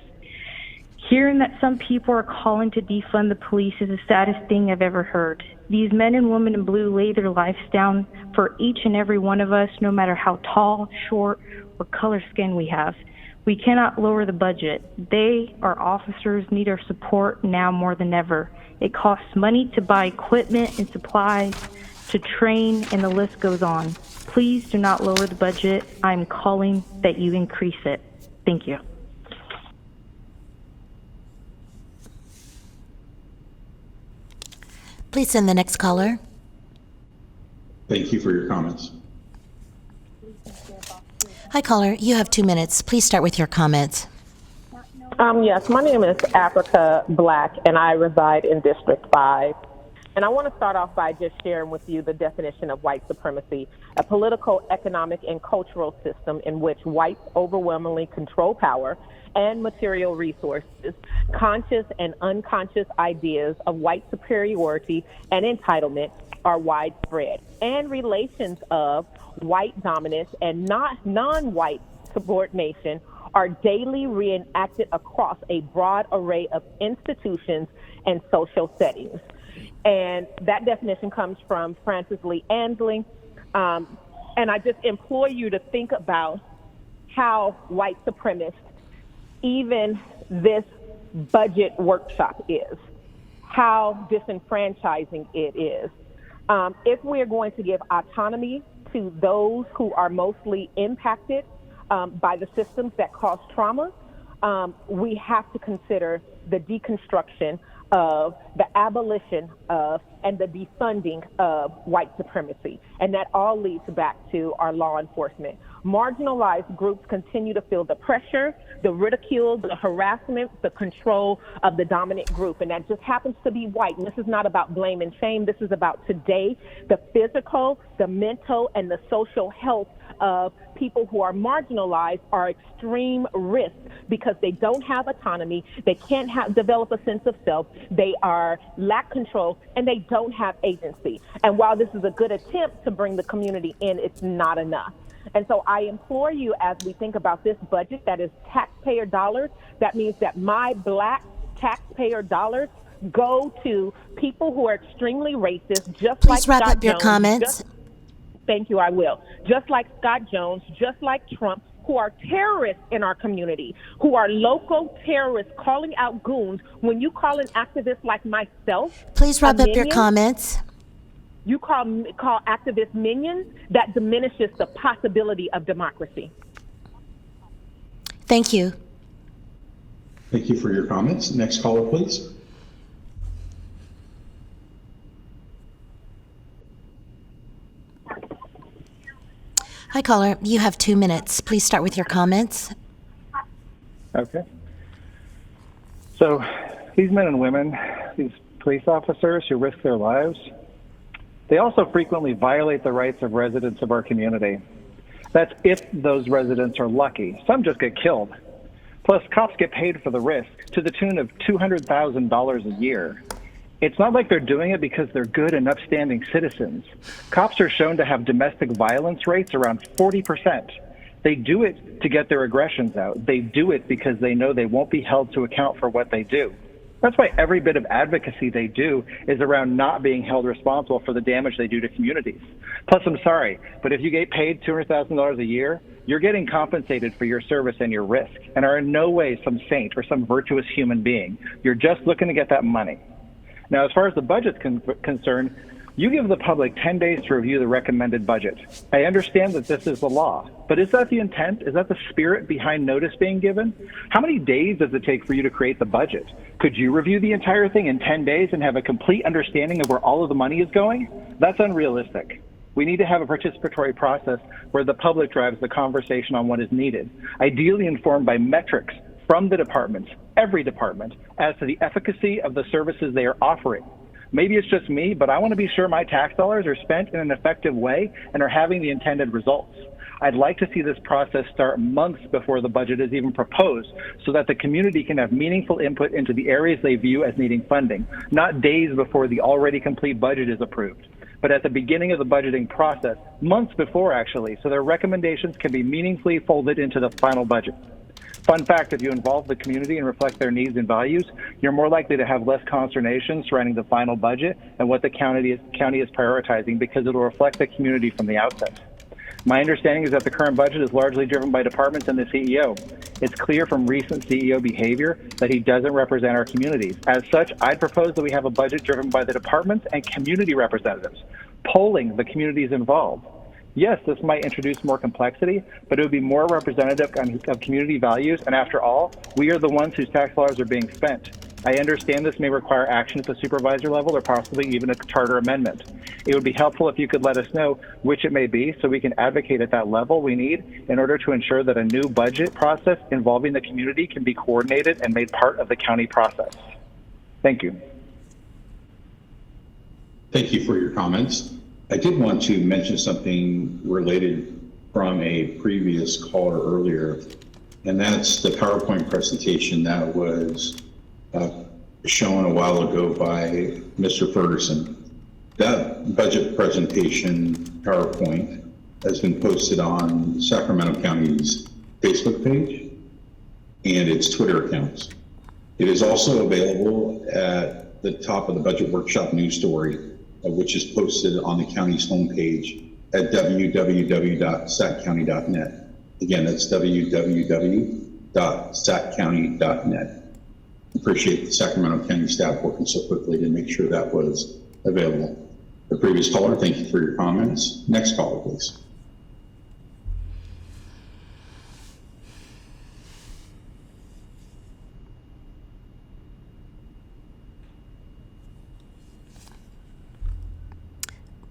Hearing that some people are calling to defund the police is the saddest thing I've ever heard. These men and women in blue lay their lives down for each and every one of us, no matter how tall, short, or color skin we have. We cannot lower the budget. They, our officers, need our support now more than ever. It costs money to buy equipment and supplies, to train, and the list goes on. Please do not lower the budget. I'm calling that you increase it. Thank you. Please send the next caller. Thank you for your comments. Hi, caller. You have 2 minutes. Please start with your comments. Yes, my name is Africa Black, and I reside in District 5. And I want to start off by just sharing with you the definition of white supremacy, a political, economic, and cultural system in which whites overwhelmingly control power and material resources. Conscious and unconscious ideas of white superiority and entitlement are widespread, and relations of white dominance and non-white subordination are daily reenacted across a broad array of institutions and social settings. And that definition comes from Frances Lee Ansley. And I just implore you to think about how white supremacist even this budget workshop is, how disenfranchising it is. If we're going to give autonomy to those who are mostly impacted by the systems that cause trauma, we have to consider the deconstruction of the abolition of and the defunding of white supremacy. And that all leads back to our law enforcement. Marginalized groups continue to feel the pressure, the ridicule, the harassment, the control of the dominant group. And that just happens to be white. And this is not about blame and shame. This is about today, the physical, the mental, and the social health of people who are marginalized are extreme risk because they don't have autonomy, they can't develop a sense of self, they lack control, and they don't have agency. And while this is a good attempt to bring the community in, it's not enough. And so I implore you, as we think about this budget that is taxpayer dollars, that means that my Black taxpayer dollars go to people who are extremely racist, just like Please wrap Scott up your Jones, comments. Thank you, I will. Just like Scott Jones, just like Trump, who are terrorists in our community, who are local terrorists calling out goons. When you call an activist like myself, Please wrap up your comments. You call activists minions, that diminishes the possibility of democracy. Thank you. Thank you for your comments. Next caller, please. Hi, caller. You have 2 minutes. Please start with your comments. Okay. So these men and women, these police officers who risk their lives, they also frequently violate the rights of residents of our community. That's if those residents are lucky. Some just get killed. Plus, cops get paid for the risk to the tune of $200,000 a year. It's not like they're doing it because they're good and upstanding citizens. Cops are shown to have domestic violence rates around 40%. They do it to get their aggressions out. They do it because they know they won't be held to account for what they do. That's why every bit of advocacy they do is around not being held responsible for the damage they do to communities. Plus, I'm sorry, but if you get paid $200,000 a year, you're getting compensated for your service and your risk, and are in no way some saint or some virtuous human being. You're just looking to get that money. Now, as far as the budget's concerned, you give the public 10 days to review the recommended budget. I understand that this is the law, but is that the intent? Is that the spirit behind notice being given? How many days does it take for you to create the budget? Could you review the entire thing in 10 days and have a complete understanding of where all of the money is going? That's unrealistic. We need to have a participatory process where the public drives the conversation on what is needed, ideally informed by metrics from the departments, every department, as to the efficacy of the services they are offering. Maybe it's just me, but I want to be sure my tax dollars are spent in an effective way and are having the intended results. I'd like to see this process start months before the budget is even proposed so that the community can have meaningful input into the areas they view as needing funding, not days before the already complete budget is approved, but at the beginning of the budgeting process, months before actually, so their recommendations can be meaningfully folded into the final budget. Fun fact, if you involve the community and reflect their needs and values, you're more likely to have less consternation surrounding the final budget and what the county is prioritizing because it will reflect the community from the outset. My understanding is that the current budget is largely driven by departments and the CEO. It's clear from recent CEO behavior that he doesn't represent our communities. As such, I'd propose that we have a budget driven by the departments and community representatives. polling the communities involved. Yes, this might introduce more complexity, but it would be more representative of community values, and after all, we are the ones whose tax dollars are being spent. I understand this may require action at the supervisor level or possibly even a charter amendment. It would be helpful if you could let us know which it may be so we can advocate at that level we need in order to ensure that a new budget process involving the community can be coordinated and made part of the county process. Thank you. Thank you for your comments. I did want to mention something related from a previous caller earlier, and that's the PowerPoint presentation that was shown a while ago by Mr. Ferguson. That budget presentation PowerPoint has been posted on Sacramento County's Facebook page and its Twitter accounts. It is also available at the top of the Budget Workshop news story, which is posted on the county's homepage at www.saccounty.net. Again, that's www.saccounty.net. Appreciate the Sacramento County staff working so quickly to make sure that was available. The previous caller, thank you for your comments. Next caller, please.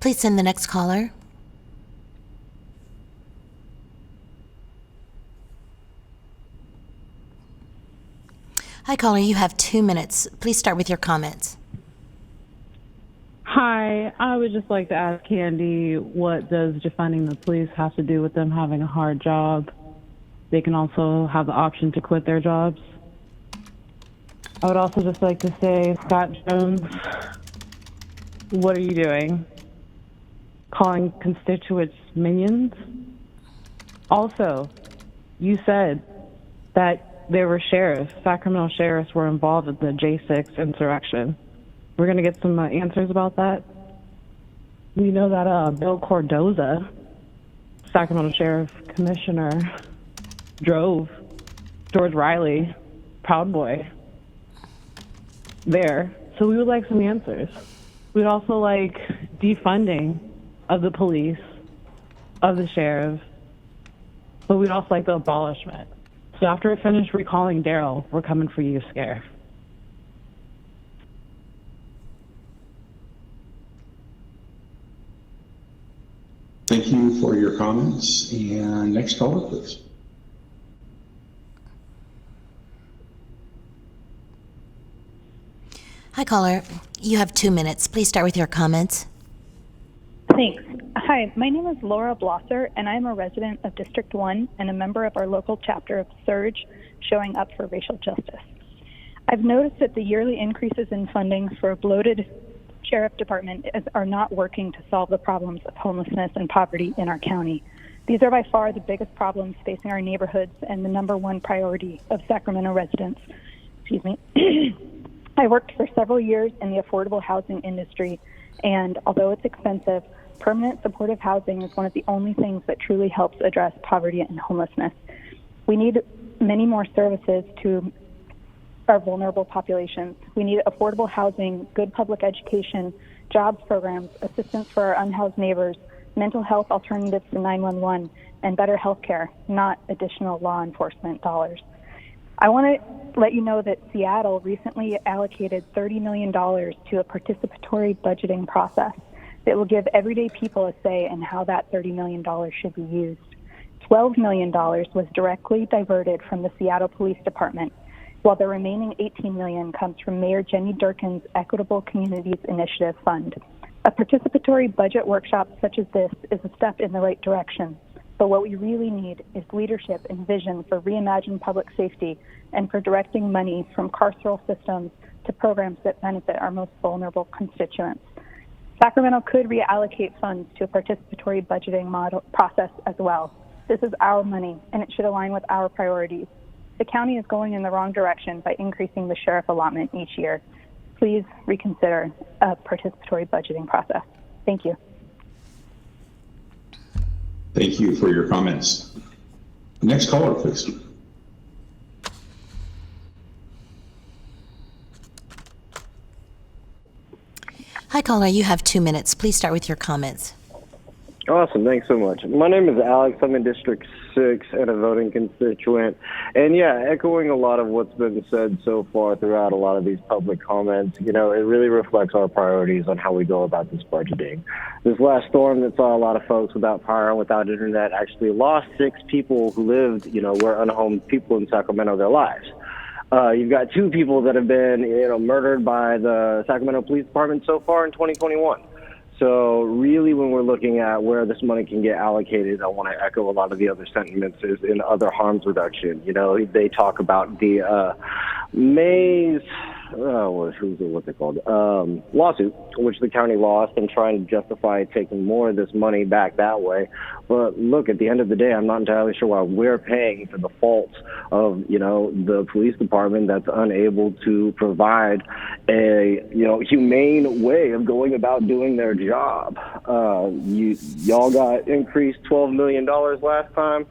Please send the next caller. Hi, caller. You have 2 minutes. Please start with your comments. Hi, I would just like to ask Candy, what does defunding the police have to do with them having a hard job? They can also have the option to quit their jobs. I would also just like to say, Scott Jones, what are you doing? Calling constituents minions? Also, you said that there were sheriffs, Sacramento sheriffs were involved in the J6 insurrection. We're going to get some answers about that. We know that Bill Cordoza, Sacramento Sheriff Commissioner, drove George Riley, Proud Boy, there. So we would like some answers. We'd also like defunding of the police, of the sheriff, but we'd also like the abolishment. So after I finish recalling Daryl, we're coming for you, Scare. Thank you for your comments. And next caller, please. Hi, caller. You have 2 minutes. Please start with your comments. Thanks. Hi, my name is Laura Blosser, and I'm a resident of District 1 and a member of our local chapter of SURGE, Showing Up for Racial Justice. I've noticed that the yearly increases in funding for a bloated sheriff department are not working to solve the problems of homelessness and poverty in our county. These are by far the biggest problems facing our neighborhoods and the #1 priority of Sacramento residents. Excuse me. I worked for several years in the affordable housing industry, and although it's expensive, permanent supportive housing is one of the only things that truly helps address poverty and homelessness. We need many more services to our vulnerable populations. We need affordable housing, good public education, jobs programs, assistance for our unhoused neighbors, mental health alternatives to 911, and better health care, not additional law enforcement dollars. I want to let you know that Seattle recently allocated $30 million to a participatory budgeting process that will give everyday people a say in how that $30 million should be used. $12 million was directly diverted from the Seattle Police Department, while the remaining $18 million comes from Mayor Jenny Durkin's Equitable Communities Initiative Fund. A participatory budget workshop such as this is a step in the right direction, but what we really need is leadership and vision for reimagined public safety and for directing money from carceral systems to programs that benefit our most vulnerable constituents. Sacramento could reallocate funds to a participatory budgeting model process as well. This is our money, and it should align with our priorities. The county is going in the wrong direction by increasing the sheriff allotment each year. Please reconsider a participatory budgeting process. Thank you. Thank you for your comments. Next caller, please. Hi, caller. You have 2 minutes. Please start with your comments. Awesome. Thanks so much. My name is Alex. I'm in District 6 and a voting constituent. And yeah, echoing a lot of what's been said so far throughout a lot of these public comments, it really reflects our priorities on how we go about this budgeting. This last storm that saw a lot of folks without power and without internet actually lost 6 people who lived, were unhomed people in Sacramento their lives. You've got 2 people that have been, murdered by the Sacramento Police Department so far in 2021. So really, when we're looking at where this money can get allocated, I want to echo a lot of the other sentiments is in other harms reduction. They talk about the Mays, what's it called? Lawsuit, which the county lost, and trying to justify taking more of this money back that way. But look, at the end of the day, I'm not entirely sure why we're paying for the faults of, the police department that's unable to provide a, humane way of going about doing their job. Y'all got increased $12 million last time.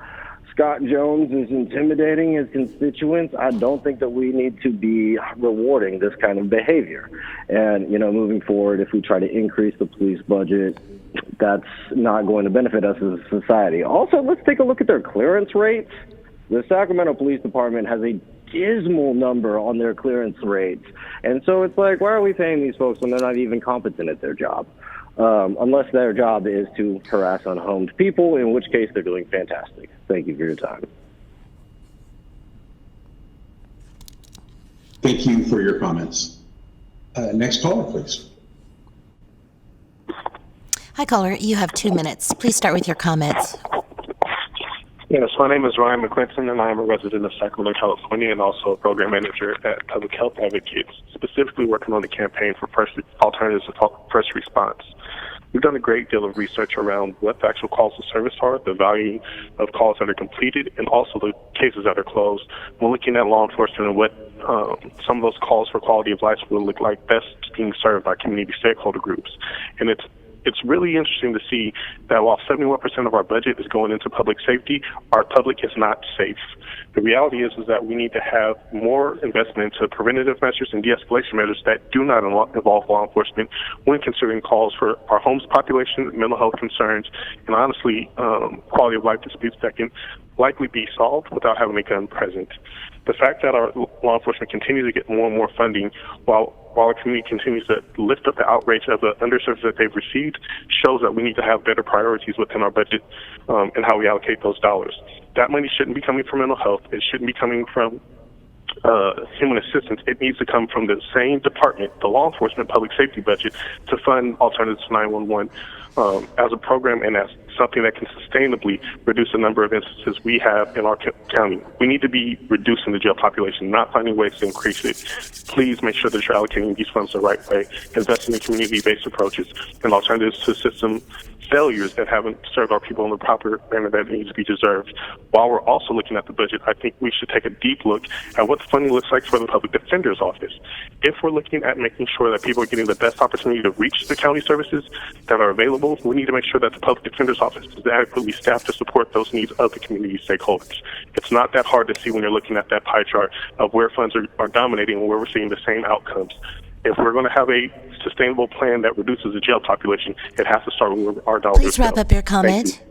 Scott Jones is intimidating his constituents. I don't think that we need to be rewarding this kind of behavior. And, moving forward, if we try to increase the police budget, that's not going to benefit us as a society. Also, let's take a look at their clearance rates. The Sacramento Police Department has a dismal number on their clearance rates. And so it's like, why are we paying these folks when they're not even competent at their job? Unless their job is to harass unhomed people, in which case they're doing fantastic. Thank you for your time. Thank you for your comments. Next caller, please. Hi, caller. You have 2 minutes. Please start with your comments. Yes, my name is Ryan McClinton, and I am a resident of Sacramento, California, and also a program manager at Public Health Advocates, specifically working on the campaign for alternatives to first response. We've done a great deal of research around what the actual calls of service are, the value of calls that are completed, and also the cases that are closed. We're looking at law enforcement and what some of those calls for quality of life will look like best being served by community stakeholder groups. And it's really interesting to see that while 71% of our budget is going into public safety, our public is not safe. The reality is that we need to have more investment into preventative measures and de-escalation measures that do not involve law enforcement when considering calls for our homeless population, mental health concerns, and honestly, quality of life disputes that can likely be solved without having a gun present. The fact that our law enforcement continues to get more and more funding while our community continues to lift up the outrage of the underservice that they've received shows that we need to have better priorities within our budget and how we allocate those dollars. That money shouldn't be coming from mental health. It shouldn't be coming from human assistance. It needs to come from the same department, the law enforcement public safety budget, to fund Alternatives 911 as a program and as something that can sustainably reduce the number of instances we have in our county. We need to be reducing the jail population, not finding ways to increase it. Please make sure that you're allocating these funds the right way, investing in community-based approaches and alternatives to system failures that haven't served our people in the proper manner that needs to be deserved. While we're also looking at the budget, I think we should take a deep look at what the funding looks like for the Public Defender's Office. If we're looking at making sure that people are getting the best opportunity to reach the county services that are available, we need to make sure that the Public Defender's Office is adequately staffed to support those needs of the community stakeholders. It's not that hard to see when you're looking at that pie chart of where funds are dominating and where we're seeing the same outcomes. If we're going to have a sustainable plan that reduces the jail population, it has to start with our dollars. Please wrap up your comment.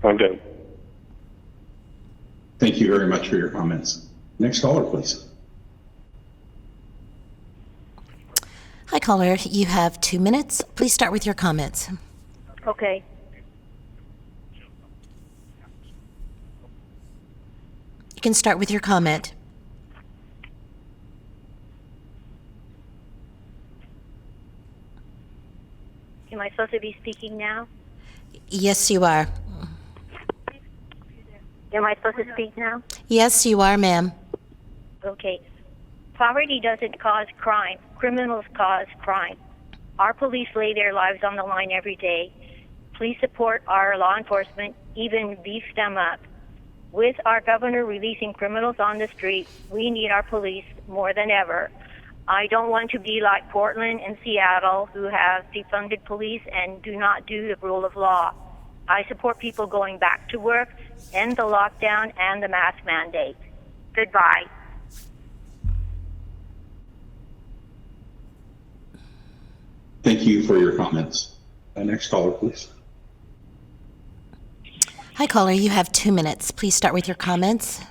I'm done. Thank you very much for your comments. Next caller, please. Hi, caller. You have 2 minutes. Please start with your comments. Okay. You can start with your comment. Am I supposed to be speaking now? Yes, you are. Am I supposed to speak now? Yes, you are, ma'am. Okay. Poverty doesn't cause crime. Criminals cause crime. Our police lay their lives on the line every day. Please support our law enforcement, even beef them up. With our governor releasing criminals on the street, we need our police more than ever. I don't want to be like Portland and Seattle, who have defunded police and do not do the rule of law. I support people going back to work, end the lockdown and the mask mandate. Goodbye. Thank you for your comments. Next caller, please. Hi, caller. You have 2 minutes. Please start with your comments.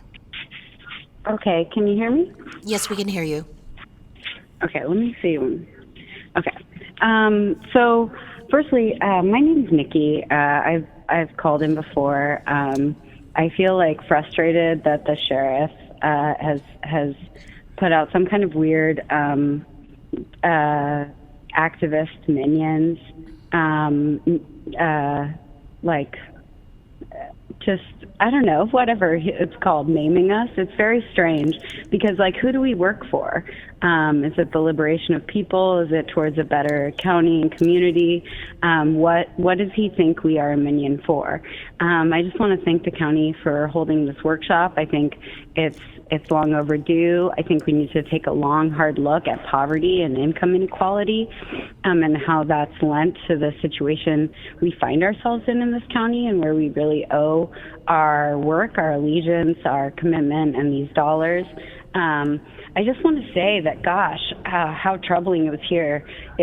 Okay, can you hear me? Yes, we can hear you. Okay, let me see. Okay. So, firstly, my name is Nikki. I've called in before. I feel like frustrated that the sheriff has put out some kind of weird activist minions, just, I don't know, whatever it's called, naming us. It's very strange because, like, who do we work for? Is it the liberation of people? Is it towards a better county and community? What does he think we are a minion for? I just want to thank the county for holding this workshop. I think it's long overdue. I think we need to take a long, hard look at poverty and income inequality, and how that's lent to the situation we find ourselves in this county, and where we really owe our work, our allegiance, our commitment, and these dollars. I just want to say that, gosh, how troubling it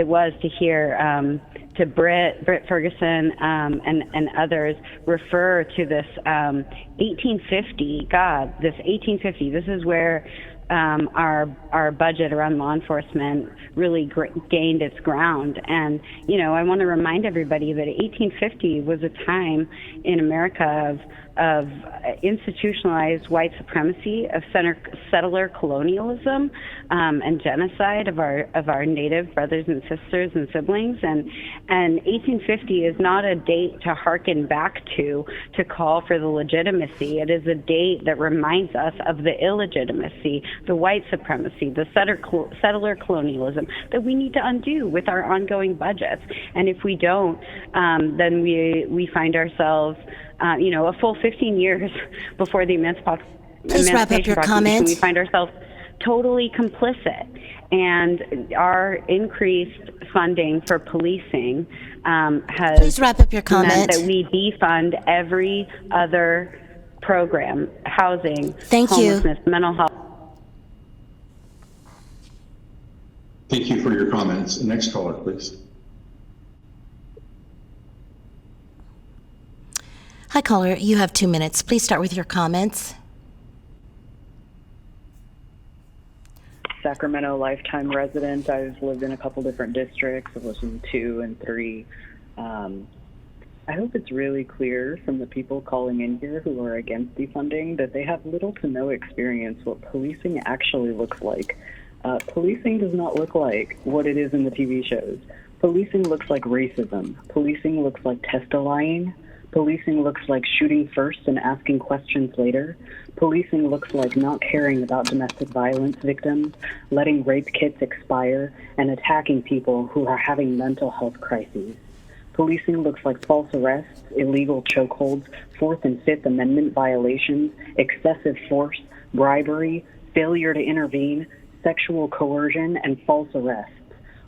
was to hear to Britt Ferguson and others refer to this 1850. God, this 1850. This is where our budget around law enforcement really gained its ground. And, you know, I want to remind everybody that 1850 was a time in America of institutionalized white supremacy, of settler colonialism, and genocide of our Native brothers and sisters and siblings. And 1850 is not a date to hearken back to call for the legitimacy. It is a date that reminds us of the illegitimacy, the white supremacy, the settler colonialism that we need to undo with our ongoing budgets. And if we don't, then we find ourselves, a full 15 years before the Please wrap up your comments. We find ourselves totally complicit. And our increased funding for policing has Please wrap up your meant comments. that we defund every other program: housing, Thank you. homelessness, mental health. Thank you for your comments. Next caller, please. Hi, caller. You have 2 minutes. Please start with your comments. Sacramento lifetime resident. I've lived in a couple different districts. I've lived in 2 and 3. I hope it's really clear from the people calling in here who are against defunding that they have little to no experience what policing actually looks like. Policing does not look like what it is in the TV shows. Policing looks like racism. Policing looks like testifying. Policing looks like shooting first and asking questions later. Policing looks like not caring about domestic violence victims, letting rape kits expire, and attacking people who are having mental health crises. Policing looks like false arrests, illegal chokeholds, Fourth and Fifth Amendment violations, excessive force, bribery, failure to intervene, sexual coercion, and false arrests.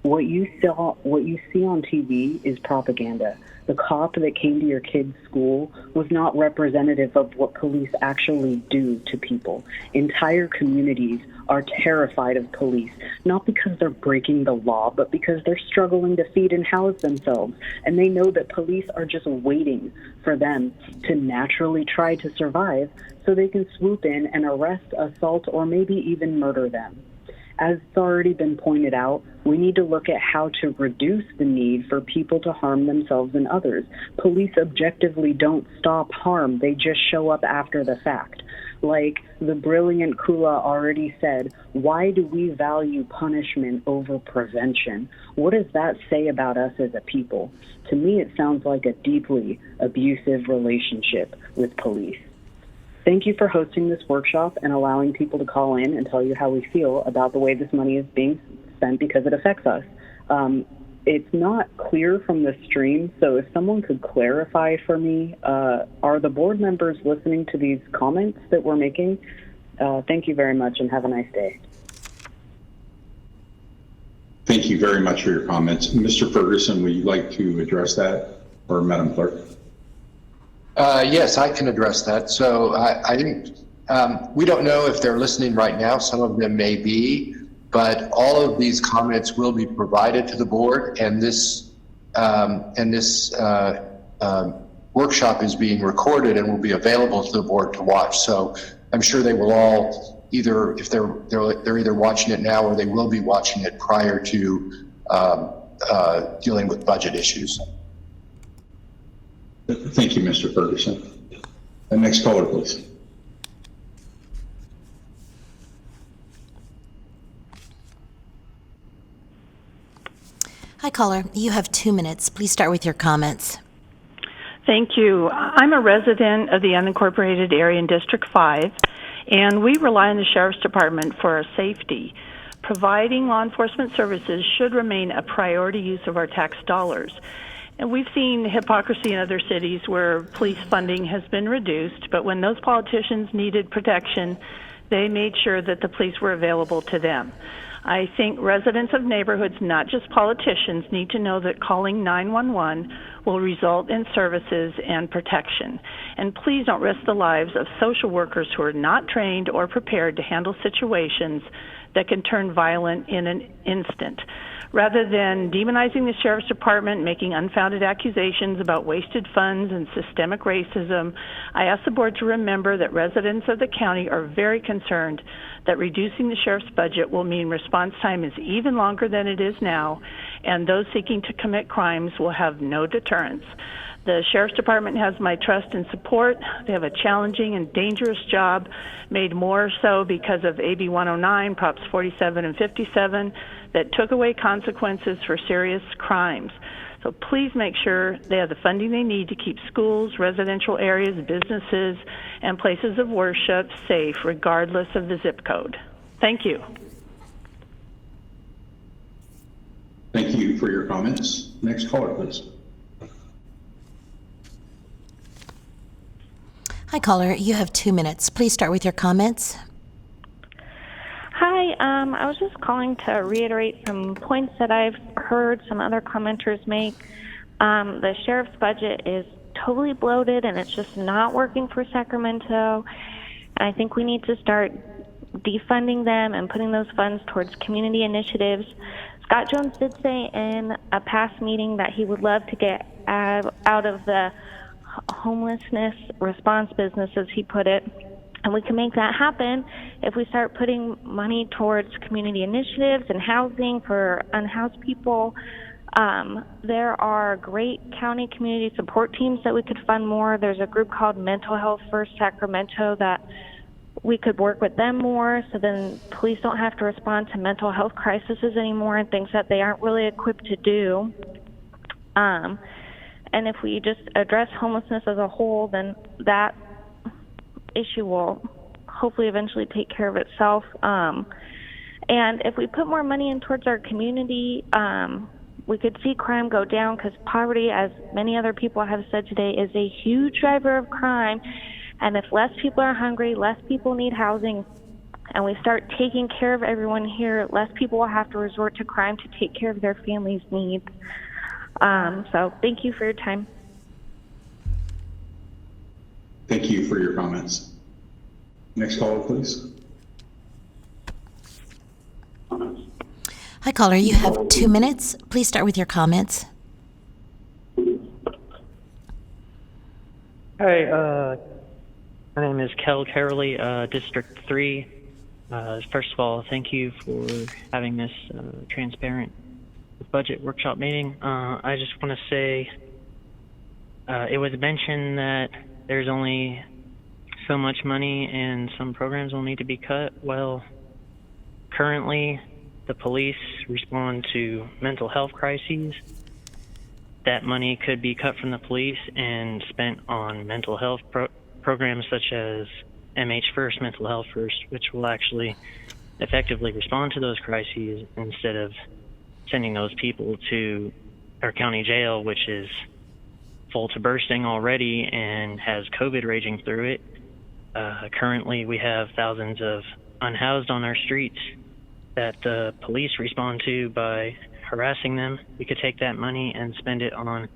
What you see on TV is propaganda. The cop that came to your kid's school was not representative of what police actually do to people. Entire communities are terrified of police, not because they're breaking the law, but because they're struggling to feed and house themselves. And they know that police are just waiting for them to naturally try to survive so they can swoop in and arrest, assault, or maybe even murder them. As it's already been pointed out, we need to look at how to reduce the need for people to harm themselves and others. Police objectively don't stop harm, they just show up after the fact. Like the brilliant Kula already said, why do we value punishment over prevention? What does that say about us as a people? To me, it sounds like a deeply abusive relationship with police. Thank you for hosting this workshop and allowing people to call in and tell you how we feel about the way this money is being spent because it affects us. It's not clear from the stream, so if someone could clarify for me, are the board members listening to these comments that we're making? Thank you very much and have a nice day. Thank you very much for your comments. Mr. Ferguson, would you like to address that, or Madam Clerk? Yes, I can address that. So I think we don't know if they're listening right now. Some of them may be. but all of these comments will be provided to the board, and this workshop is being recorded and will be available to the board to watch. So I'm sure they will all either, if they're either watching it now or they will be watching it prior to dealing with budget issues. Thank you, Mr. Ferguson. The next caller, please. Hi, caller. You have 2 minutes. Please start with your comments. Thank you. I'm a resident of the unincorporated area in District 5, and we rely on the Sheriff's Department for our safety. Providing law enforcement services should remain a priority use of our tax dollars. And we've seen hypocrisy in other cities where police funding has been reduced, but when those politicians needed protection, they made sure that the police were available to them. I think residents of neighborhoods, not just politicians, need to know that calling 911 will result in services and protection. And please don't risk the lives of social workers who are not trained or prepared to handle situations that can turn violent in an instant. Rather than demonizing the Sheriff's Department, making unfounded accusations about wasted funds and systemic racism, I ask the board to remember that residents of the county are very concerned that reducing the Sheriff's budget will mean response time is even longer than it is now, and those seeking to commit crimes will have no deterrence. The Sheriff's Department has my trust and support. They have a challenging and dangerous job, made more so because of AB 109, Props 47 and 57, that took away consequences for serious crimes. So please make sure they have the funding they need to keep schools, residential areas, businesses, and places of worship safe, regardless of the zip code. Thank you. Thank you for your comments. Next caller, please. Hi, caller. You have 2 minutes. Please start with your comments. Hi, I was just calling to reiterate some points that I've heard some other commenters make. The sheriff's budget is totally bloated and it's just not working for Sacramento. And I think we need to start defunding them and putting those funds towards community initiatives. Scott Jones did say in a past meeting that he would love to get out of the homelessness response business, as he put it. And we can make that happen if we start putting money towards community initiatives and housing for unhoused people. There are great county community support teams that we could fund more. There's a group called Mental Health First Sacramento that we could work with them more, so then police don't have to respond to mental health crises anymore and things that they aren't really equipped to do. And if we just address homelessness as a whole, then that issue will hopefully eventually take care of itself. And if we put more money in towards our community, we could see crime go down, because poverty, as many other people have said today, is a huge driver of crime. And if less people are hungry, less people need housing, and we start taking care of everyone here, less people will have to resort to crime to take care of their families' needs. So thank you for your time. Thank you for your comments. Next caller, please. Hi, caller. You have 2 minutes. Please start with your comments. Hi, my name is Kel Carrolley, District 3. First of all, thank you for having this transparent budget workshop meeting. I just want to say it was mentioned that there's only so much money and some programs will need to be cut. Well, currently the police respond to mental health crises. That money could be cut from the police and spent on mental health programs such as MH First, Mental Health First, which will actually effectively respond to those crises instead of sending those people to our county jail, which is full to bursting already and has COVID raging through it. Currently, we have thousands of unhoused on our streets that the police respond to by harassing them. We could take that money and spend it on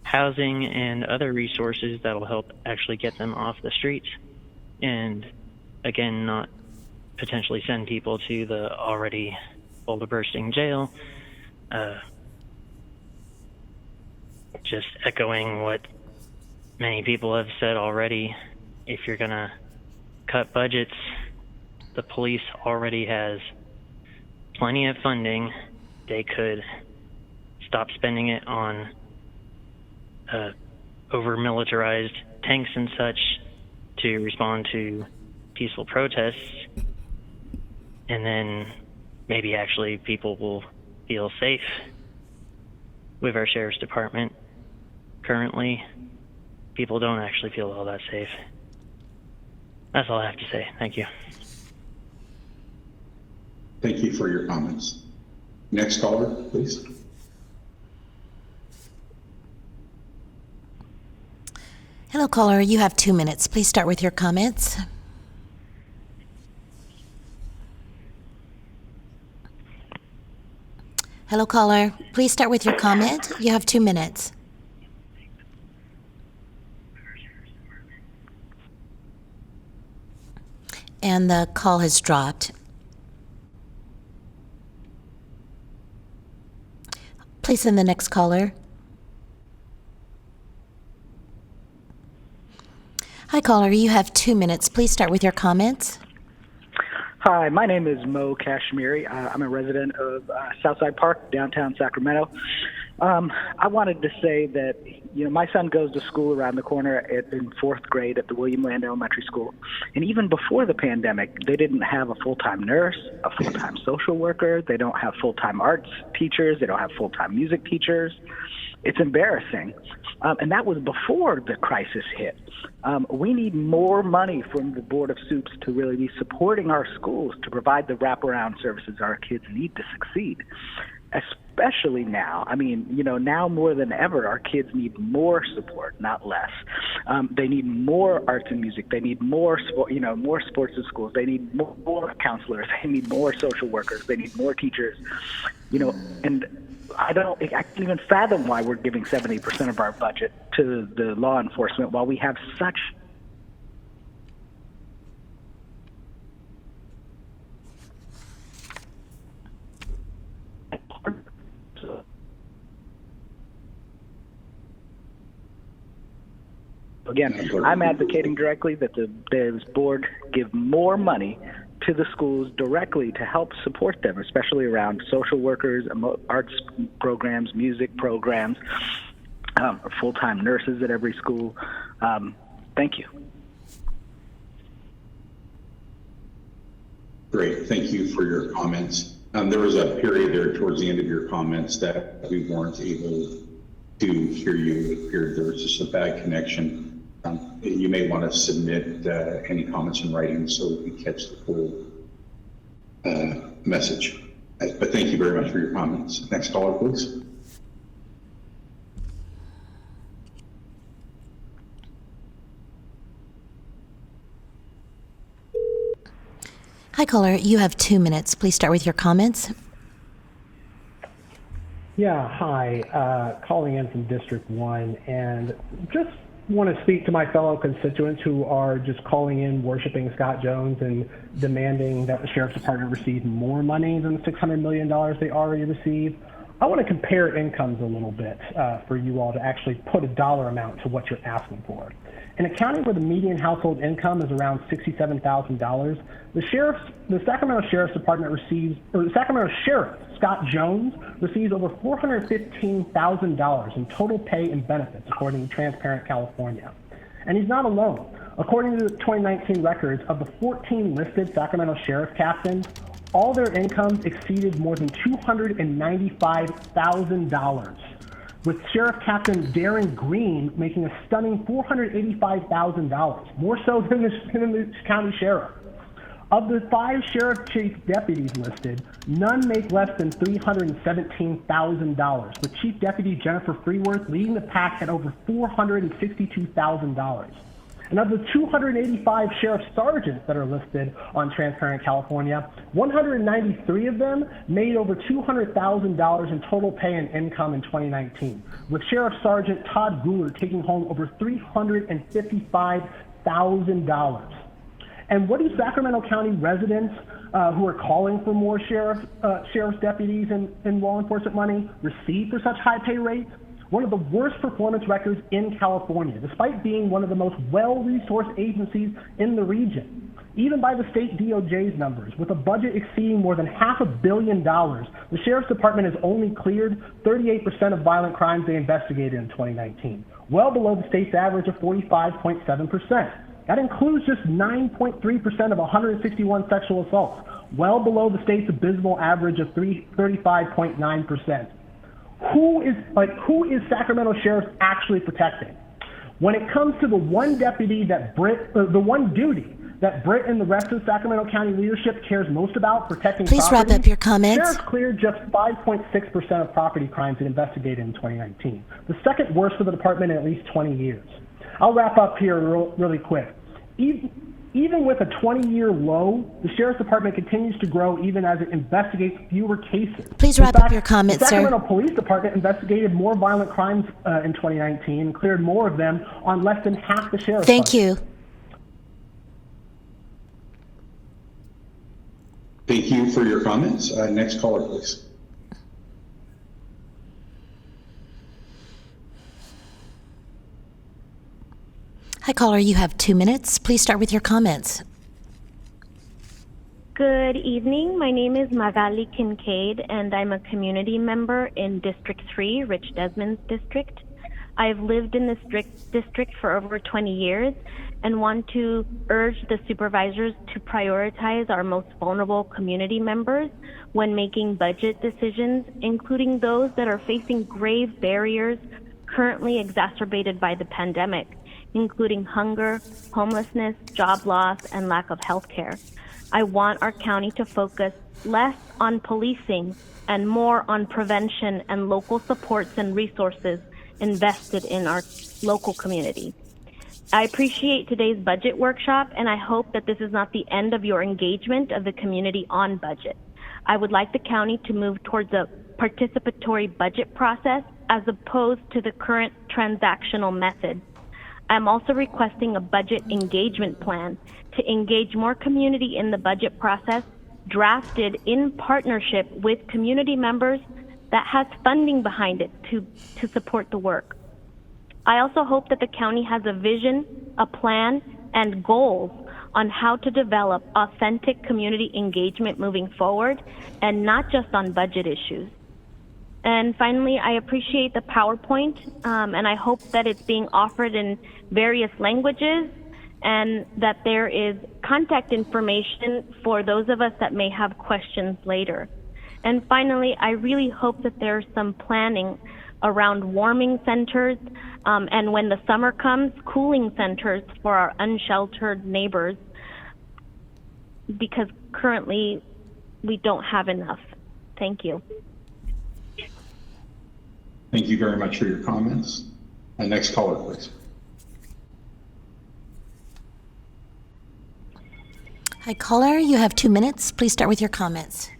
housing and other resources that will help actually get them off the streets and, again, not potentially send people to the already boulder bursting jail. Just echoing what many people have said already, if you're going to cut budgets, the police already has plenty of funding. They could stop spending it on over-militarized tanks and such to respond to peaceful protests, and then maybe actually people will feel safe with our sheriff's department. Currently, people don't actually feel all that safe. That's all I have to say. Thank you. Thank you for your comments. Next caller, please. Hello, caller. You have 2 minutes. Please start with your comments. Hello, caller. Please start with your comment. You have 2 minutes. And the call has dropped. Please send the next caller. Hi, caller. You have 2 minutes. Please start with your comments. Hi, my name is Mo Kashmiri. I'm a resident of Southside Park, downtown Sacramento. I wanted to say that, my son goes to school around the corner in 4th grade at the William Land Elementary School. And even before the pandemic, they didn't have a full-time nurse, a full-time social worker. They don't have full-time arts teachers. They don't have full-time music teachers. It's embarrassing. And that was before the crisis hit. We need more money from the Board of Soups to really be supporting our schools to provide the wraparound services our kids need to succeed. Especially now. Now more than ever, our kids need more support, not less. They need more arts and music. They need more sports in schools. They need more counselors. They need more social workers. They need more teachers. And I can't even fathom why we're giving 70% of our budget to the law enforcement while we have such. Again, I'm advocating directly that the board give more money to the schools directly to help support them, especially around social workers, arts programs, music programs, full-time nurses at every school. Thank you. Great. Thank you for your comments. There was a period there towards the end of your comments that we weren't able to hear you. It appeared there was just a bad connection. You may want to submit any comments in writing so we can catch the full message. But thank you very much for your comments. Next caller, please. Hi, caller. You have 2 minutes. Please start with your comments. Yeah, hi. Calling in from District 1, and just want to speak to my fellow constituents who are just calling in, worshiping Scott Jones and demanding that the Sheriff's Department receive more money than the $600 million they already receive. I want to compare incomes a little bit for you all to actually put a dollar amount to what you're asking for. In a county where the median household income is around $67,000, the Sacramento Sheriff's Department receives, or the Sacramento Sheriff, Scott Jones, receives over $415,000 in total pay and benefits, according to Transparent California. And he's not alone. According to the 2019 records, of the 14 listed Sacramento Sheriff captains, all their incomes exceeded more than $295,000, with Sheriff Captain Darren Green making a stunning $485,000, more so than the county sheriff. Of the 5 sheriff chief deputies listed, none make less than $317,000, with Chief Deputy Jennifer Freeworth leading the pack at over $462,000. And of the 285 sheriff sergeants that are listed on Transparent California, 193 of them made over $200,000 in total pay and income in 2019, with Sheriff Sergeant Todd Goulart taking home over $355,000. And what do Sacramento County residents who are calling for more sheriff's deputies and law enforcement money receive for such high pay rates? One of the worst performance records in California, despite being one of the most well-resourced agencies in the region. Even by the state DOJ's numbers, with a budget exceeding more than $500 million, the Sheriff's Department has only cleared 38% of violent crimes they investigated in 2019, well below the state's average of 45.7%. That includes just 9.3% of 161 sexual assaults, well below the state's abysmal average of 35.9%. Who is Sacramento Sheriff actually protecting? When it comes to the one duty that Britt and the rest of Sacramento County leadership cares most about, protecting Please property, wrap up your comments. Sheriff cleared just 5.6% of property crimes it investigated in 2019, the second worst for the department in at least 20 years. I'll wrap up here really quick. Even with a 20-year low, the Sheriff's Department continues to grow even as it investigates fewer cases. Please wrap up your comments, the sir. Sacramento Police Department investigated more violent crimes in 2019 and cleared more of them on less than half the sheriff's Thank budget. you. Thank you for your comments. Next caller, please. Hi, caller. You have 2 minutes. Please start with your comments. Good evening. My name is Magali Kincaid, and I'm a community member in District 3, Rich Desmond's district. I've lived in this district for over 20 years and want to urge the supervisors to prioritize our most vulnerable community members when making budget decisions, including those that are facing grave barriers currently exacerbated by the pandemic, including hunger, homelessness, job loss, and lack of health care. I want our county to focus less on policing and more on prevention and local supports and resources invested in our local community. I appreciate today's budget workshop, and I hope that this is not the end of your engagement of the community on budget. I would like the county to move towards a participatory budget process as opposed to the current transactional method. I'm also requesting a budget engagement plan to engage more community in the budget process, drafted in partnership with community members that has funding behind it to support the work. I also hope that the county has a vision, a plan, and goals on how to develop authentic community engagement moving forward, and not just on budget issues. And finally, I appreciate the PowerPoint, and I hope that it's being offered in various languages and that there is contact information for those of us that may have questions later. And finally, I really hope that there's some planning around warming centers, and when the summer comes, cooling centers for our unsheltered neighbors, because currently we don't have enough. Thank you. Thank you very much for your comments. Next caller, please. Hi, caller. You have 2 minutes. Please start with your comments.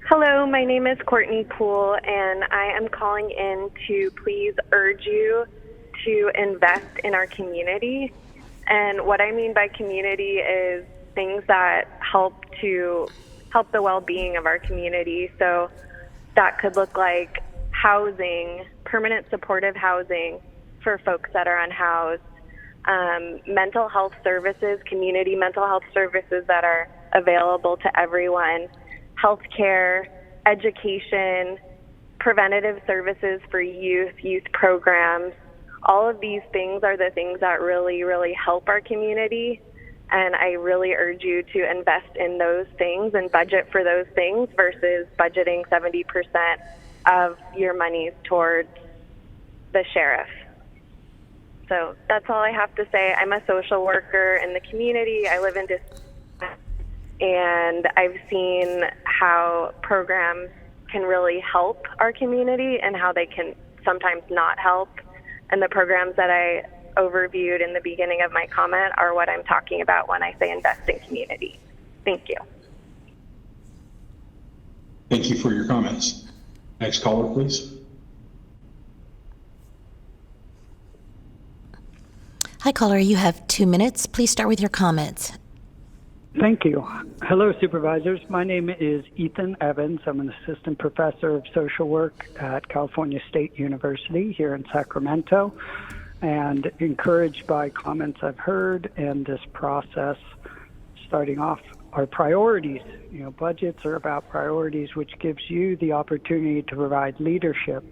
Hello, my name is Courtney Poole, and I am calling in to please urge you to invest in our community. And what I mean by community is things that help the well-being of our community. So that could look like housing, permanent supportive housing for folks that are unhoused, mental health services, community mental health services that are available to everyone, healthcare, education, preventative services for youth programs. All of these things are the things that really, really help our community. And I really urge you to invest in those things and budget for those things versus budgeting 70% of your monies towards the sheriff. So that's all I have to say. I'm a social worker in the community. I live in and I've seen how programs can really help our community and how they can sometimes not help. And the programs that I overviewed in the beginning of my comment are what I'm talking about when I say invest in community. Thank you. Thank you for your comments. Next caller, please. Hi, caller. You have 2 minutes. Please start with your comments. Thank you. Hello, Supervisors. My name is Ethan Evans. I'm an assistant professor of social work at California State University here in Sacramento, and encouraged by comments I've heard and this process. Starting off, our priorities. Budgets are about priorities, which gives you the opportunity to provide leadership.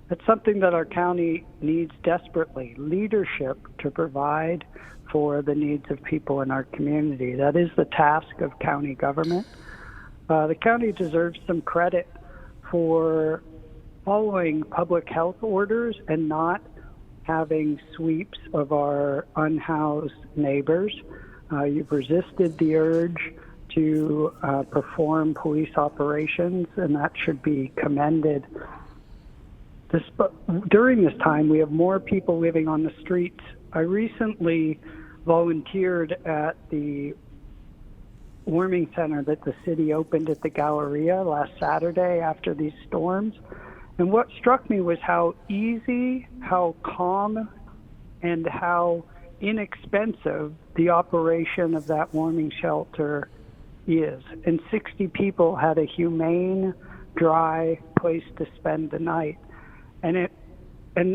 That's something that our county needs desperately, leadership to provide for the needs of people in our community. That is the task of county government. The county deserves some credit for following public health orders and not having sweeps of our unhoused neighbors. You've resisted the urge to perform police operations, and that should be commended. During this time, we have more people living on the streets. I recently volunteered at the warming center that the city opened at the Galleria last Saturday after these storms. And what struck me was how easy, how calm, and how inexpensive the operation of that warming shelter is. And 60 people had a humane, dry place to spend the night. And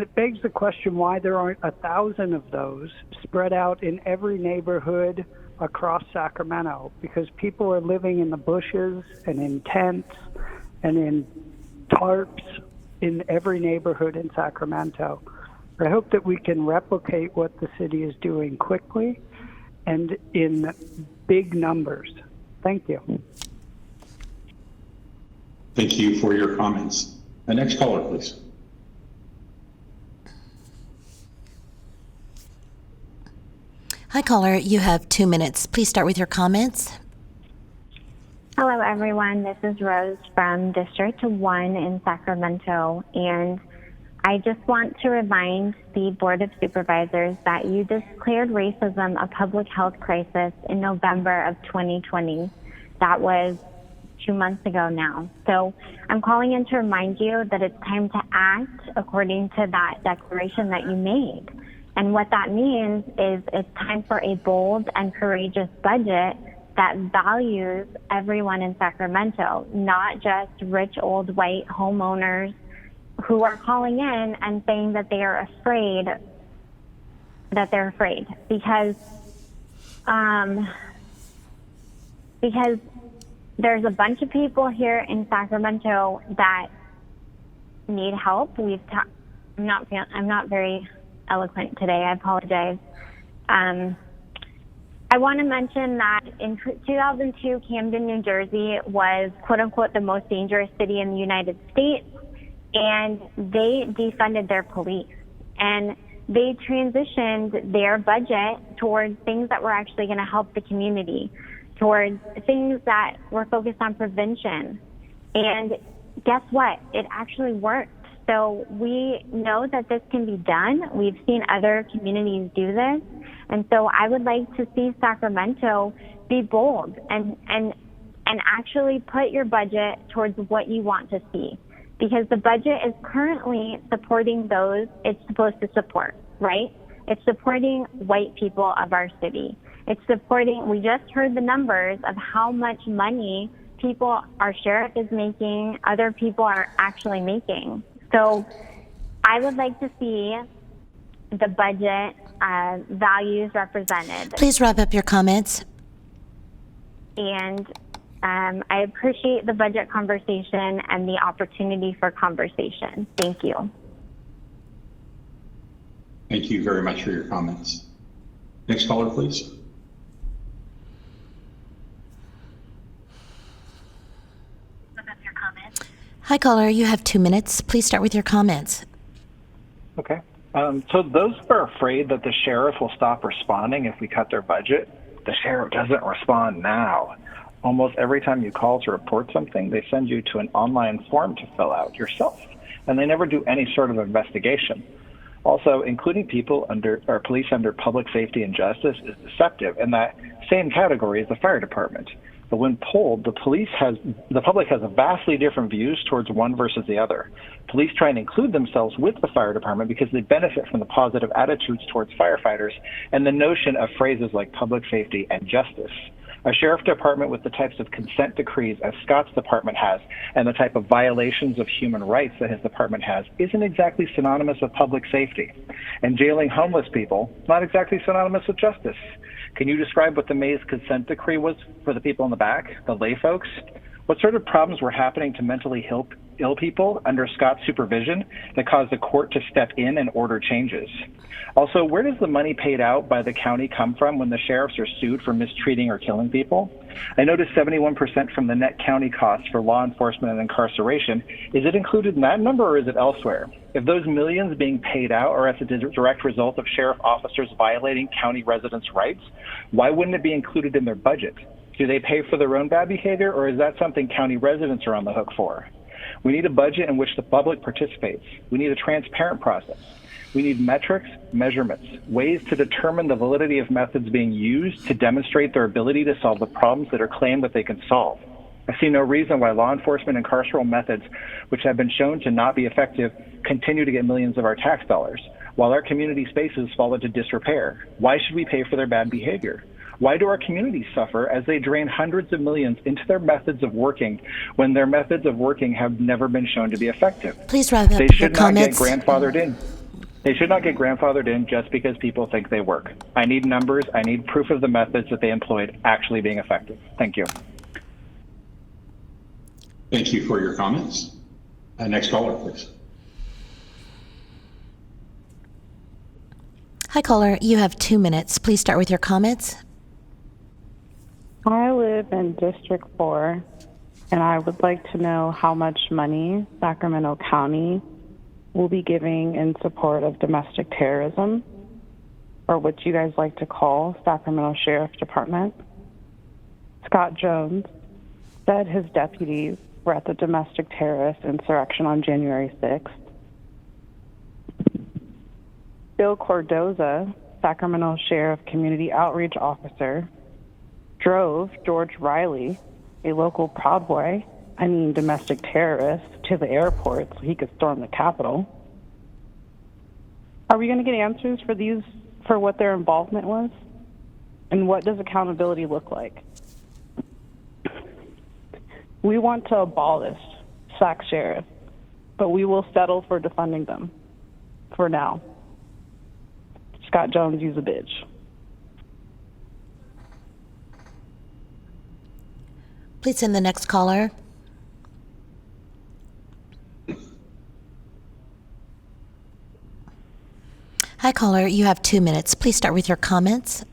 it begs the question why there aren't 1,000 of those spread out in every neighborhood across Sacramento, because people are living in the bushes and in tents and in tarps in every neighborhood in Sacramento. I hope that we can replicate what the city is doing quickly and in big numbers. Thank you. Thank you for your comments. The next caller, please. Hi, caller. You have 2 minutes. Please start with your comments. Hello, everyone. This is Rose from District 1 in Sacramento, and I just want to remind the Board of Supervisors that you declared racism a public health crisis in November of 2020. That was 2 months ago now. So I'm calling in to remind you that it's time to act according to that declaration that you made. And what that means is it's time for a bold and courageous budget that values everyone in Sacramento, not just rich old white homeowners who are calling in and saying that they are afraid, because there's a bunch of people here in Sacramento that need help. I'm not very eloquent today. I apologize. I want to mention that in 2002, Camden, New Jersey was quote unquote the most dangerous city in the United States, and they defunded their police and they transitioned their budget towards things that were actually going to help the community, towards things that were focused on prevention. And guess what? It actually worked. So we know that this can be done. We've seen other communities do this. And so I would like to see Sacramento be bold and actually put your budget towards what you want to see. Because the budget is currently supporting those it's supposed to support, right? It's supporting white people of our city. It's supporting, we just heard the numbers of how much money our sheriff is making, other people are actually making. So I would like to see the budget values represented. Please wrap up your comments. And I appreciate the budget conversation and the opportunity for conversation. Thank you. Thank you very much for your comments. Next caller, please. Hi, caller. You have 2 minutes. Please start with your comments. Okay. So those who are afraid that the sheriff will stop responding if we cut their budget, the sheriff doesn't respond now. Almost every time you call to report something, they send you to an online form to fill out yourself, and they never do any sort of investigation. Also, including police under public safety and justice is deceptive in that same category as the fire department. But when polled, the public has a vastly different views towards one versus the other. Police try and include themselves with the fire department because they benefit from the positive attitudes towards firefighters and the notion of phrases like public safety and justice. A sheriff department with the types of consent decrees as Scott's department has and the type of violations of human rights that his department has isn't exactly synonymous with public safety. And jailing homeless people is not exactly synonymous with justice. Can you describe what the Mays consent decree was for the people in the back, the lay folks? What sort of problems were happening to mentally ill people under Scott's supervision that caused the court to step in and order changes? Also, where does the money paid out by the county come from when the sheriffs are sued for mistreating or killing people? I noticed 71% from the net county costs for law enforcement and incarceration. Is it included in that number or is it elsewhere? If those millions being paid out are as a direct result of sheriff officers violating county residents' rights, why wouldn't it be included in their budget? Do they pay for their own bad behavior, or is that something county residents are on the hook for? We need a budget in which the public participates. We need a transparent process. We need metrics, measurements, ways to determine the validity of methods being used to demonstrate their ability to solve the problems that are claimed that they can solve. I see no reason why law enforcement and carceral methods, which have been shown to not be effective, continue to get millions of our tax dollars, while our community spaces fall into disrepair. Why should we pay for their bad behavior? Why do our communities suffer as they drain hundreds of millions into their methods of working when their methods of working have never been shown to be effective? Please wrap up They your should not comments. get grandfathered in. They should not get grandfathered in just because people think they work. I need numbers. I need proof of the methods that they employed actually being effective. Thank you. Thank you for your comments. Next caller, please. Hi, caller. You have 2 minutes. Please start with your comments. I live in District 4, and I would like to know how much money Sacramento County will be giving in support of domestic terrorism, or what you guys like to call Sacramento Sheriff Department. Scott Jones said his deputies were at the domestic terrorist insurrection on January 6th. Bill Cordoza, Sacramento Sheriff Community Outreach Officer, drove George Riley, a local Proud Boy, domestic terrorist, to the airport so he could storm the Capitol. Are we going to get answers for what their involvement was? And what does accountability look like? We want to abolish Sac Sheriff, but we will settle for defunding them for now. Scott Jones, you's a bitch. Please send the next caller. Hi, caller. You have 2 minutes. Please start with your comments.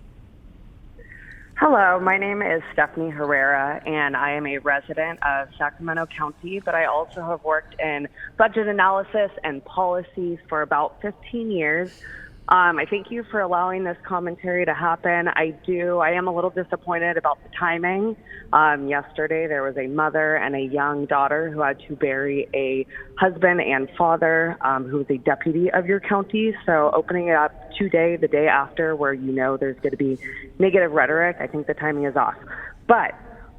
Hello, my name is Stephanie Herrera, and I am a resident of Sacramento County, but I also have worked in budget analysis and policy for about 15 years. I thank you for allowing this commentary to happen. I am a little disappointed about the timing. Yesterday, there was a mother and a young daughter who had to bury a husband and father who was a deputy of your county. So opening it up today, the day after, where there's going to be negative rhetoric, I think the timing is off. But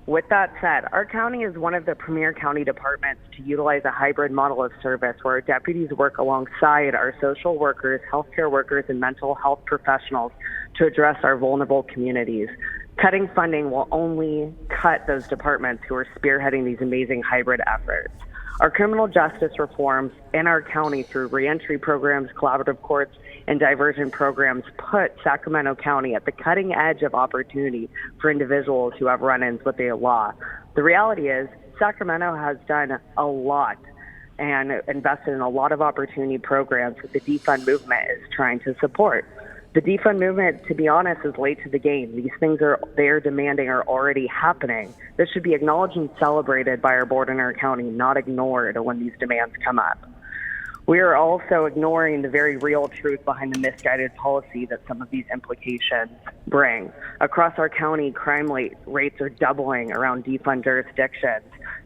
with that said, our county is one of the premier county departments to utilize a hybrid model of service where our deputies work alongside our social workers, healthcare workers, and mental health professionals to address our vulnerable communities. Cutting funding will only cut those departments who are spearheading these amazing hybrid efforts. Our criminal justice reforms in our county through reentry programs, collaborative courts, and diversion programs put Sacramento County at the cutting edge of opportunity for individuals who have run-ins with the law. The reality is Sacramento has done a lot and invested in a lot of opportunity programs that the defund movement is trying to support. The defund movement, to be honest, is late to the game. These things they're demanding are already happening. This should be acknowledged and celebrated by our board in our county, not ignored when these demands come up. We are also ignoring the very real truth behind the misguided policy that some of these implications bring. Across our county, crime rates are doubling around defund jurisdictions.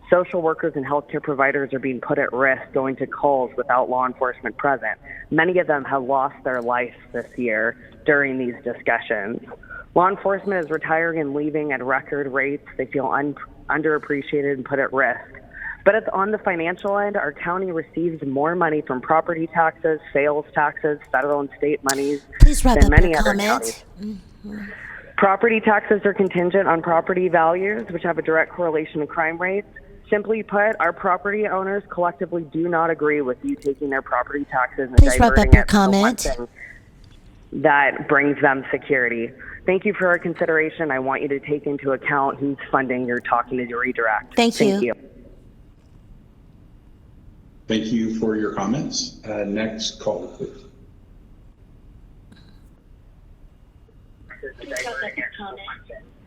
Social workers and healthcare providers are being put at risk going to calls without law enforcement present. Many of them have lost their life this year during these discussions. Law enforcement is retiring and leaving at record rates. They feel underappreciated and put at risk. But on the financial end, our county receives more money from property taxes, sales taxes, federal and state monies than many other counties. Property taxes are contingent on property values, which have a direct correlation to crime rates. Simply put, our property owners collectively do not agree with you taking their property taxes and diverting it to the one thing that brings them security. Thank you for your consideration. I want you to take into account whose funding you're talking to redirect. Thank you. Thank you for your comments. Next call, please.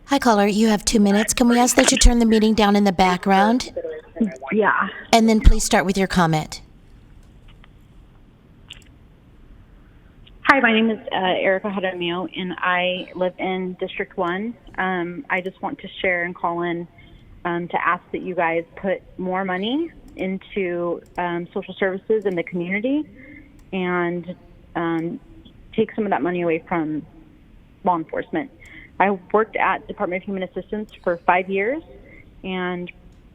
Hi, caller. You have 2 minutes. Can we ask that you turn the meeting down in the background? Yeah. And then please start with your comment. Hi, my name is Erica Jaramillo, and I live in District 1. I just want to share and call in to ask that you guys put more money into social services in the community and take some of that money away from law enforcement. I worked at Department of Human Assistance for 5 years, and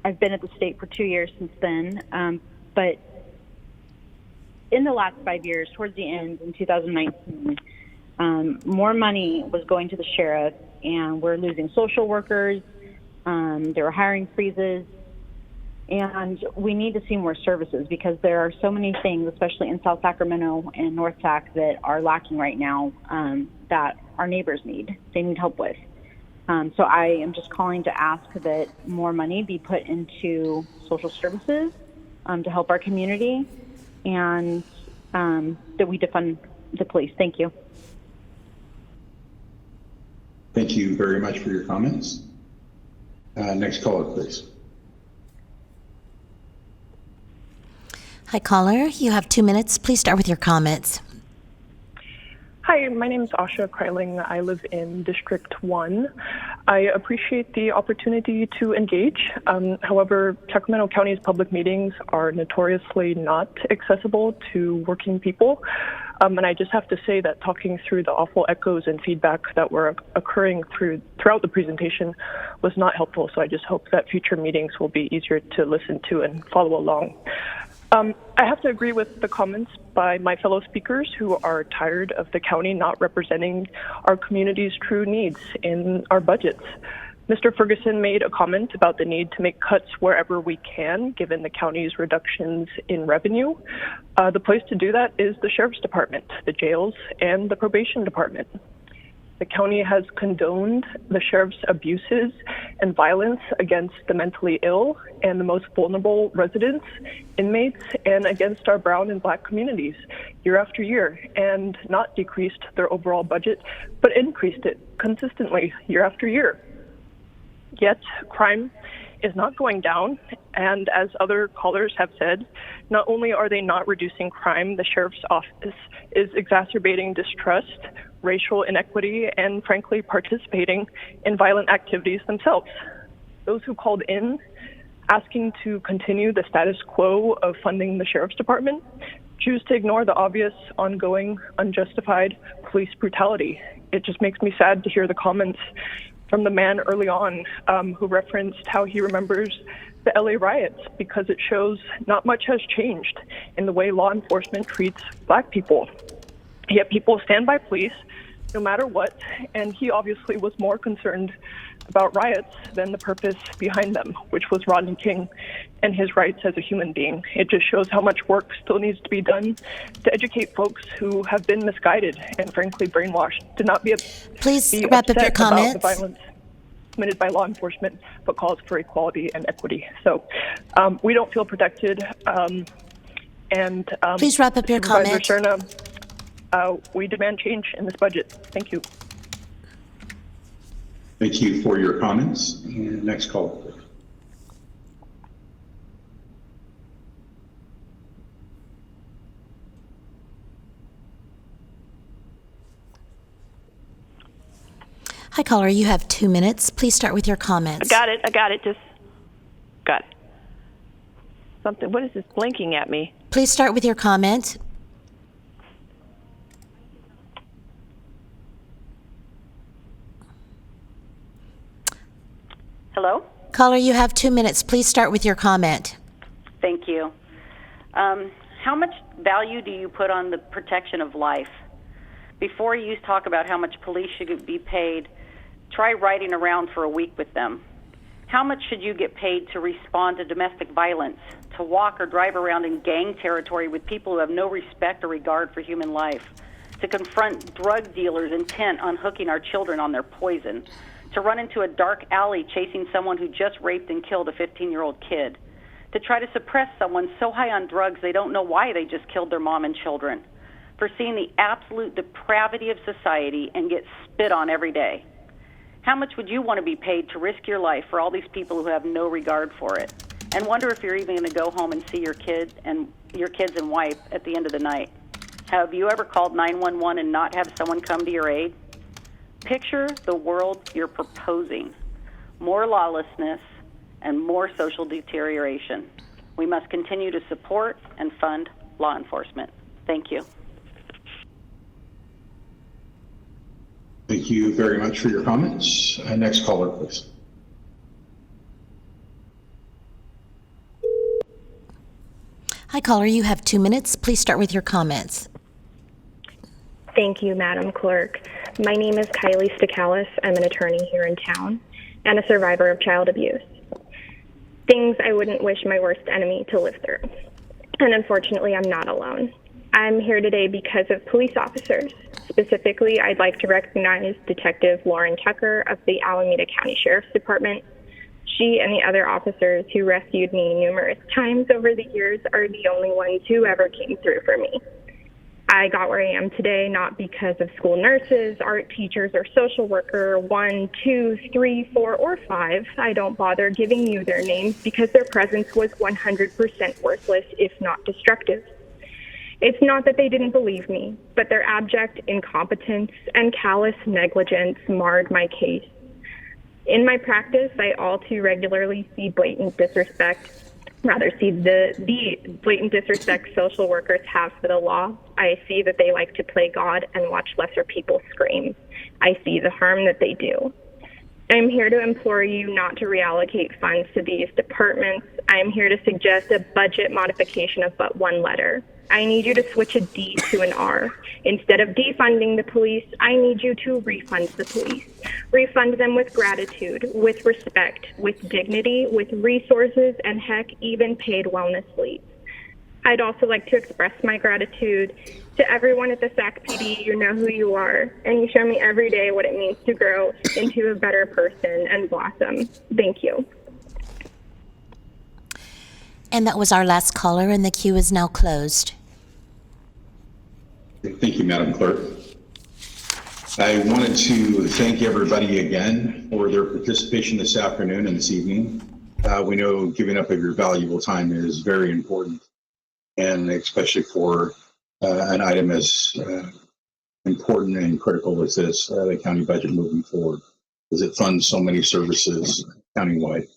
I've been at the state for 2 years since then. But in the last 5 years, towards the end in 2019, more money was going to the sheriff, and we're losing social workers. There were hiring freezes, and we need to see more services because there are so many things, especially in South Sacramento and North Sac, that are lacking right now that our neighbors need. They need help with. So I am just calling to ask that more money be put into social services to help our community, and that we defund the police. Thank you. Thank you very much for your comments. Next caller, please. Hi, caller. You have 2 minutes. Please start with your comments. Hi, my name is Asha Kreiling. I live in District 1. I appreciate the opportunity to engage. However, Sacramento County's public meetings are notoriously not accessible to working people. And I just have to say that talking through the awful echoes and feedback that were occurring throughout the presentation was not helpful. So I just hope that future meetings will be easier to listen to and follow along. I have to agree with the comments by my fellow speakers who are tired of the county not representing our community's true needs in our budgets. Mr. Ferguson made a comment about the need to make cuts wherever we can, given the county's reductions in revenue. The place to do that is the Sheriff's Department, the jails, and the Probation Department. The county has condoned the sheriff's abuses and violence against the mentally ill and the most vulnerable residents, inmates, and against our brown and black communities year after year, and not decreased their overall budget, but increased it consistently year after year. Yet crime is not going down, and as other callers have said, not only are they not reducing crime, the sheriff's office is exacerbating distrust, racial inequity, and frankly participating in violent activities themselves. Those who called in asking to continue the status quo of funding the Sheriff's Department choose to ignore the obvious, ongoing, unjustified police brutality. It just makes me sad to hear the comments from the man early on who referenced how he remembers the LA riots because it shows not much has changed in the way law enforcement treats black people. Yet people stand by police no matter what, and he obviously was more concerned about riots than the purpose behind them, which was Rodney King and his rights as a human being. It just shows how much work still needs to be done to educate folks who have been misguided and frankly brainwashed to not be wrap up your comments. About the violence committed by law enforcement, but calls for equality and equity. So we don't feel protected. Please wrap up your comment. We demand change in this budget. Thank you. Thank you for your comments. And next call, please. Hi, caller. You have 2 minutes. Please start with your comments. I got it. Just got it. Something. What is this blinking at me? Please start with your comment. Caller, you have 2 minutes. Please start with your comment. Thank you. How much value do you put on the protection of life? Before you talk about how much police should be paid, try riding around for a week with them. How much should you get paid to respond to domestic violence, to walk or drive around in gang territory with people who have no respect or regard for human life, to confront drug dealers intent on hooking our children on their poison, to run into a dark alley chasing someone who just raped and killed a 15-year-old kid, to try to suppress someone so high on drugs they don't know why they just killed their mom and children, for seeing the absolute depravity of society and get spit on every day. How much would you want to be paid to risk your life for all these people who have no regard for it, and wonder if you're even going to go home and see your kids and wife at the end of the night? Have you ever called 911 and not have someone come to your aid? Picture the world you're proposing. More lawlessness and more social deterioration. We must continue to support and fund law enforcement. Thank you. Thank you very much for your comments. Next caller, please. Hi, caller. You have 2 minutes. Please start with your comments. Thank you, Madam Clerk. My name is Kylie Stakalis. I'm an attorney here in town and a survivor of child abuse. Things I wouldn't wish my worst enemy to live through. And unfortunately, I'm not alone. I'm here today because of police officers. Specifically, I'd like to recognize Detective Lauren Tucker of the Alameda County Sheriff's Department. She and the other officers who rescued me numerous times over the years are the only ones who ever came through for me. I got where I am today not because of school nurses, art teachers, or social worker 1, 2, 3, 4, or 5. I don't bother giving you their names because their presence was 100% worthless, if not destructive. It's not that they didn't believe me, but their abject incompetence and callous negligence marred my case. In my practice, I all too regularly see the blatant disrespect social workers have for the law. I see that they like to play God and watch lesser people scream. I see the harm that they do. I'm here to implore you not to reallocate funds to these departments. I'm here to suggest a budget modification of but one letter. I need you to switch a D to an R. Instead of defunding the police, I need you to refund the police. Refund them with gratitude, with respect, with dignity, with resources, and heck, even paid wellness leave. I'd also like to express my gratitude to everyone at the SAC PD. You know who you are, and you show me every day what it means to grow into a better person and blossom. Thank you. And that was our last caller, and the queue is now closed. Thank you, Madam Clerk. I wanted to thank everybody again for their participation this afternoon and this evening. We know giving up of your valuable time is very important, and especially for an item as important and critical as this, the county budget moving forward, as it funds so many services countywide.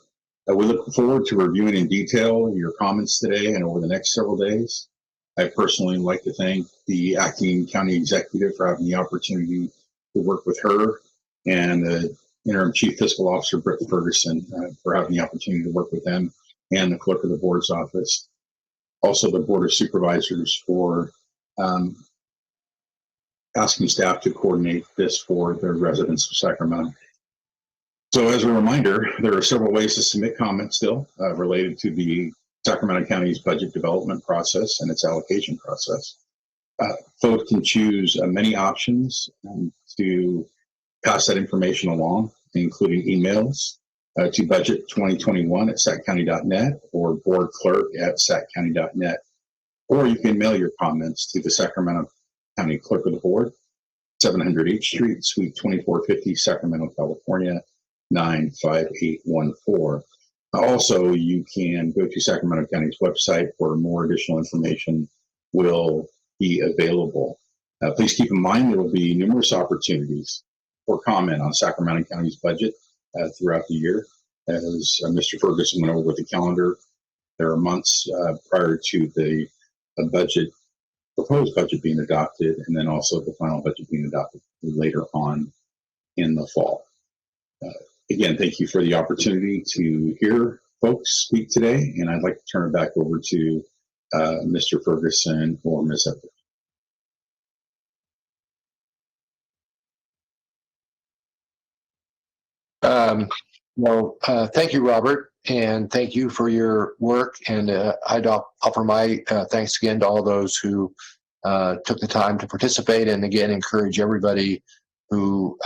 We look forward to reviewing in detail your comments today and over the next several days. I personally like to thank the acting county executive for having the opportunity to work with her, and the interim chief fiscal officer, Britt Ferguson, for having the opportunity to work with them, and the clerk of the board's office. Also the board of supervisors for asking staff to coordinate this for the residents of Sacramento. So as a reminder, there are several ways to submit comments still related to the Sacramento County's budget development process and its allocation process. Folks can choose many options to pass that information along, including emails to budget2021@saccounty.net or boardclerk@saccounty.net. Or you can mail your comments to the Sacramento County Clerk of the Board, 700 H Street, Suite 2450, Sacramento, California, 95814. Also, you can go to Sacramento County's website where more additional information will be available. Please keep in mind there will be numerous opportunities for comment on Sacramento County's budget throughout the year. As Mr. Ferguson went over with the calendar, there are months prior to the proposed budget being adopted, and then also the final budget being adopted later on in the fall. again, thank you for the opportunity to hear folks speak today, and I'd like to turn it back over to Mr. Ferguson or Ms. Edwards. Thank you, Robert, and thank you for your work. And I'd offer my thanks again to all those who took the time to participate, and again, encourage everybody who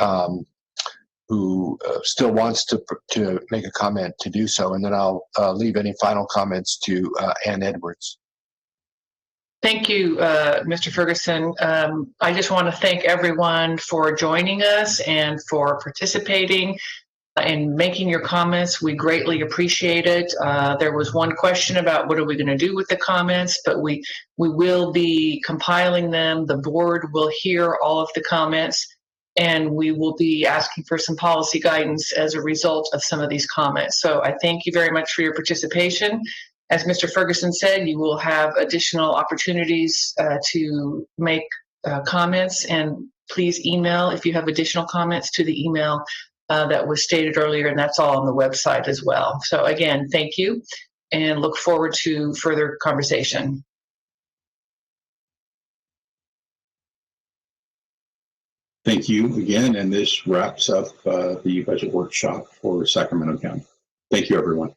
still wants to make a comment to do so. And then I'll leave any final comments to Ann Edwards. Thank you, Mr. Ferguson. I just want to thank everyone for joining us and for participating and making your comments. We greatly appreciate it. There was one question about what are we going to do with the comments, but we will be compiling them. The board will hear all of the comments, and we will be asking for some policy guidance as a result of some of these comments. So I thank you very much for your participation. As Mr. Ferguson said, you will have additional opportunities to make comments, and please email if you have additional comments to the email that was stated earlier, and that's all on the website as well. So again, thank you, and look forward to further conversation. Thank you again, and this wraps up the budget workshop for Sacramento County. Thank you, everyone.